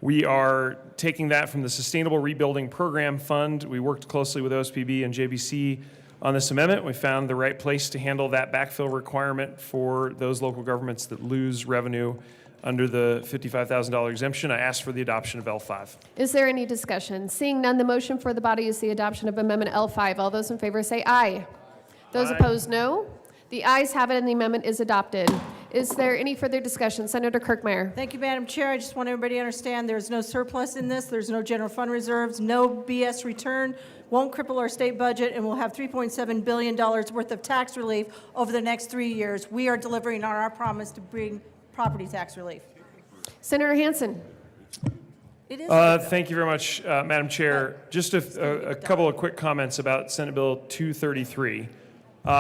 we are taking that from the Sustainable Rebuilding Program Fund. We worked closely with OSPB and JBC on this amendment. We found the right place to handle that backfill requirement for those local governments that lose revenue under the $55,000 exemption. I ask for the adoption of L5. Is there any discussion? Seeing none, the motion for the body is the adoption of Amendment L5. All those in favor say aye. Those opposed, no. The ayes have it, and the amendment is adopted. Is there any further discussion? Senator Kirkmeyer. Thank you, Madam Chair. I just want everybody to understand there's no surplus in this. There's no general fund reserves, no BS return, won't cripple our state budget, and we'll have $3.7 billion worth of tax relief over the next 3 years. We are delivering on our promise to bring property tax relief. Senator Hansen. It is. Thank you very much, Madam Chair. Just a couple of quick comments about Senate Bill 233.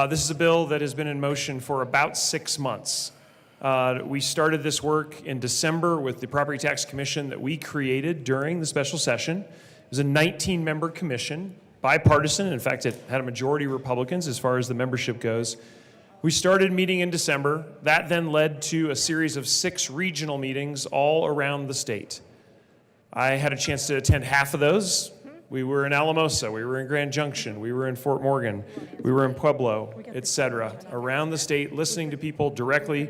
This is a bill that has been in motion for about 6 months. We started this work in December with the Property Tax Commission that we created during the special session. It was a 19-member commission, bipartisan. In fact, it had a majority Republicans as far as the membership goes. We started meeting in December. That then led to a series of 6 regional meetings all around the state. I had a chance to attend half of those. We were in Alamosa, we were in Grand Junction, we were in Fort Morgan, we were in Pueblo, et cetera, around the state, listening to people directly,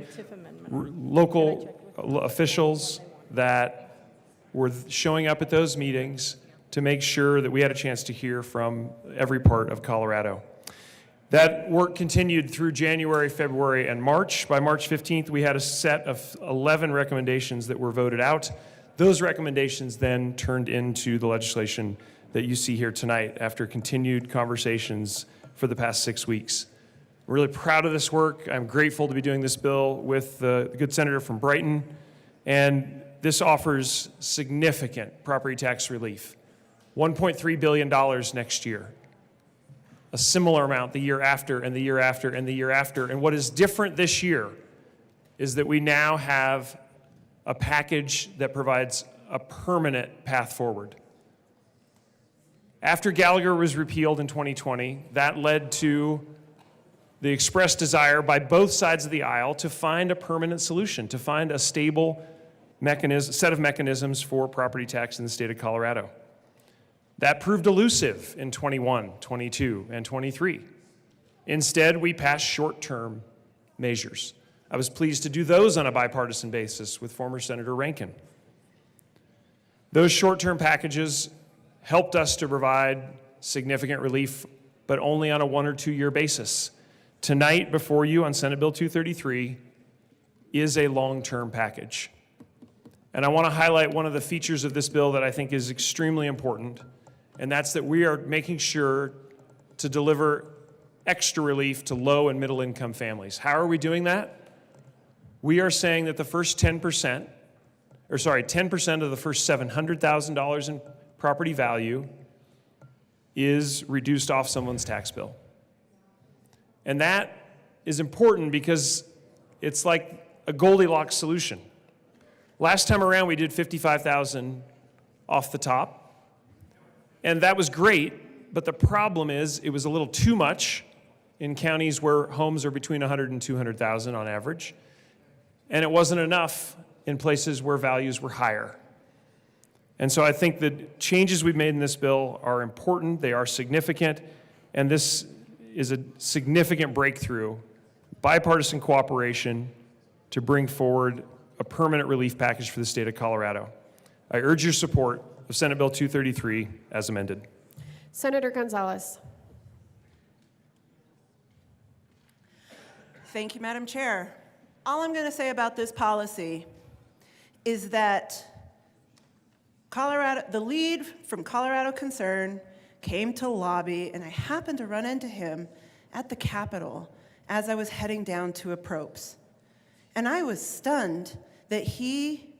local officials that were showing up at those meetings to make sure that we had a chance to hear from every part of Colorado. That work continued through January, February, and March. By March 15th, we had a set of 11 recommendations that were voted out. Those recommendations then turned into the legislation that you see here tonight after continued conversations for the past 6 weeks. I'm really proud of this work. I'm grateful to be doing this bill with the good senator from Brighton. And this offers significant property tax relief. $1.3 billion next year. A similar amount the year after, and the year after, and the year after. And what is different this year is that we now have a package that provides a permanent path forward. After Gallagher was repealed in 2020, that led to the expressed desire by both sides of the aisle to find a permanent solution, to find a stable set of mechanisms for property tax in the state of Colorado. That proved elusive in 21, 22, and 23. Instead, we passed short-term measures. I was pleased to do those on a bipartisan basis with former Senator Rankin. Those short-term packages helped us to provide significant relief, but only on a 1 or 2 year basis. Tonight, before you on Senate Bill 233 is a long-term package. And I want to highlight one of the features of this bill that I think is extremely important, and that's that we are making sure to deliver extra relief to low and middle income families. How are we doing that? We are saying that the first 10% of the first $700,000 in property value is reduced off someone's tax bill. And that is important because it's like a Goldilocks solution. Last time around, we did $55,000 off the top. And that was great, but the problem is it was a little too much in counties where homes are between $100,000 and $200,000 on average. And it wasn't enough in places where values were higher. And so I think the changes we've made in this bill are important, they are significant, and this is a significant breakthrough, bipartisan cooperation to bring forward a permanent relief package for the state of Colorado. I urge your support. of Senate Bill 233 as amended. Senator Gonzalez. Thank you, Madam Chair. All I'm going to say about this policy is that the lead from Colorado Concern came to lobby, and I happened to run into him at the Capitol as I was heading down to Approps. And I was stunned that he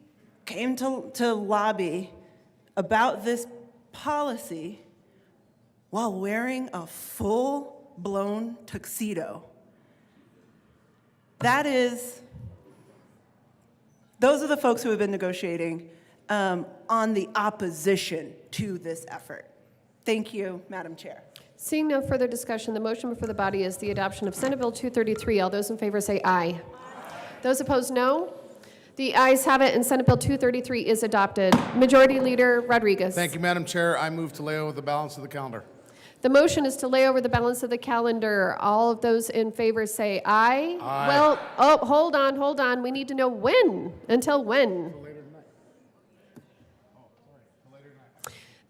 came to lobby about this policy while wearing a full-blown tuxedo. Those are the folks who have been negotiating on the opposition to this effort. Thank you, Madam Chair. Seeing no further discussion, the motion before the body is the adoption of Senate Bill 233. All those in favor say aye. Those opposed, no. The ayes have it, and Senate Bill 233 is adopted. Majority Leader Rodriguez. Thank you, Madam Chair. I move to lay over the balance of the calendar. The motion is to lay over the balance of the calendar. All of those in favor say aye. Aye. Well, hold on. We need to know when. Until when?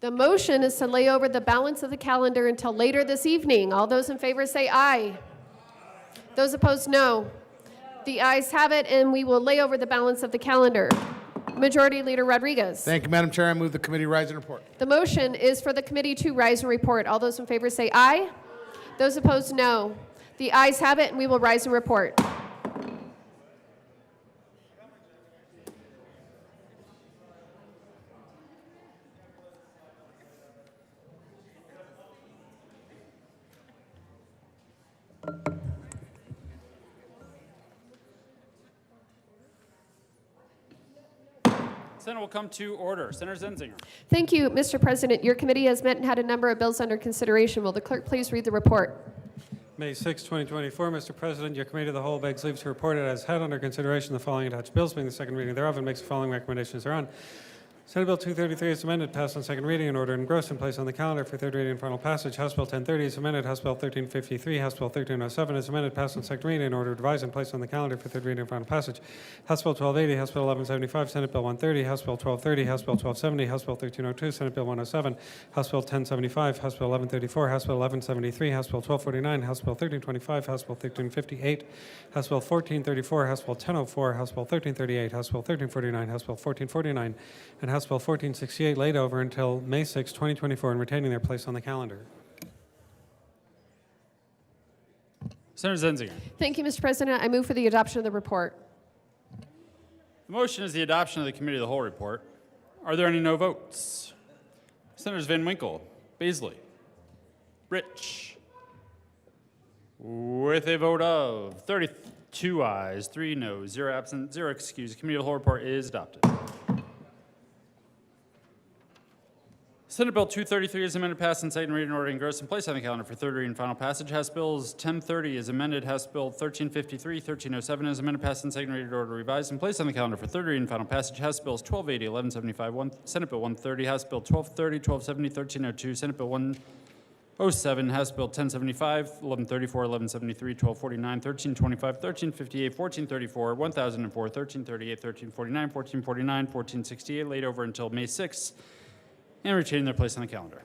The motion is to lay over the balance of the calendar until later this evening. All those in favor say aye. Those opposed, no. The ayes have it, and we will lay over the balance of the calendar. Majority Leader Rodriguez. Thank you, Madam Chair. I move the committee rise and report. The motion is for the committee to rise and report. All those in favor say aye. Those opposed, no. The ayes have it, and we will rise and report. Senate will come to order. Senator Zenzinger. Thank you, Mr. President. Your committee has met and had a number of bills under consideration. Will the clerk please read the report? May 6, 2024, Mr. President, your committee of the whole begs leave to report it has had under consideration the following attached bills, being the second reading thereof, and makes the following recommendations thereon. Senate Bill 233 is amended, passed on second reading, in order engrossed and placed on the calendar for third reading and final passage. House Bill 1030 is amended. House Bill 1353, House Bill 1307 is amended, passed on second reading, in order revised and placed on the calendar for third reading and final passage. House Bill 1280, House Bill 1175, Senate Bill 130, House Bill 1230, House Bill 1270, House Bill 1302, Senate Bill 107, House Bill 1075, House Bill 1134, House Bill 1173, House Bill 1249, House Bill 1325, House Bill 1358, House Bill 1434, House Bill 1004, House Bill 1338, House Bill 1349, House Bill 1449, and House Bill 1468 laid over until May 6, 2024, and retaining their place on the calendar. Senator Zenzinger. Thank you, Mr. President. I move for the adoption of the report. The motion is the adoption of the committee of the whole report. Are there any no votes? Senators Van Winkle, Baisley, Rich. With a vote of 32 ayes, 3 noes, 0 absent, 0 excused, the committee of the whole report is adopted. Senate Bill 233 is amended, passed, and second reading, in order engrossed and placed on the calendar for third reading and final passage. House Bills 1030 is amended. House Bill 1353, 1307 is amended, passed, and second reading, in order revised and placed on the calendar for third reading and final passage. House Bills 1280, 1175, Senate Bill 130, House Bill 1230, 1270, 1302, Senate Bill 107, House Bill 1075, 1134, 1173, 1249, 1325, 1358, 1434, 1004, 1338, 1349, 1449, 1468, laid over until May 6th, and retaining their place on the calendar.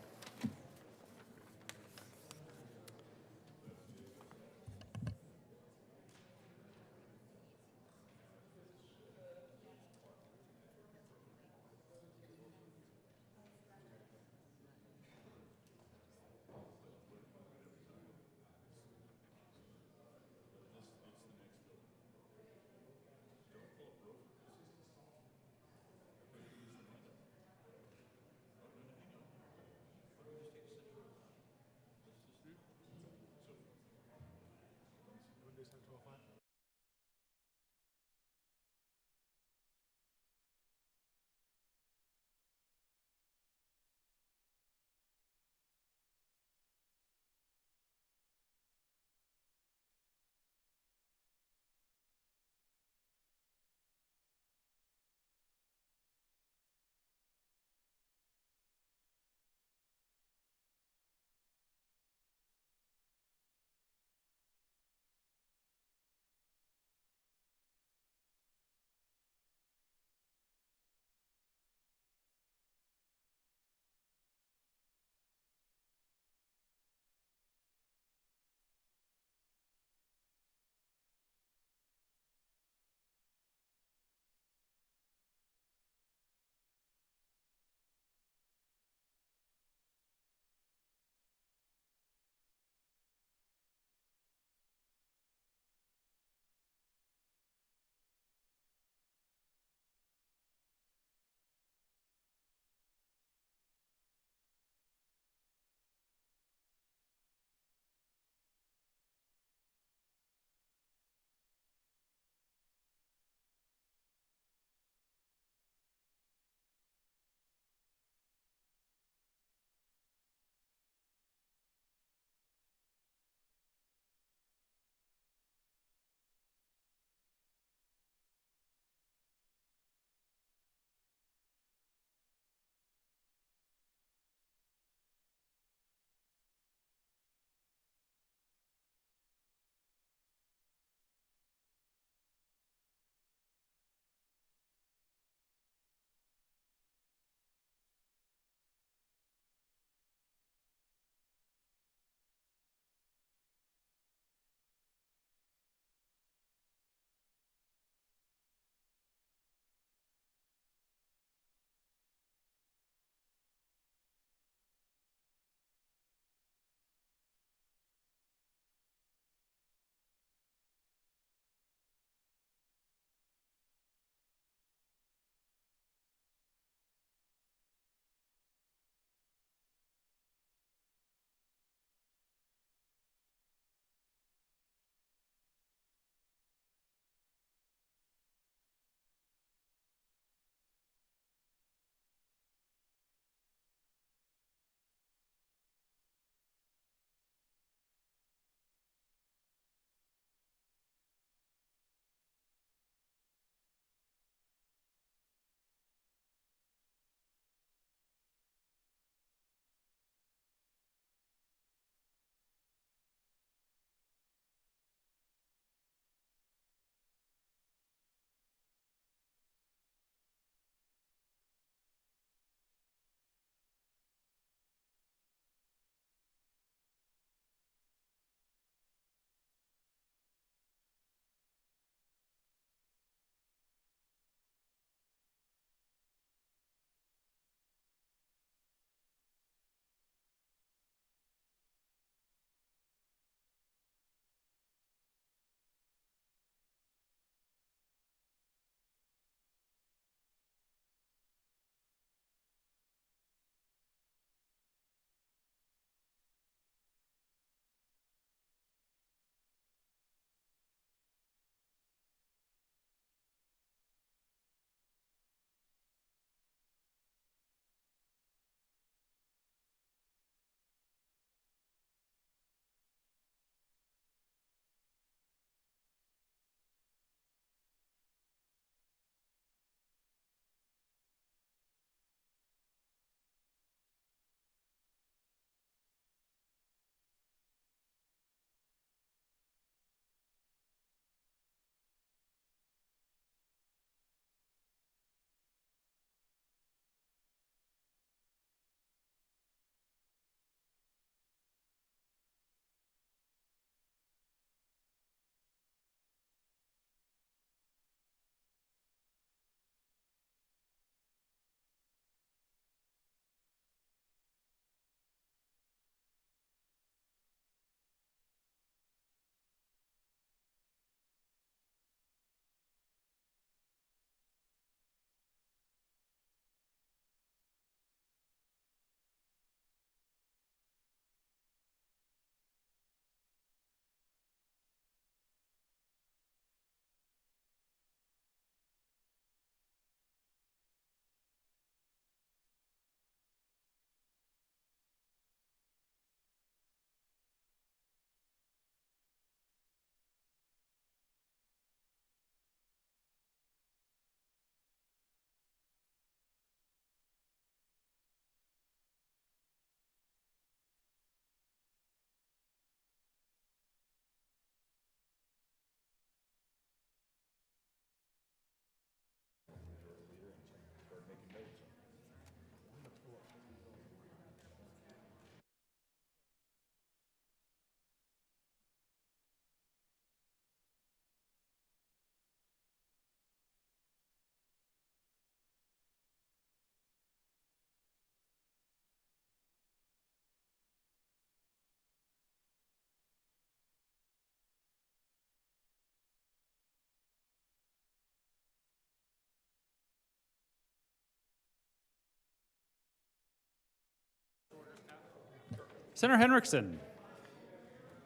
Senator Henriksen.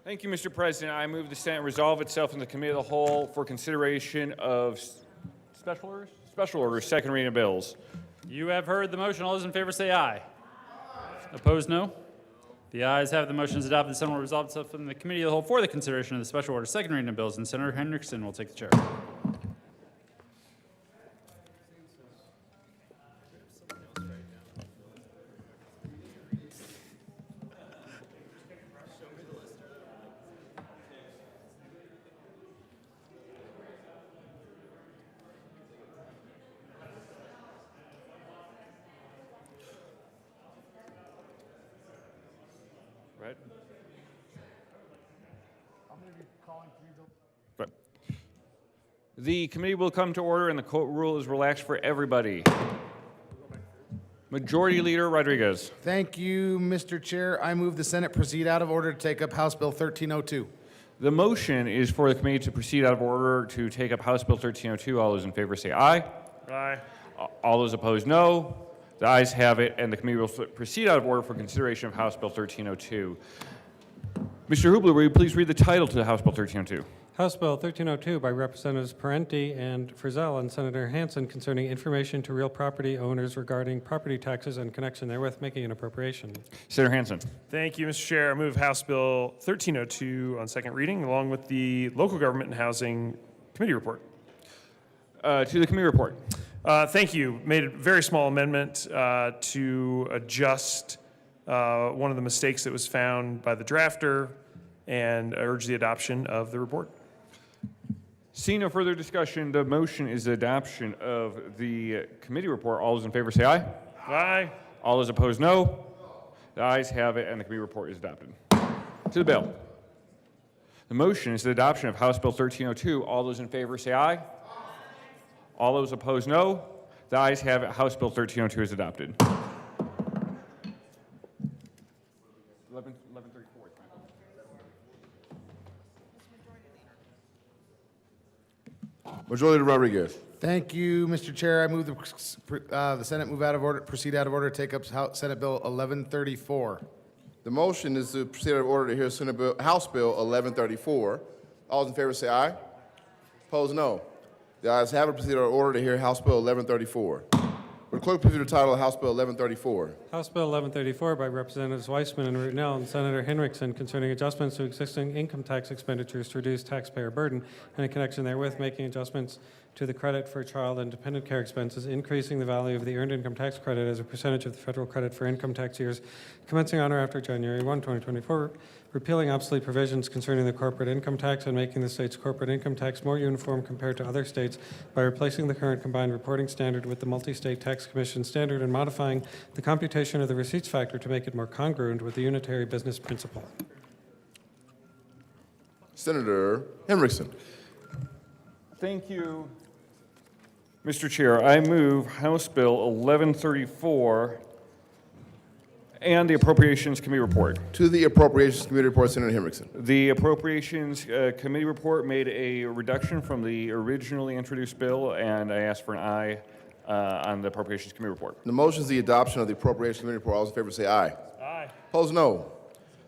Thank you, Mr. President. I move the Senate resolve itself in the Committee of the Whole for consideration of special orders, second reading of bills. You have heard the motion. All those in favor say aye. Opposed, no. The ayes have it. The motion is adopted. The Senate will resolve itself in the Committee of the Whole for the consideration of the special order, second reading of bills, and Senator Henriksen will take the chair. Right. The committee will come to order and the court rule is relaxed for everybody. Majority Leader Rodriguez. Thank you, Mr. Chair. I move the Senate proceed out of order to take up House Bill 1302. The motion is for the committee to proceed out of order to take up House Bill 1302. All those in favor say aye. Aye. All those opposed, no. The ayes have it, and the committee will proceed out of order for consideration of House Bill 1302. Mr. Hubler, will you please read the title to House Bill 1302? House Bill 1302 by Representatives Parenti and Frizzell and Senator Hansen concerning information to real property owners regarding property taxes and connection therewith, making an appropriation. Senator Hansen. Thank you, Mr. Chair. I move House Bill 1302 on second reading, along with the Local Government and Housing Committee report. To the committee report. Thank you. Made a very small amendment to adjust one of the mistakes that was found by the drafter and urge the adoption of the report. Seeing no further discussion, the motion is the adoption of the committee report. All those in favor say aye. Aye. All those opposed, no. The ayes have it, and the committee report is adopted. To the bill. The motion is the adoption of House Bill 1302. All those in favor say aye. All those opposed, no. The ayes have it. House Bill 1302 is adopted. 1134. Majority Leader Rodriguez. Thank you, Mr. Chair. I move the Senate move out of order, proceed out of order, take up Senate Bill 1134. The motion is to proceed out of order to hear House Bill 1134. All those in favor say aye. Opposed, no. The ayes have it. Proceed out of order to hear House Bill 1134. Would the clerk please read the title of House Bill 1134? House Bill 1134 by Representatives Weissman and Rudnell and Senator Henriksen concerning adjustments to existing income tax expenditures to reduce taxpayer burden and in connection therewith making adjustments to the credit for child and dependent care expenses, increasing the value of the earned income tax credit as a percentage of the federal credit for income tax years commencing on or after January 1, 2024, repealing obsolete provisions concerning the corporate income tax and making the state's corporate income tax more uniform compared to other states by replacing the current combined reporting standard with the multi-state tax commission standard and modifying the computation of the receipts factor to make it more congruent with the unitary business principle. Senator Henriksen. Thank you, Mr. Chair. I move House Bill 1134 and the Appropriations Committee report. To the Appropriations Committee report, Senator Henriksen. The Appropriations Committee report made a reduction from the originally introduced bill, and I ask for an aye on the Appropriations Committee report. The motion is the adoption of the Appropriations Committee report. All those in favor say aye. Aye. Opposed, no.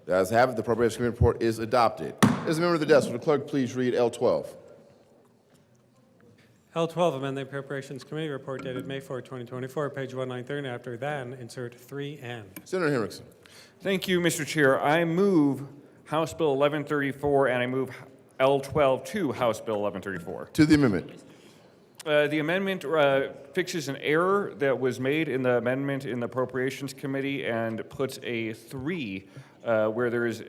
The ayes have it. The Appropriations Committee report is adopted. As a member of the desk, would the clerk please read L12? L12, amend the Appropriations Committee report dated May 4, 2024, page 193, after then insert 3N. Senator Henriksen. Thank you, Mr. Chair. I move House Bill 1134, and I move L12 to House Bill 1134. To the amendment. The amendment fixes an error that was made in the amendment in the Appropriations Committee and puts a 3 where there is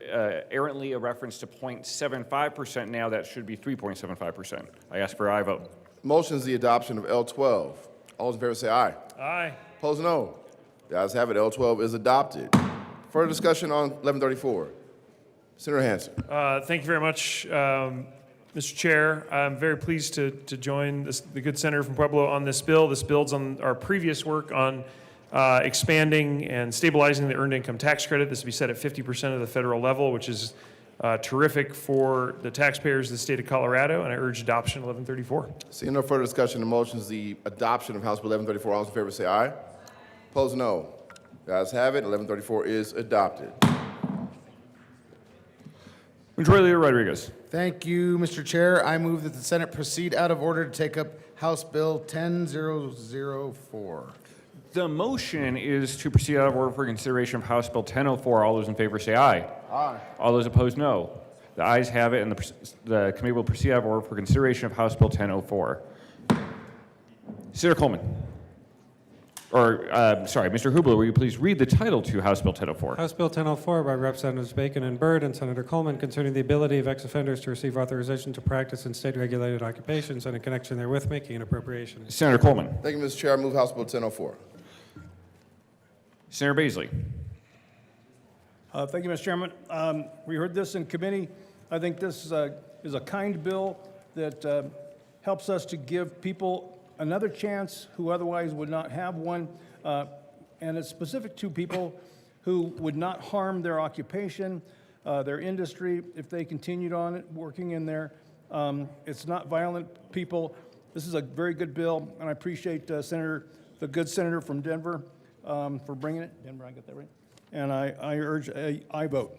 errantly a reference to 0.75%. Now that should be 3.75%. I ask for an aye vote. Motion is the adoption of L12. All those in favor say aye. Aye. Opposed, no. The ayes have it. L12 is adopted. Further discussion on 1134. Senator Hansen. Thank you very much, Mr. Chair. I'm very pleased to join the good senator from Pueblo on this bill. This builds on our previous work on expanding and stabilizing the earned income tax credit. This will be set at 50% of the federal level, which is terrific for the taxpayers of the state of Colorado, and I urge adoption of 1134. Seeing no further discussion, the motion is the adoption of House Bill 1134. All those in favor say aye. Opposed, no. The ayes have it. 1134 is adopted. Majority Leader Rodriguez. Thank you, Mr. Chair. I move that the Senate proceed out of order to take up House Bill 10004. The motion is to proceed out of order for consideration of House Bill 1004. All those in favor say aye. Aye. All those opposed, no. The ayes have it, and the committee will proceed out of order for consideration of House Bill 1004. Senator Coleman. Mr. Hubler, will you please read the title to House Bill 1004? House Bill 1004 by Representatives Bacon and Byrd and Senator Coleman concerning the ability of ex-offenders to receive authorization to practice in state-regulated occupations and in connection therewith making an appropriation. Senator Coleman. Thank you, Mr. Chair. I move House Bill 1004. Senator Baisley. Thank you, Mr. Chairman. We heard this in committee. I think this is a kind bill that helps us to give people another chance who otherwise would not have one, and it's specific to people who would not harm their occupation, their industry, if they continued on it, working in there. It's not violent people. This is a very good bill, and I appreciate the good senator from Denver for bringing it. Denver, I got that right? And I urge a aye vote.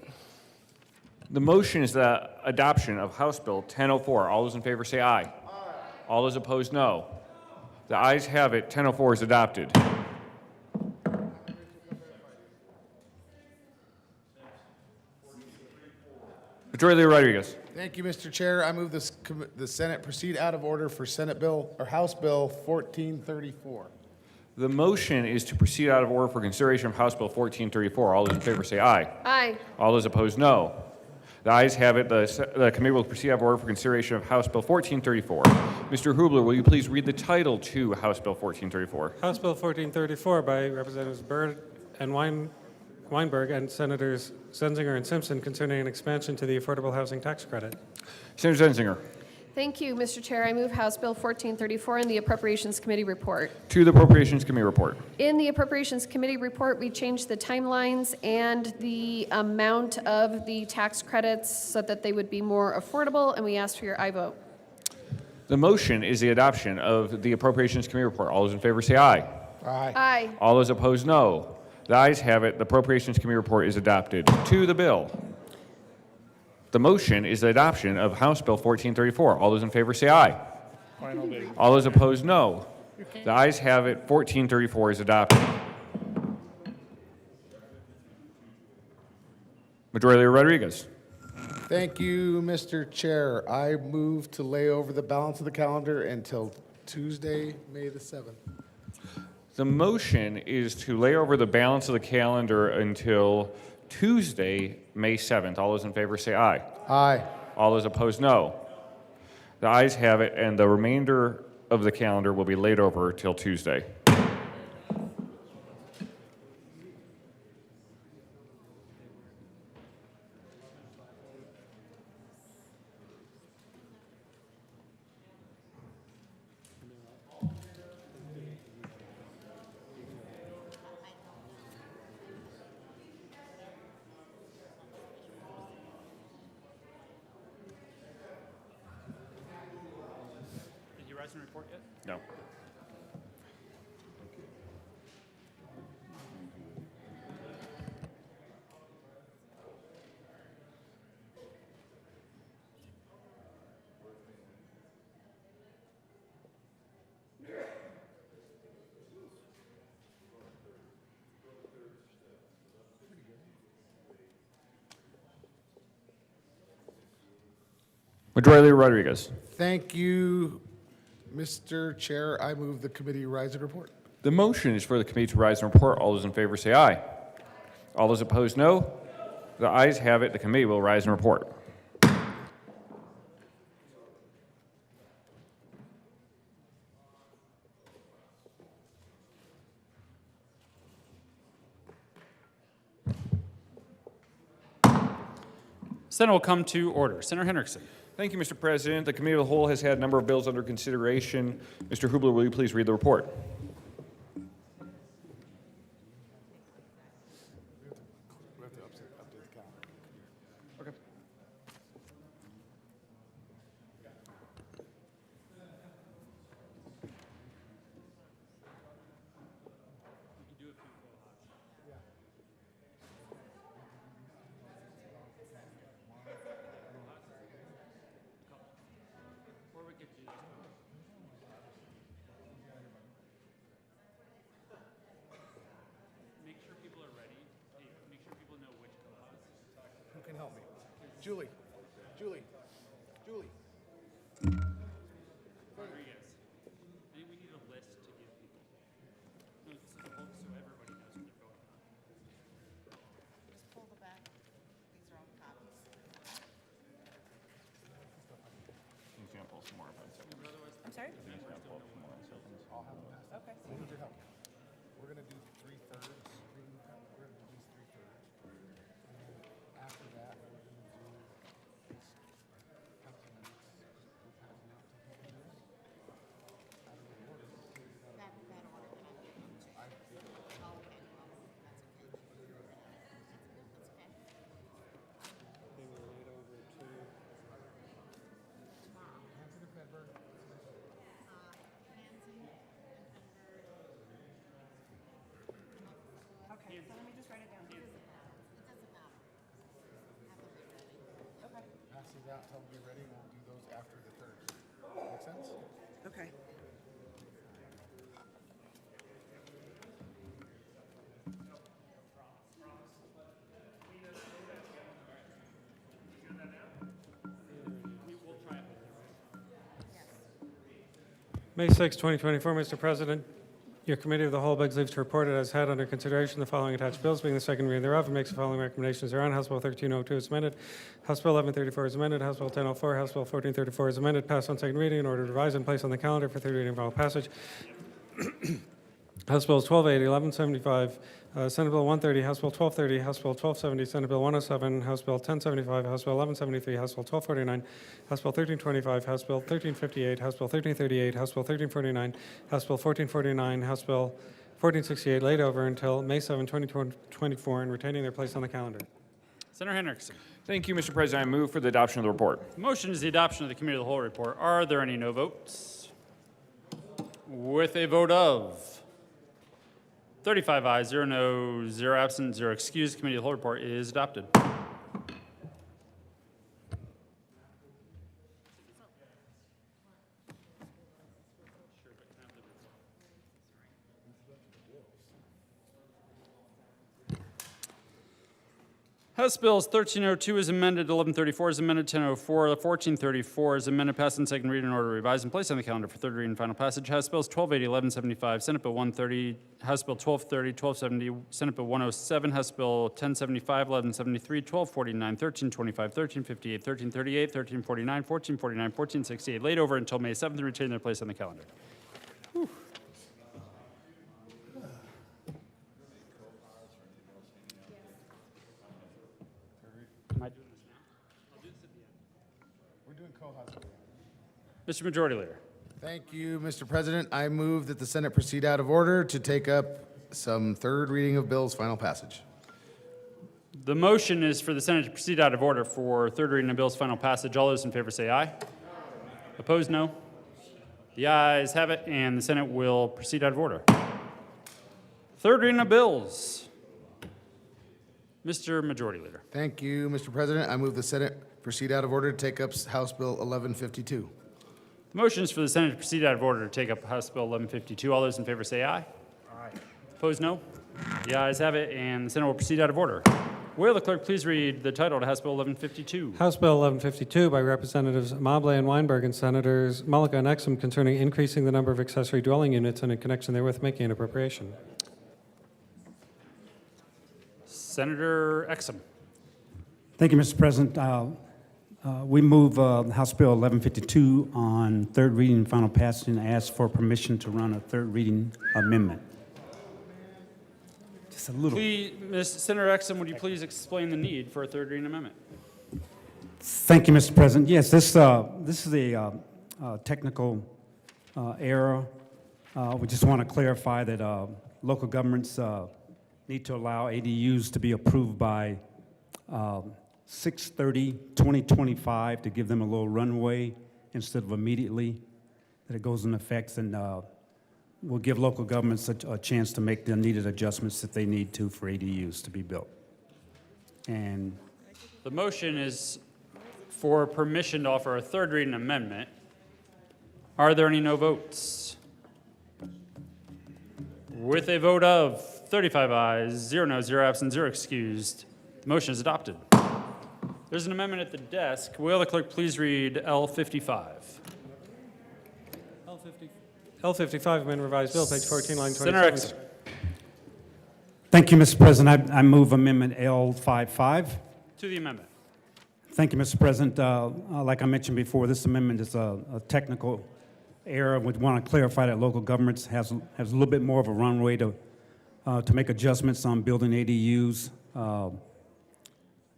The motion is the adoption of House Bill 1004. All those in favor say aye. Aye. All those opposed, no. The ayes have it. 1004 is adopted. Majority Leader Rodriguez. Thank you, Mr. Chair. I move the Senate proceed out of order for House Bill 1434. The motion is to proceed out of order for consideration of House Bill 1434. All those in favor say aye. Aye. All those opposed, no. The ayes have it. The committee will proceed out of order for consideration of House Bill 1434. Mr. Hubler, will you please read the title to House Bill 1434? House Bill 1434 by Representatives Byrd and Weinberg and Senators Zenzinger and Simpson concerning an expansion to the affordable housing tax credit. Senator Zenzinger. Thank you, Mr. Chair. I move House Bill 1434 in the Appropriations Committee report. To the Appropriations Committee report. In the Appropriations Committee report, we changed the timelines and the amount of the tax credits so that they would be more affordable, and we ask for your aye vote. The motion is the adoption of the Appropriations Committee report. All those in favor say aye. Aye. Aye. All those opposed, no. The ayes have it. The Appropriations Committee report is adopted. To the bill. The motion is the adoption of House Bill 1434. All those in favor say aye. All those opposed, no. The ayes have it. 1434 is adopted. Majority Leader Rodriguez. Thank you, Mr. Chair. I move to lay over the balance of the calendar until Tuesday, May the 7th. The motion is to lay over the balance of the calendar until Tuesday, May 7th. All those in favor say aye. Aye. All those opposed, no. The ayes have it, and the remainder of the calendar will be laid over till Tuesday. Did you rise and report yet? No. Majority Leader Rodriguez. Thank you, Mr. Chair. I move the committee rise and report. The motion is for the committee to rise and report. All those in favor say aye. All those opposed, no. The ayes have it. The committee will rise and report. Senate will come to order. Senator Hendrickson. Thank you, Mr. President. The Committee of the Whole has had a number of bills under consideration. Mr. Hubler, will you please read the report? Make sure people are ready. Make sure people know which co-host. Who can help me? Julie. Julie. Julie. Rodriguez. I think we need a list to give people. No, this is a whole, so everybody knows what they're going on. Just pull the back. These are all copies. He's gonna pull some more if I second. I'm sorry? Okay. We need your help. We're gonna do 3/3. We're gonna do these 3/3. After that, we're gonna do council minutes. We're passing out to people. Out of the order. That order that I'm giving to. Oh, okay, well, that's okay. That's okay. Tomorrow. Hanson and Fedberg. Okay, so let me just write it down. It doesn't matter. Have them be ready. Okay. Pass these out, tell them to be ready, we'll do those after the third. Make sense? Okay. May 6, 2024, Mr. President, your Committee of the Whole begs leave to report it has had under consideration the following attached bills, being the second reading thereof, and makes the following recommendations thereon. House Bill 1302 is amended. House Bill 1134 is amended. House Bill 1004, House Bill 1434 is amended, passed on second reading in order to revise and place on the calendar for third reading and final passage. House Bills 1280, 1175, Senate Bill 130, House Bill 1230, House Bill 1270, Senate Bill 107, House Bill 1075, House Bill 1173, House Bill 1249, House Bill 1325, House Bill 1358, House Bill 1338, House Bill 1349, House Bill 1449, House Bill 1468, laid over until May 7, 2024, and retaining their place on the calendar. Senator Hendrickson. Thank you, Mr. President. I move for the adoption of the report. The motion is the adoption of the Committee of the Whole report. Are there any no votes? With a vote of 35 ayes, 0 no, 0 absent, 0 excused, Committee of the Whole report is adopted. House Bills 1302 is amended, 1134 is amended, 1004, 1434 is amended, passed in second reading in order to revise and place on the calendar for third reading and final passage. House Bills 1280, 1175, Senate Bill 130, House Bill 1230, 1270, Senate Bill 107, House Bill 1075, 1173, 1249, 1325, 1358, 1338, 1349, 1449, 1468, laid over until May 7th and retain their place on the calendar. Am I doing this now? I'll do this at the end. We're doing co-housing. Mr. Majority Leader. Thank you, Mr. President. I move that the Senate proceed out of order to take up some third reading of bills, final passage. The motion is for the Senate to proceed out of order for third reading of bills, final passage. All those in favor say aye. Opposed, no. The ayes have it, and the Senate will proceed out of order. Third reading of bills. Mr. Majority Leader. Thank you, Mr. President. I move the Senate proceed out of order to take up House Bill 1152. The motion is for the Senate to proceed out of order to take up House Bill 1152. All those in favor say aye. Aye. Opposed, no. The ayes have it, and the Senate will proceed out of order. Will the clerk please read the title to House Bill 1152? House Bill 1152 by Representatives Mobley and Weinberg and Senators Mullica and Exum concerning increasing the number of accessory dwelling units and in connection therewith making an appropriation. Senator Exum. Thank you, Mr. President. We move House Bill 1152 on third reading and final passage and ask for permission to run a third reading amendment. Just a little. Please, Senator Exum, would you please explain the need for a third reading amendment? Thank you, Mr. President. Yes, this is a technical error. We just want to clarify that local governments need to allow ADUs to be approved by 6/30/2025 to give them a little runway instead of immediately that it goes in effect, and we'll give local governments a chance to make the needed adjustments that they need to for ADUs to be built. And The motion is for permission to offer a third reading amendment. Are there any no votes? With a vote of 35 ayes, 0 no, 0 absent, 0 excused, the motion is adopted. There's an amendment at the desk. Will the clerk please read L55? L55, amend revised bill, page 14, line 27. Senator Exum. Thank you, Mr. President. I move Amendment L55. To the amendment. Thank you, Mr. President. Like I mentioned before, this amendment is a technical error. We want to clarify that local governments has a little bit more of a runway to make adjustments on building ADUs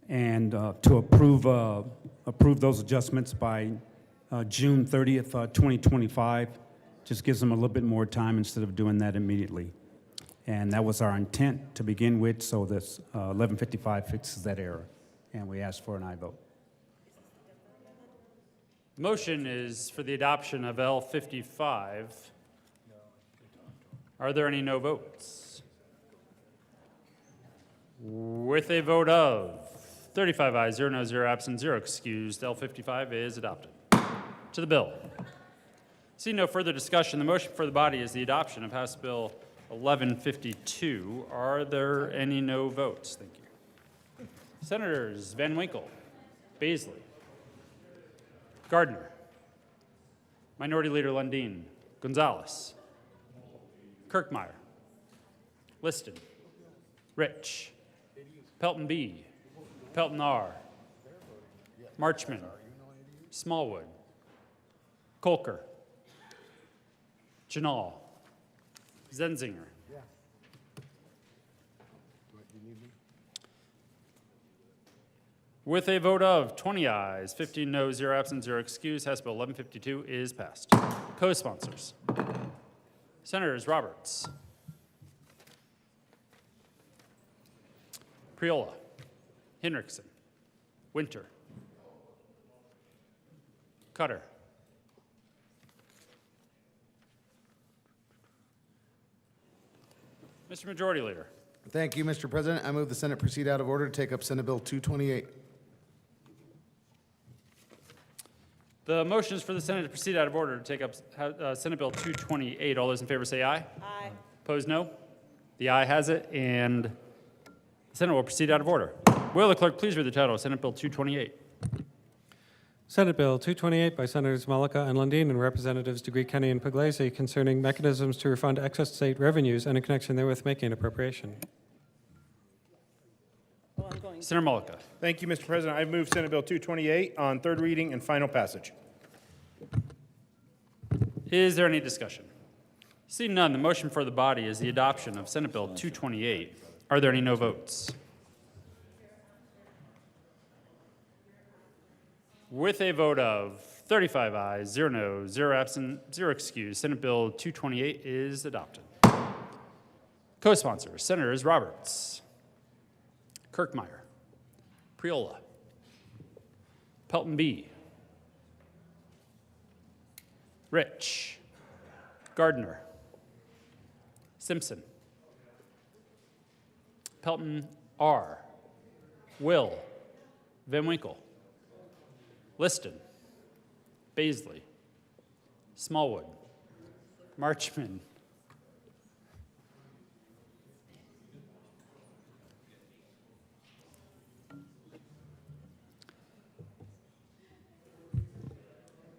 and to approve those adjustments by June 30th, 2025. Just gives them a little bit more time instead of doing that immediately. And that was our intent to begin with, so this 1155 fixes that error. And we ask for an aye vote. The motion is for the adoption of L55. Are there any no votes? With a vote of 35 ayes, 0 no, 0 absent, 0 excused, L55 is adopted. To the bill. Seeing no further discussion, the motion for the body is the adoption of House Bill 1152. Are there any no votes? Thank you. Senators Van Winkle, Baisley, Gardner, Minority Leader Lundin, Gonzalez, Kirkmeyer, Liston, Rich, Pelton B, Pelton R, Marchman, Smallwood, Colker, Janal, Zenzinger. With a vote of 20 ayes, 15 noes, 0 absent, 0 excused, House Bill 1152 is passed. Co-sponsors. Senators Roberts, Priola, Hinrichsen, Winter, Cutter, Mr. Majority Leader. Thank you, Mr. President. I move the Senate proceed out of order to take up Senate Bill 228. The motion is for the Senate to proceed out of order to take up Senate Bill 228. All those in favor say aye. Aye. Opposed, no. The aye has it, and the Senate will proceed out of order. Will the clerk please read the title of Senate Bill 228? Senate Bill 228 by Senators Malika and Lundin and Representatives Degree, Kenny, and Pugliese concerning mechanisms to refund excess state revenues and in connection therewith making an appropriation. Senator Malika. Thank you, Mr. President. I move Senate Bill 228 on third reading and final passage. Is there any discussion? Seeing none, the motion for the body is the adoption of Senate Bill 228. Are there any no votes? With a vote of 35 ayes, 0 no, 0 absent, 0 excused, Senate Bill 228 is adopted. Co-sponsors, Senators Roberts, Kirkmeyer, Priola, Pelton B, Rich, Gardner, Simpson, Pelton R, Will, Van Winkle, Liston, Baisley, Smallwood, Marchman,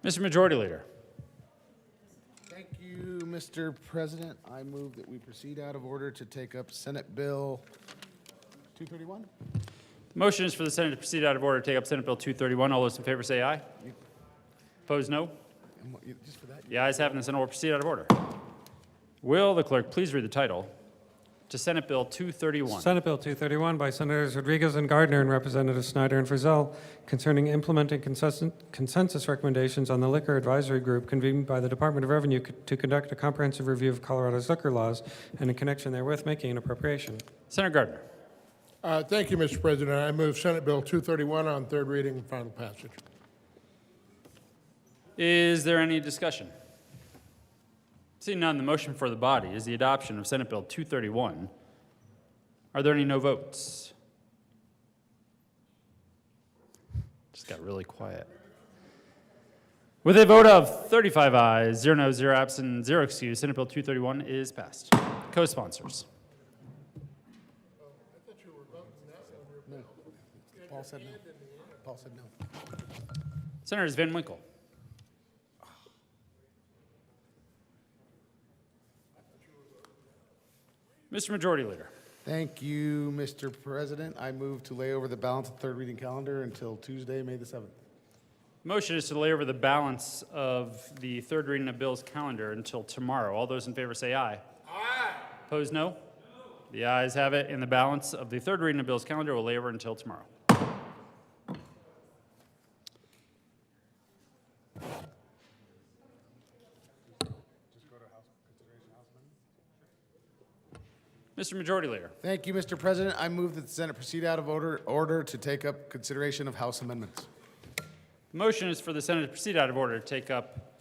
Mr. Majority Leader. Thank you, Mr. President. I move that we proceed out of order to take up Senate Bill 231. The motion is for the Senate to proceed out of order to take up Senate Bill 231. All those in favor say aye. Opposed, no. Just for that? The ayes have it, and the Senate will proceed out of order. Will the clerk please read the title to Senate Bill 231? Senate Bill 231 by Senators Rodriguez and Gardner and Representatives Snyder and Frizzell concerning implementing consensus recommendations on the Liquor Advisory Group convened by the Department of Revenue to conduct a comprehensive review of Colorado's liquor laws and in connection therewith making an appropriation. Senator Gardner. Thank you, Mr. President. I move Senate Bill 231 on third reading and final passage. Is there any discussion? Seeing none, the motion for the body is the adoption of Senate Bill 231. Are there any no votes? Just got really quiet. With a vote of 35 ayes, 0 no, 0 absent, 0 excused, Senate Bill 231 is passed. Co-sponsors. Paul said no. Paul said no. Senators Van Winkle, Mr. Majority Leader. Thank you, Mr. President. I move to lay over the balance of third reading calendar until Tuesday, May the 7th. Motion is to lay over the balance of the third reading of bills calendar until tomorrow. All those in favor say aye. Aye. Opposed, no? The ayes have it, and the balance of the third reading of bills calendar will lay over until tomorrow. Mr. Majority Leader. Thank you, Mr. President. I move that the Senate proceed out of order to take up consideration of House amendments. The motion is for the Senate to proceed out of order to take up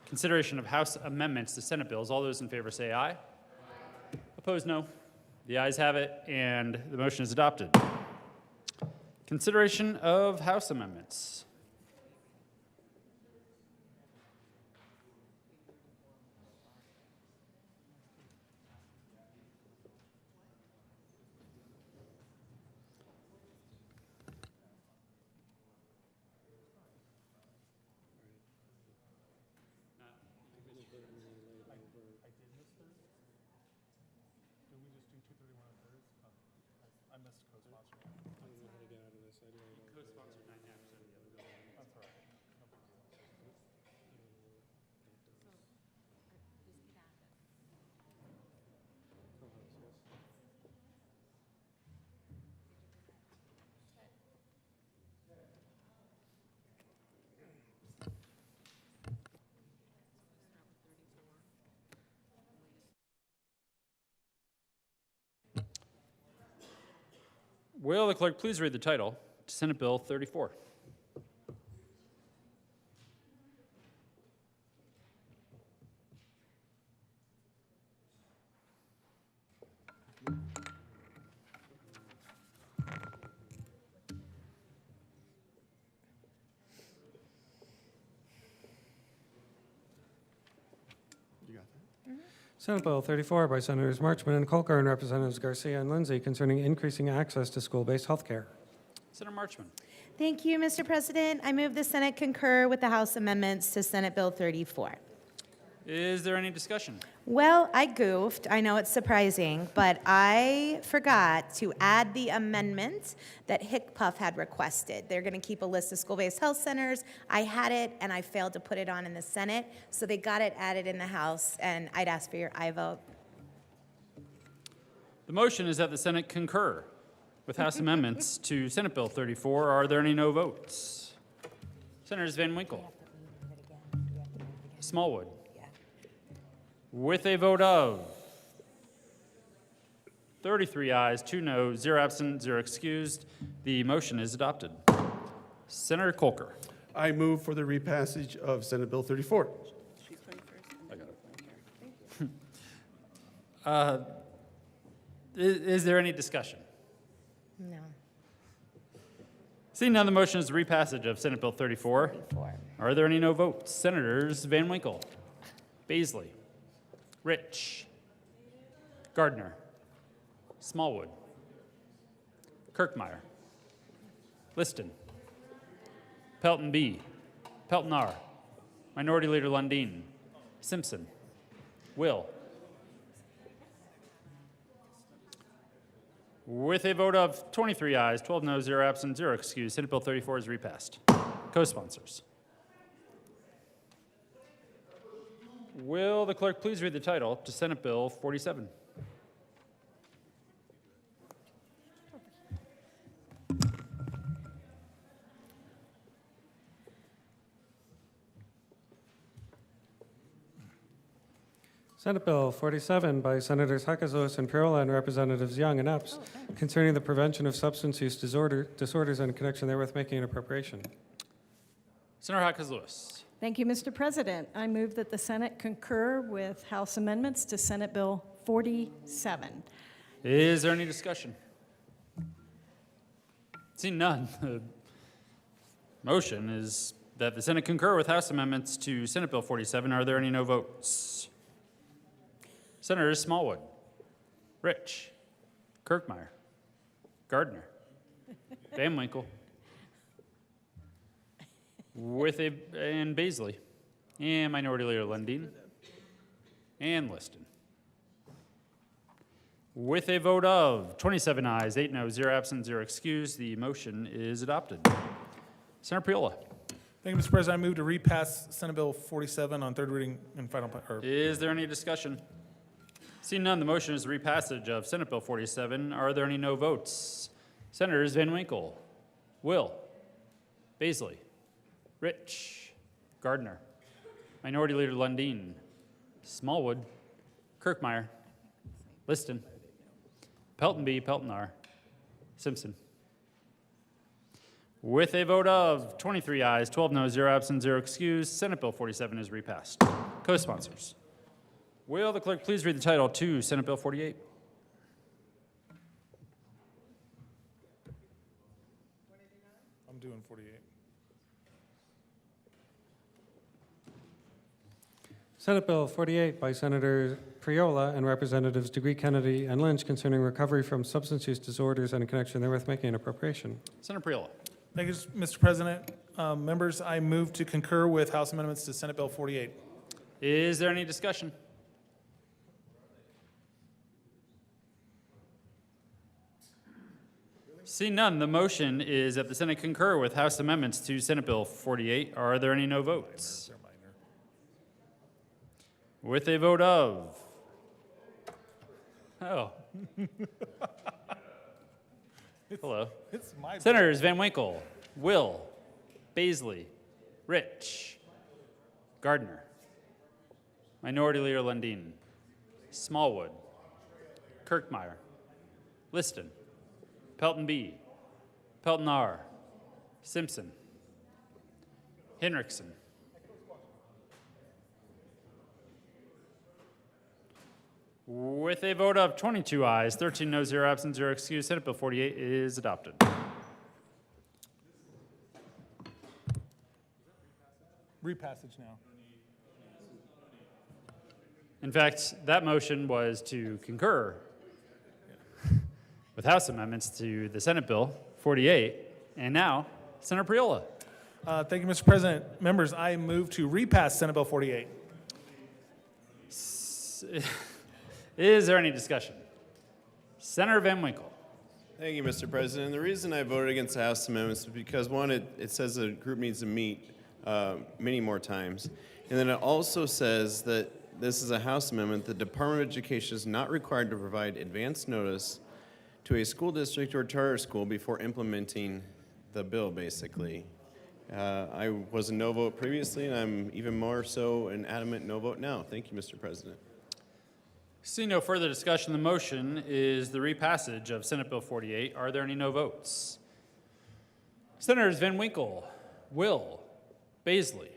consideration of House amendments to Senate bills. All those in favor say aye. Aye. Opposed, no. The ayes have it, and the motion is adopted. Consideration of House amendments. Will the clerk please read the title to Senate Bill 34? Senate Bill 34 by Senators Marchman and Colker and Representatives Garcia and Lindsay concerning increasing access to school-based health care. Senator Marchman. Thank you, Mr. President. I move the Senate concur with the House amendments to Senate Bill 34. Is there any discussion? Well, I goofed. I know it's surprising, but I forgot to add the amendment that HICPUF had requested. They're going to keep a list of school-based health centers. I had it, and I failed to put it on in the Senate, so they got it added in the House, and I'd ask for your aye vote. The motion is that the Senate concur with House amendments to Senate Bill 34. Are there any no votes? Senators Van Winkle, Smallwood. With a vote of 33 ayes, 2 no, 0 absent, 0 excused, the motion is adopted. Senator Colker. I move for the repassage of Senate Bill 34. I got it. Is there any discussion? No. Seeing none, the motion is the repassage of Senate Bill 34. Are there any no votes? Senators Van Winkle, Baisley, Rich, Gardner, Smallwood, Kirkmeyer, Liston, Pelton B., Pelton R., Minority Leader Lundin, Simpson, Will. With a vote of 23 ayes, 12 no, 0 absent, 0 excused, Senate Bill 34 is repassed. Co-sponsors. Will the clerk please read the title to Senate Bill 47? Senate Bill 47 by Senators Hakazos and Pirola and Representatives Young and Epps concerning the prevention of substance use disorders and in connection therewith making an appropriation. Senator Hakazos. Thank you, Mr. President. I move that the Senate concur with House amendments to Senate Bill 47. Is there any discussion? Seeing none, the motion is that the Senate concur with House amendments to Senate Bill 47. Are there any no votes? Senators Smallwood, Rich, Kirkmeyer, Gardner, Van Winkle, and Baisley, and Minority Leader Lundin, and Liston. With a vote of 27 ayes, 8 no, 0 absent, 0 excused, the motion is adopted. Senator Priola. Thank you, Mr. President. I move to repass Senate Bill 47 on third reading and final. Is there any discussion? Seeing none, the motion is repassage of Senate Bill 47. Are there any no votes? Senators Van Winkle, Will, Baisley, Rich, Gardner, Minority Leader Lundin, Smallwood, Kirkmeyer, Liston, Pelton B, Pelton R, Simpson. With a vote of 23 ayes, 12 no, 0 absent, 0 excused, Senate Bill 47 is repassed. Co-sponsors. Will the clerk please read the title to Senate Bill 48? I'm doing 48. Senate Bill 48 by Senator Priola and Representatives Degree, Kennedy, and Lynch concerning recovery from substance use disorders and in connection therewith making an appropriation. Senator Priola. Thank you, Mr. President. Members, I move to concur with House amendments to Senate Bill 48. Is there any discussion? Seeing none, the motion is that the Senate concur with House amendments to Senate Bill 48. Are there any no votes? With a vote of... Oh. Hello. It's my Senators Van Winkle, Will, Baisley, Rich, Gardner, Minority Leader Lundin, Smallwood, Kirkmeyer, Liston, Pelton B, Pelton R, Simpson, Henriksen. With a vote of 22 ayes, 13 no, 0 absent, 0 excused, Senate Bill 48 is adopted. Repassage now. In fact, that motion was to concur with House amendments to the Senate Bill 48, and now Senator Priola. Thank you, Mr. President. Members, I move to repass Senate Bill 48. Is there any discussion? Senator Van Winkle. Thank you, Mr. President. The reason I voted against the House amendments is because, one, it says the group needs to meet many more times. And then it also says that this is a House amendment. The Department of Education is not required to provide advance notice to a school district or charter school before implementing the bill, basically. I was a no vote previously, and I'm even more so an adamant no vote now. Thank you, Mr. President. Seeing no further discussion, the motion is the repassage of Senate Bill 48. Are there any no votes? Senators Van Winkle, Will, Baisley,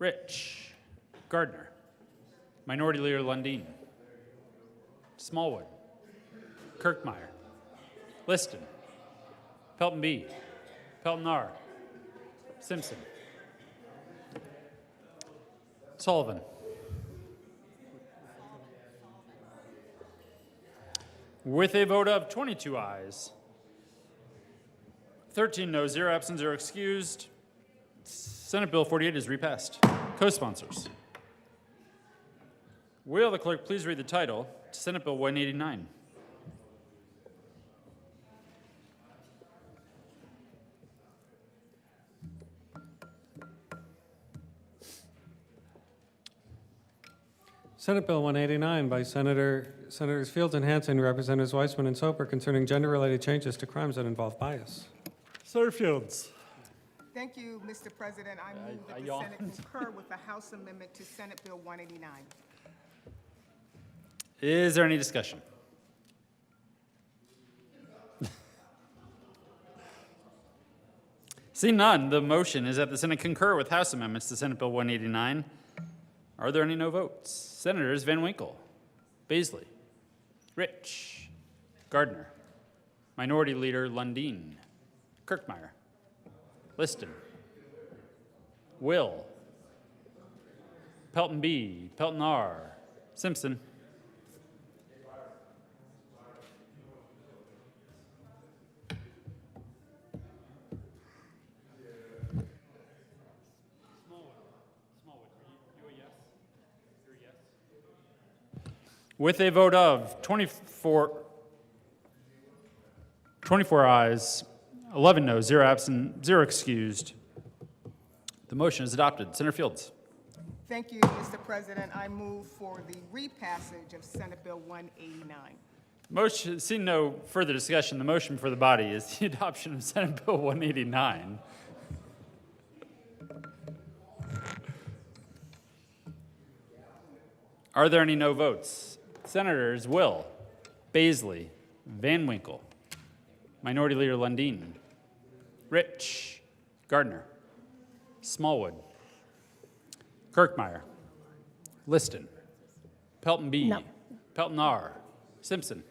Rich, Gardner, Minority Leader Lundin, Smallwood, Kirkmeyer, Liston, Pelton B, Pelton R, Simpson, Sullivan. With a vote of 22 ayes, 13 no, 0 absent, 0 excused, Senate Bill 48 is repassed. Co-sponsors. Will the clerk please read the title to Senate Bill 189? Senate Bill 189 by Senators Fields and Hansen, Representatives Weissman and Soper concerning gender-related changes to crimes that involve bias. Senator Fields. Thank you, Mr. President. I move that the Senate concur with the House amendment to Senate Bill 189. Is there any discussion? Seeing none, the motion is that the Senate concur with House amendments to Senate Bill 189. Are there any no votes? Senators Van Winkle, Baisley, Rich, Gardner, Minority Leader Lundin, Kirkmeyer, Liston, Will. Pelton B. Pelton R. Simpson. With a vote of 24 ayes, 11 noes, 0 absent, 0 excused, the motion is adopted. Senator Fields. Thank you, Mr. President. I move for the repassage of Senate Bill 189. Motion, seeing no further discussion, the motion for the body is the adoption of Senate Bill 189. Are there any no votes? Senators Will, Baisley, Van Winkle, Minority Leader Lundin, Rich, Gardner, Smallwood, Kirkmeyer, Liston, Pelton B, No. Pelton R, Simpson.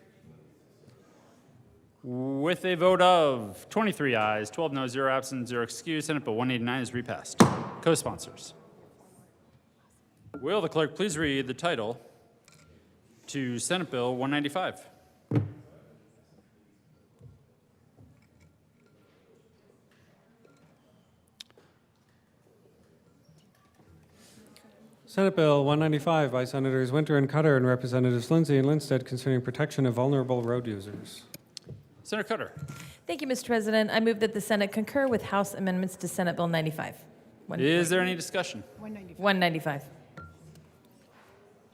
With a vote of 23 ayes, 12 noes, 0 absent, 0 excused, Senate Bill 189 is repassed. Co-sponsors. Will the clerk please read the title to Senate Bill 195? Senate Bill 195 by Senators Winter and Cutter and Representatives Lindsay and Linstead concerning protection of vulnerable road users. Senator Cutter. Thank you, Mr. President. I move that the Senate concur with House amendments to Senate Bill 95. Is there any discussion? 195.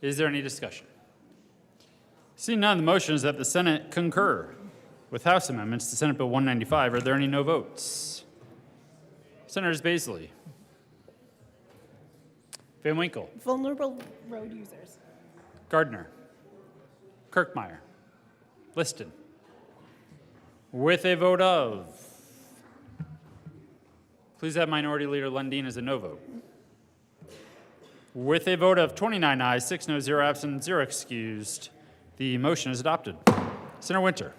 Is there any discussion? Seeing none, the motion is that the Senate concur with House amendments to Senate Bill 195. Are there any no votes? Senators Baisley, Van Winkle, Vulnerable road users. Gardner, Kirkmeyer, Liston. With a vote of, please have Minority Leader Lundin as a no vote. With a vote of 29 ayes, 6 noes, 0 absent, 0 excused, the motion is adopted. Senator Winter.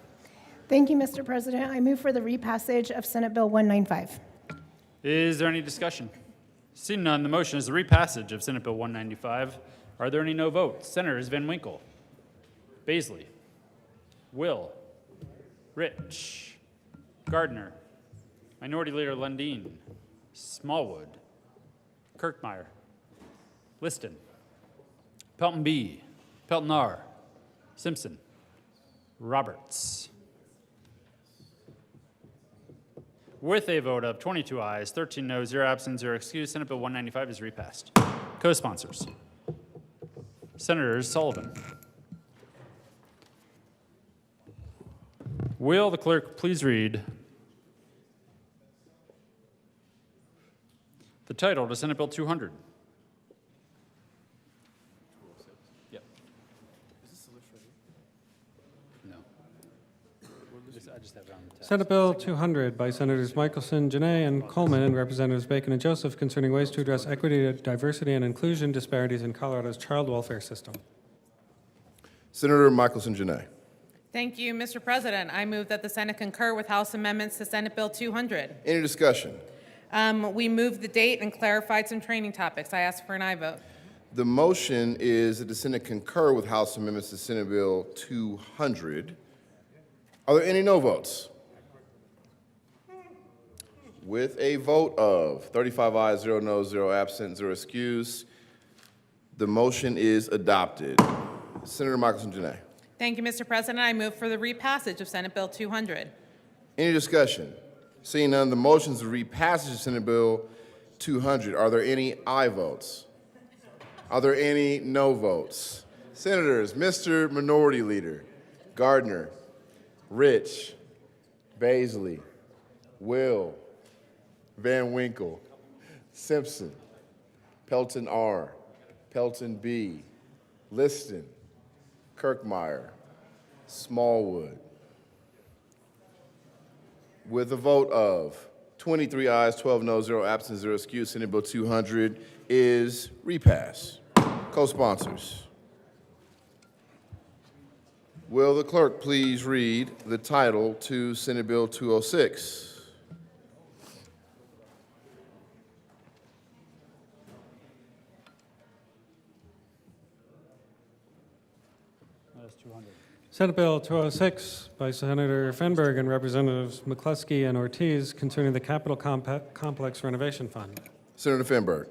Thank you, Mr. President. I move for the repassage of Senate Bill 195. Is there any discussion? Seeing none, the motion is the repassage of Senate Bill 195. Are there any no votes? Senators Van Winkle, Baisley, Will, Rich, Gardner, Minority Leader Lundin, Smallwood, Kirkmeyer, Liston, Pelton B, Pelton R, Simpson, Roberts. With a vote of 22 ayes, 13 noes, 0 absent, 0 excused, Senate Bill 195 is repassed. Co-sponsors. Senators Sullivan. Will the clerk please read the title to Senate Bill 200? Yep. No. I just have it on the text. Senate Bill 200 by Senators Michelson, Janay, and Coleman, and Representatives Bacon and Joseph concerning ways to address equity, diversity, and inclusion disparities in Colorado's child welfare system. Senator Michelson Janay. Thank you, Mr. President. I move that the Senate concur with House amendments to Senate Bill 200. Any discussion? We moved the date and clarified some training topics. I ask for an aye vote. The motion is that the Senate concur with House amendments to Senate Bill 200. Are there any no votes? With a vote of 35 ayes, 0 noes, 0 absent, 0 excused, the motion is adopted. Senator Michelson Janay. Thank you, Mr. President. I move for the repassage of Senate Bill 200. Any discussion? Seeing none, the motion is to repassage of Senate Bill 200. Are there any aye votes? Are there any no votes? Senators, Mr. Minority Leader, Gardner, Rich, Baisley, Will, Van Winkle, Simpson, Pelton R, Pelton B, Liston, Kirkmeyer, Smallwood. With a vote of 23 ayes, 12 noes, 0 absent, 0 excused, Senate Bill 200 is repassed. Co-sponsors. Will the clerk please read the title to Senate Bill 206? Senate Bill 206 by Senator Fenberg and Representatives McCluskey and Ortiz concerning the Capitol Complex Renovation Fund. Senator Fenberg.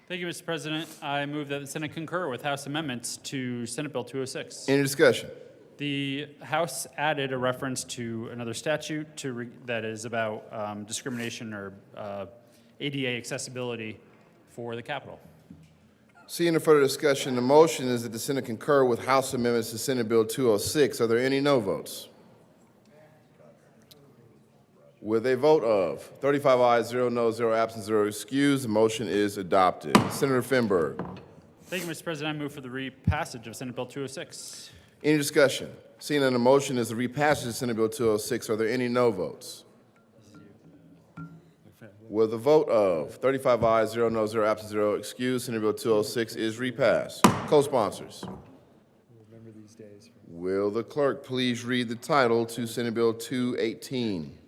Thank you, Mr. President. I move that the Senate concur with House amendments to Senate Bill 206. Any discussion? The House added a reference to another statute that is about discrimination or ADA accessibility for the Capitol. Seeing no further discussion, the motion is that the Senate concur with House amendments to Senate Bill 206. Are there any no votes? With a vote of 35 ayes, 0 noes, 0 absent, 0 excused, the motion is adopted. Senator Fenberg. Thank you, Mr. President. I move for the repassage of Senate Bill 206. Any discussion? Seeing none, the motion is the repassage of Senate Bill 206. Are there any no votes? With a vote of 35 ayes, 0 noes, 0 absent, 0 excused, Senate Bill 206 is repassed. Co-sponsors. Will the clerk please read the title to Senate Bill 218?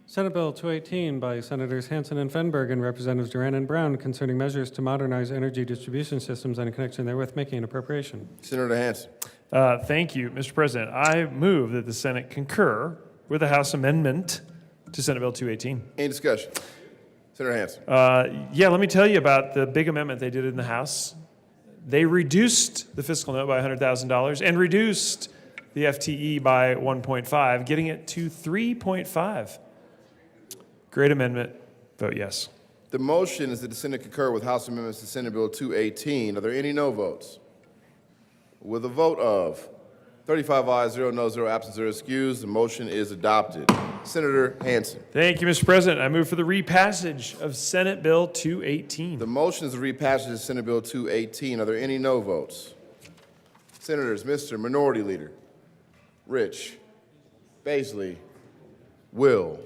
Senate Bill 218 by Senators Hansen and Fenberg and Representatives Duran and Brown concerning measures to modernize energy distribution systems and in connection therewith making an appropriation. Senator Hansen. Thank you, Mr. President. I move that the Senate concur with the House amendment to Senate Bill 218. Any discussion? Senator Hansen. Yeah, let me tell you about the big amendment they did in the House. They reduced the fiscal note by $100,000 and reduced the FTE by 1.5, getting it to 3.5. Great amendment. Vote yes. The motion is that the Senate concur with House amendments to Senate Bill 218. Are there any no votes? With a vote of 35 ayes, 0 noes, 0 absent, 0 excused, the motion is adopted. Senator Hansen. Thank you, Mr. President. I move for the repassage of Senate Bill 218. The motion is the repassage of Senate Bill 218. Are there any no votes? Senators, Mr. Minority Leader, Rich, Baisley, Will,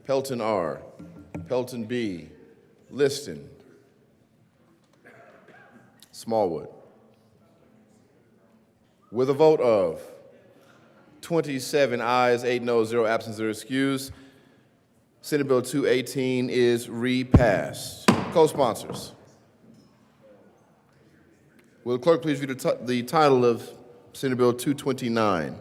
Pelton R., Pelton B., Liston, Smallwood. With a vote of 27 ayes, 8 noes, 0 absent, 0 excused, Senate Bill 218 is repassed. Co-sponsors. Will the clerk please read the title of Senate Bill 229?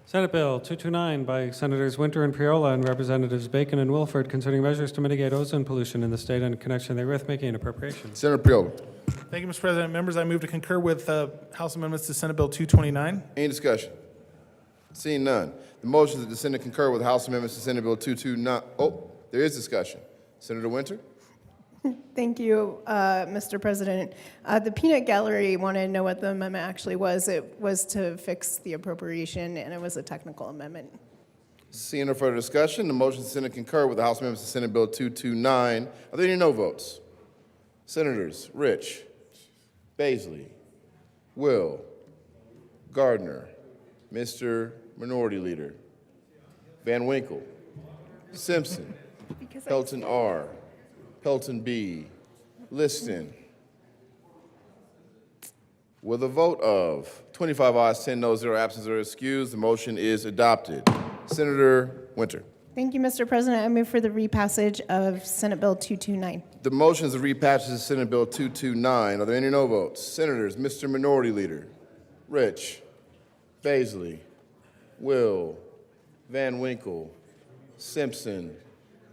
Senate Bill 229 by Senators Winter and Priola and Representatives Bacon and Wilford concerning measures to mitigate ozone pollution in the state and in connection therewith making an appropriation. Senator Priola. Thank you, Mr. President. Members, I move to concur with House amendments to Senate Bill 229. Any discussion? Seeing none. The motion is that the Senate concur with House amendments to Senate Bill 229. Oh, there is discussion. Senator Winter? Thank you, Mr. President. The peanut gallery wanted to know what the amendment actually was. It was to fix the appropriation, and it was a technical amendment. Seeing no further discussion, the motion is the Senate concur with the House amendments to Senate Bill 229. Are there any no votes? Senators Rich, Baisley, Will, Gardner, Mr. Minority Leader, Van Winkle, Simpson, Pelton R., Pelton B., Liston. With a vote of 25 ayes, 10 noes, 0 absent, 0 excused, the motion is adopted. Senator Winter. Thank you, Mr. President. I move for the repassage of Senate Bill 229. The motion is a repassage of Senate Bill 229. Are there any no votes? Senators, Mr. Minority Leader, Rich, Baisley, Will, Van Winkle, Simpson,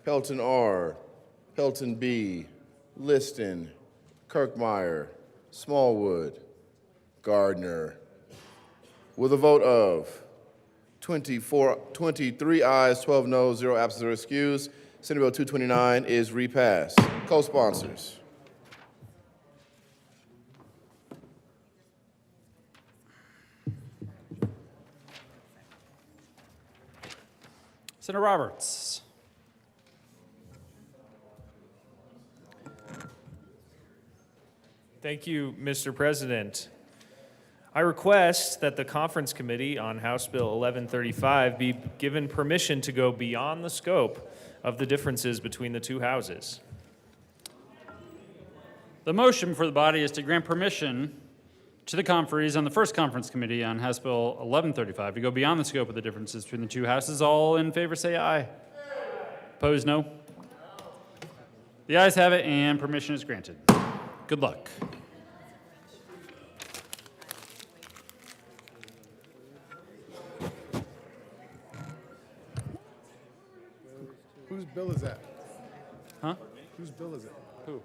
Pelton R., Pelton B., Liston, Kirkmeyer, Smallwood, Gardner. With a vote of 23 ayes, 12 noes, 0 absent, 0 excused, Senate Bill 229 is repassed. Co-sponsors. Senator Roberts. Thank you, Mr. President. I request that the Conference Committee on House Bill 1135 be given permission to go beyond the scope of the differences between the two houses. The motion for the body is to grant permission to the conferees on the first conference committee on House Bill 1135 to go beyond the scope of the differences between the two houses. All in favor say aye. Opposed, no. The ayes have it, and permission is granted. Good luck. Whose bill is that? Huh? Whose bill is it? Who?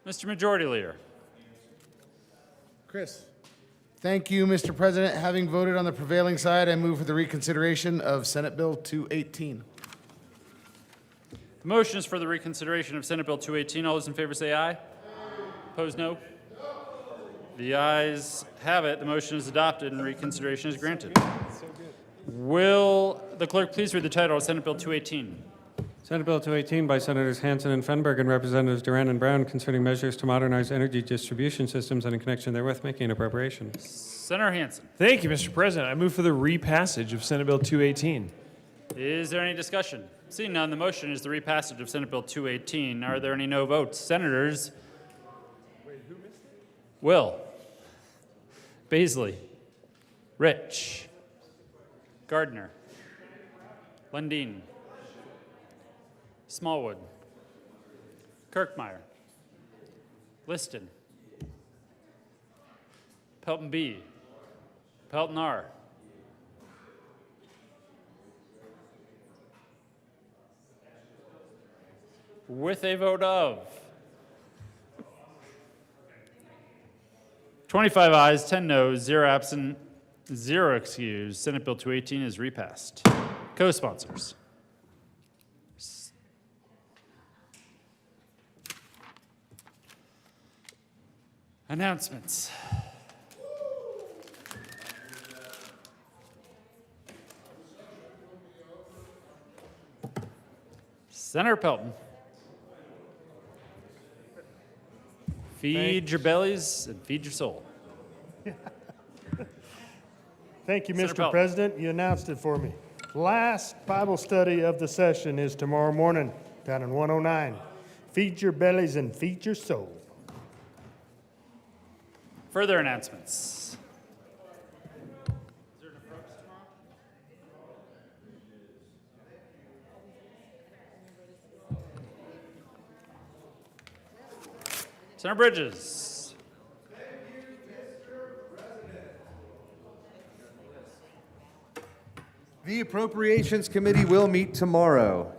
Mr. Majority Leader. Chris. Thank you, Mr. President. Having voted on the prevailing side, I move for the reconsideration of Senate Bill 218. The motion is for the reconsideration of Senate Bill 218. All those in favor say aye. Opposed, no. The ayes have it. The motion is adopted and reconsideration is granted. Will the clerk please read the title of Senate Bill 218? Senate Bill 218 by Senators Hansen and Fenberg and Representatives Duran and Brown concerning measures to modernize energy distribution systems and in connection therewith making an appropriation. Senator Hansen. Thank you, Mr. President. I move for the repassage of Senate Bill 218. Is there any discussion? Seeing none, the motion is the repassage of Senate Bill 218. Are there any no votes? Senators Will, Baisley, Rich, Gardner, Lundin, Smallwood, Kirkmeyer, Liston, Pelton B, Pelton R, with a vote of 25 ayes, 10 noes, 0 absent, 0 excused. Senate Bill 218 is repassed. Co-sponsors. Announcements. Senator Pelton. Feed your bellies and feed your soul. Thank you, Senator Mr. Pelton. President. You announced it for me. Last Bible study of the session is tomorrow morning down in 109. Feed your bellies and feed your soul. Further announcements. Senator Bridges. The Appropriations Committee will meet tomorrow.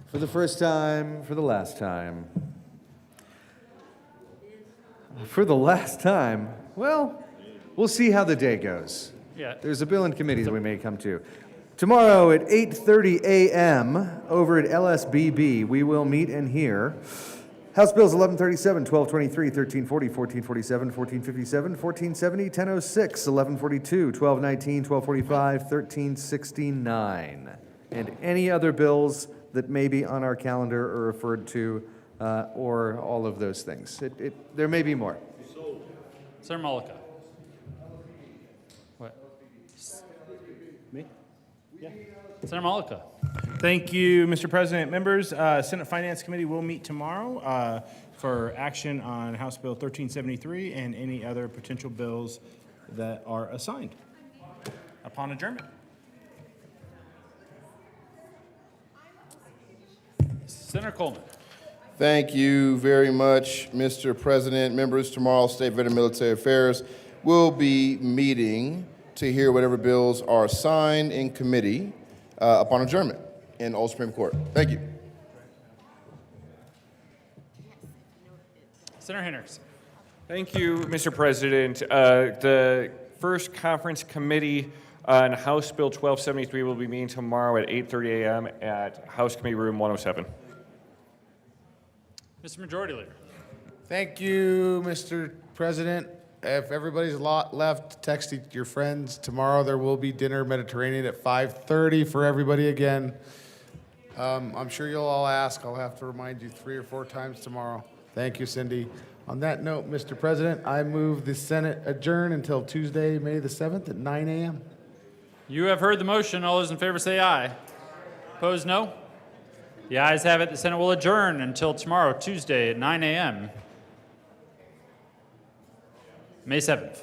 For the first time, for the last time. For the last time? Well, we'll see how the day goes. Yeah. There's a bill in committee that we may come to. Tomorrow at 8:30 a.m. over at LSBB, we will meet and hear House Bills 1137, 1223, 1340, 1447, 1457, 1470, 1006, 1142, 1219, 1245, 1369, and any other bills that may be on our calendar or referred to, or all of those things. There may be more. Senator Malika. What? Me? Yeah. Senator Malika. Thank you, Mr. President. Members, Senate Finance Committee will meet tomorrow for action on House Bill 1373 and any other potential bills that are assigned upon adjournment. Senator Coleman. Thank you very much, Mr. President. Members, tomorrow State Vet and Military Affairs will be meeting to hear whatever bills are assigned in committee upon adjournment in Old Supreme Court. Thank you. Senator Henderson. Thank you, Mr. President. The first conference committee on House Bill 1273 will be meeting tomorrow at 8:30 a.m. at House Committee Room 107. Mr. Majority Leader. Thank you, Mr. President. If everybody's left, text your friends. Tomorrow there will be dinner Mediterranean at 5:30 for everybody again. I'm sure you'll all ask. I'll have to remind you 3 or 4 times tomorrow. Thank you, Cindy. On that note, Mr. President, I move the Senate adjourn until Tuesday, May the 7th at 9 a.m. You have heard the motion. All those in favor say aye. Opposed, no. The ayes have it. The Senate will adjourn until tomorrow, Tuesday at 9 a.m. May 7th.